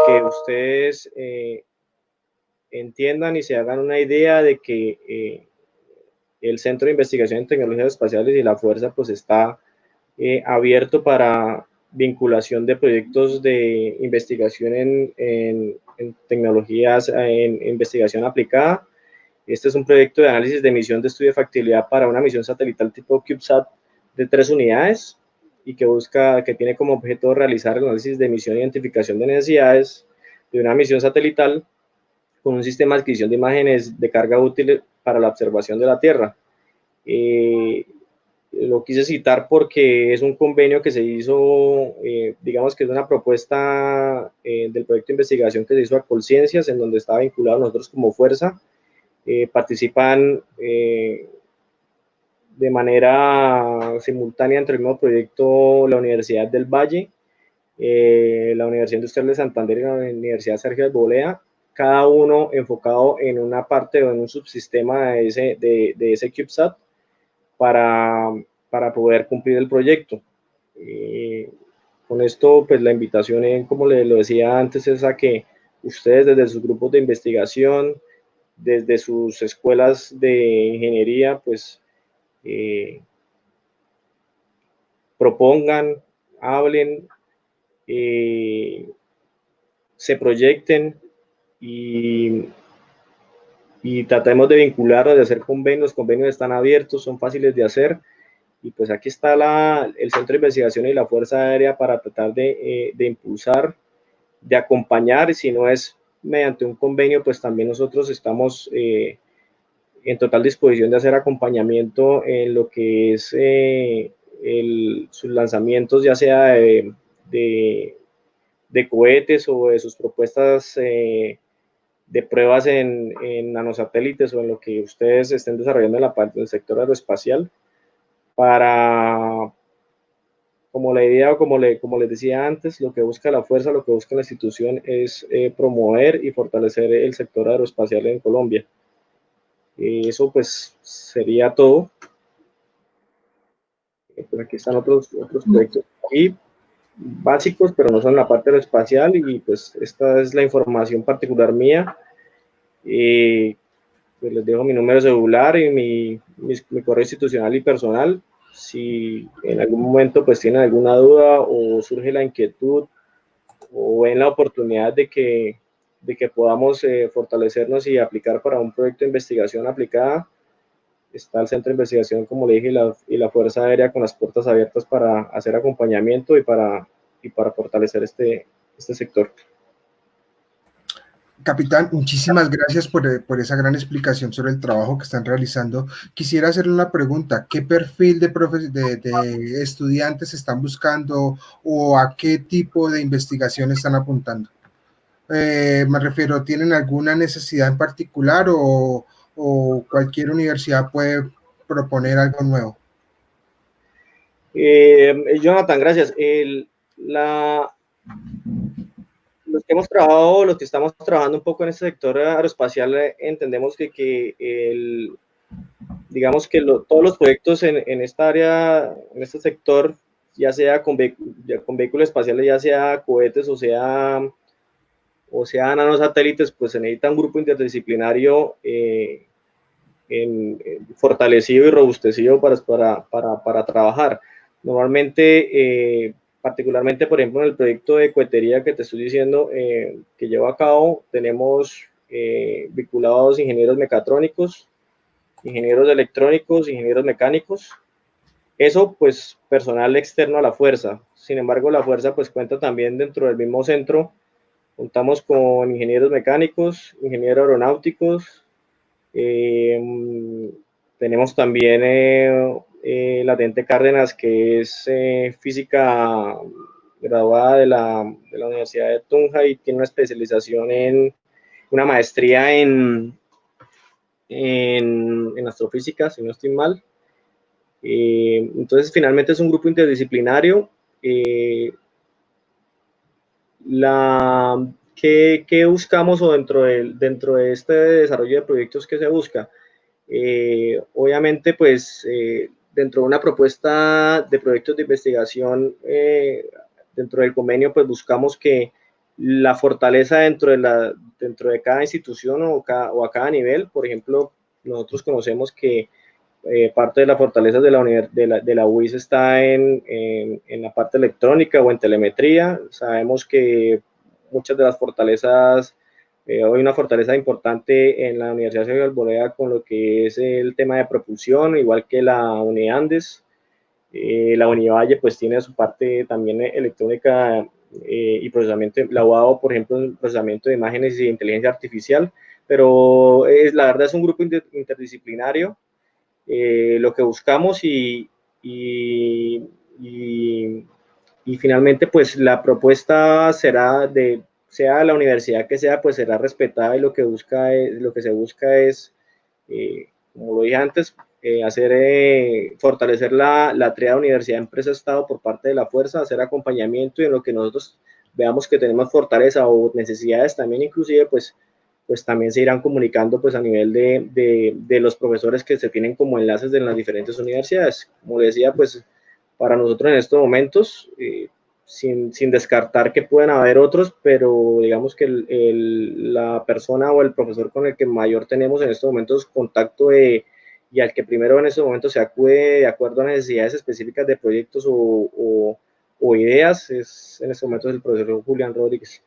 que ustedes entiendan y se hagan una idea de que el Centro de Investigación en Tecnologías Espaciales y la Fuerza pues está abierto para vinculación de proyectos de investigación en tecnologías, en investigación aplicada. Este es un proyecto de análisis de emisión de estudio de factibilidad para una misión satelital tipo CubeSat de 3 unidades y que tiene como objeto realizar el análisis de emisión e identificación de necesidades de una misión satelital con un sistema de adquisición de imágenes de carga útil para la observación de la Tierra. Lo quise citar porque es un convenio que se hizo, digamos que es una propuesta del proyecto de investigación que se hizo a Colciencias, en donde estaba vinculado nosotros como fuerza. Participan de manera simultánea entre el mismo proyecto la Universidad del Valle, la Universidad Industrial de Santander y la Universidad Sergio de Bolea, cada uno enfocado en una parte o en un subsistema de ese CubeSat para poder cumplir el proyecto. Con esto, pues la invitación, como lo decía antes, es a que ustedes desde sus grupos de investigación, desde sus escuelas de ingeniería, pues propongan, hablen, se proyecten y tratemos de vincularnos, de hacer convenios. Los convenios están abiertos, son fáciles de hacer, y pues aquí está el Centro de Investigación y la Fuerza Aérea para tratar de impulsar, de acompañar, y si no es mediante un convenio, pues también nosotros estamos en total disposición de hacer acompañamiento en lo que es sus lanzamientos, ya sea de cohetes o de sus propuestas de pruebas en nanosatélites o en lo que ustedes estén desarrollando en la parte del sector aeroespacial, para, como la idea, como les decía antes, lo que busca la fuerza, lo que busca la institución es promover y fortalecer el sector aeroespacial en Colombia. Eso pues sería todo. Por aquí están otros proyectos aquí, básicos, pero no son la parte aeroespacial, y pues esta es la información particular mía. Pues les dejo mi número celular y mi correo institucional y personal. Si en algún momento pues tienen alguna duda o surge la inquietud o ven la oportunidad de que podamos fortalecernos y aplicar para un proyecto de investigación aplicada, está el Centro de Investigación, como le dije, y la Fuerza Aérea con las puertas abiertas para hacer acompañamiento y para fortalecer este sector. Capitán, muchísimas gracias por esa gran explicación sobre el trabajo que están realizando. Quisiera hacerle una pregunta. ¿Qué perfil de estudiantes están buscando o a qué tipo de investigación están apuntando? Me refiero, ¿tienen alguna necesidad en particular o cualquier universidad puede proponer algo nuevo? Jhonattan, gracias. Los que hemos trabajado, los que estamos trabajando un poco en este sector aeroespacial, entendemos digamos que todos los proyectos en esta área, en este sector, ya sea con vehículos espaciales, ya sea cohetes o sea nanosatélites, pues se necesita un grupo interdisciplinario fortalecido y robustecido para trabajar. Normalmente, particularmente, por ejemplo, en el proyecto de cohetería que te estoy diciendo, que llevo a cabo, tenemos vinculados ingenieros mecatrónicos, ingenieros electrónicos, ingenieros mecánicos. Eso, pues, personal externo a la fuerza. Sin embargo, la fuerza, pues, cuenta también dentro del mismo centro. Contamos con ingenieros mecánicos, ingenieros aeronáuticos. Tenemos también Latente Cárdenas, que es física graduada de la Universidad de Tunja y tiene una especialización una maestría en astrofísica, si no estoy mal. Entonces, finalmente es un grupo interdisciplinario. ¿Qué buscamos o dentro de este desarrollo de proyectos que se busca? Obviamente, pues, dentro de una propuesta de proyectos de investigación, dentro del convenio, pues buscamos que la fortaleza dentro de cada institución o a cada nivel, por ejemplo, nosotros conocemos que parte de las fortalezas de la UIS está en la parte electrónica o en telemetría. Sabemos que muchas de las fortalezas, hay una fortaleza importante en la Universidad de Bolivia con lo que es el tema de propulsión, igual que la Uniandes. La Univalle pues tiene su parte también electrónica y procesamiento, la UAO, por ejemplo, procesamiento de imágenes y inteligencia artificial, pero la verdad es un grupo interdisciplinario. Lo que buscamos y finalmente pues la propuesta será sea la universidad que sea, pues será respetada, y lo que se busca es, como lo dije antes, fortalecer la tríada universidad, empresa, estado por parte de la fuerza, hacer acompañamiento, y en lo que nosotros veamos que tenemos fortaleza o necesidades también, inclusive pues también se irán comunicando pues a nivel de los profesores que se tienen como enlaces en las diferentes universidades. Como decía, pues para nosotros en estos momentos, sin descartar que puedan haber otros, pero digamos que la persona o el profesor con el que mayor tenemos en estos momentos contacto y al que primero en estos momentos se acude de acuerdo a necesidades específicas de proyectos o ideas, es en estos momentos el profesor Julián Rodríguez.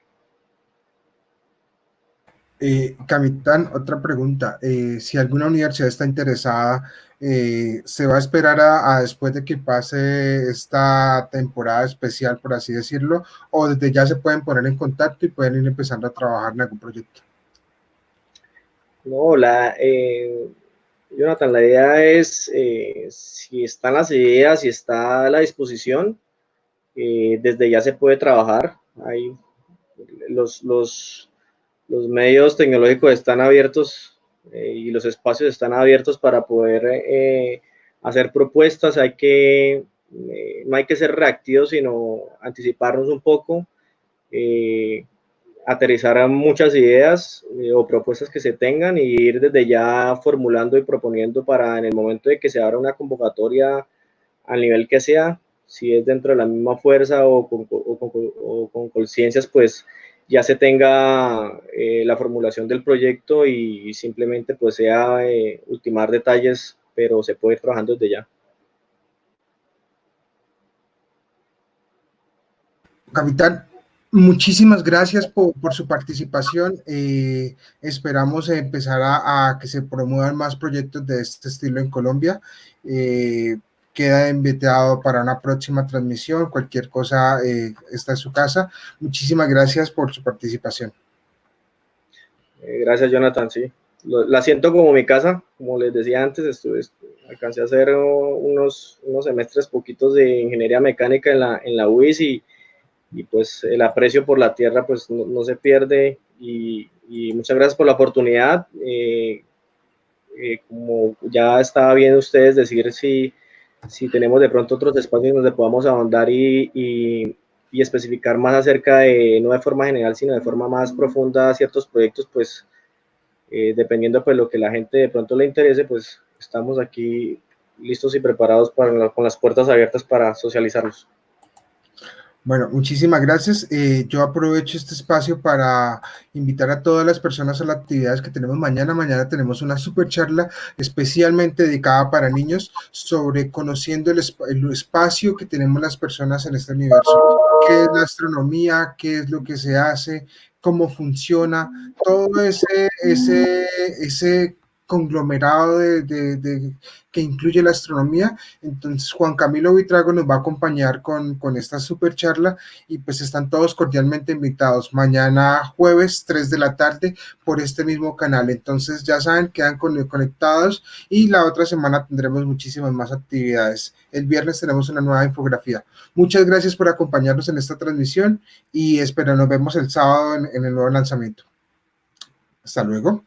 Capitán, otra pregunta. Si alguna universidad está interesada, ¿se va a esperar a después de que pase esta temporada especial, por así decirlo, o desde ya se pueden poner en contacto y pueden ir empezando a trabajar en algún proyecto? No, Jhonattan, la idea es, si están las ideas, si está la disposición, desde ya se puede trabajar. Hay los medios tecnológicos están abiertos, y los espacios están abiertos para poder hacer propuestas. No hay que ser reactivos, sino anticiparnos un poco, aterrizar muchas ideas o propuestas que se tengan, y ir desde ya formulando y proponiendo para en el momento de que se abra una convocatoria al nivel que sea, si es dentro de la misma fuerza o con conciencias, pues ya se tenga la formulación del proyecto y simplemente pues sea ultimar detalles, pero se puede ir trabajando desde ya. Capitán, muchísimas gracias por su participación. Esperamos empezar a que se promuevan más proyectos de este estilo en Colombia. Queda invitado para una próxima transmisión. Cualquier cosa está en su casa. Muchísimas gracias por su participación. Gracias, Jhonattan, sí. La siento como mi casa, como les decía antes, alcancé a hacer unos semestres poquitos de ingeniería mecánica en la UIS, y pues el aprecio por la tierra pues no se pierde, y muchas gracias por la oportunidad. Como ya estaba viendo ustedes decir, si tenemos de pronto otros espacios donde podamos ahondar y especificar más acerca no de forma general, sino de forma más profunda ciertos proyectos, pues dependiendo pues lo que la gente de pronto le interese, pues estamos aquí listos y preparados con las puertas abiertas para socializarlos. Bueno, muchísimas gracias. Yo aprovecho este espacio para invitar a todas las personas a las actividades que tenemos mañana. Mañana tenemos una super charla especialmente dedicada para niños sobre conociendo el espacio que tenemos las personas en este universo. ¿Qué es la astronomía? ¿Qué es lo que se hace? ¿Cómo funciona? Todo ese conglomerado que incluye la astronomía. Entonces Juan Camilo Buitrago nos va a acompañar con esta super charla, y pues están todos cordialmente invitados mañana jueves 3 de la tarde por este mismo canal. Entonces ya saben, quedan conectados, y la otra semana tendremos muchísimas más actividades. El viernes tenemos una nueva infografía. Muchas gracias por acompañarnos en esta transmisión, y espero nos vemos el sábado en el nuevo lanzamiento. Hasta luego.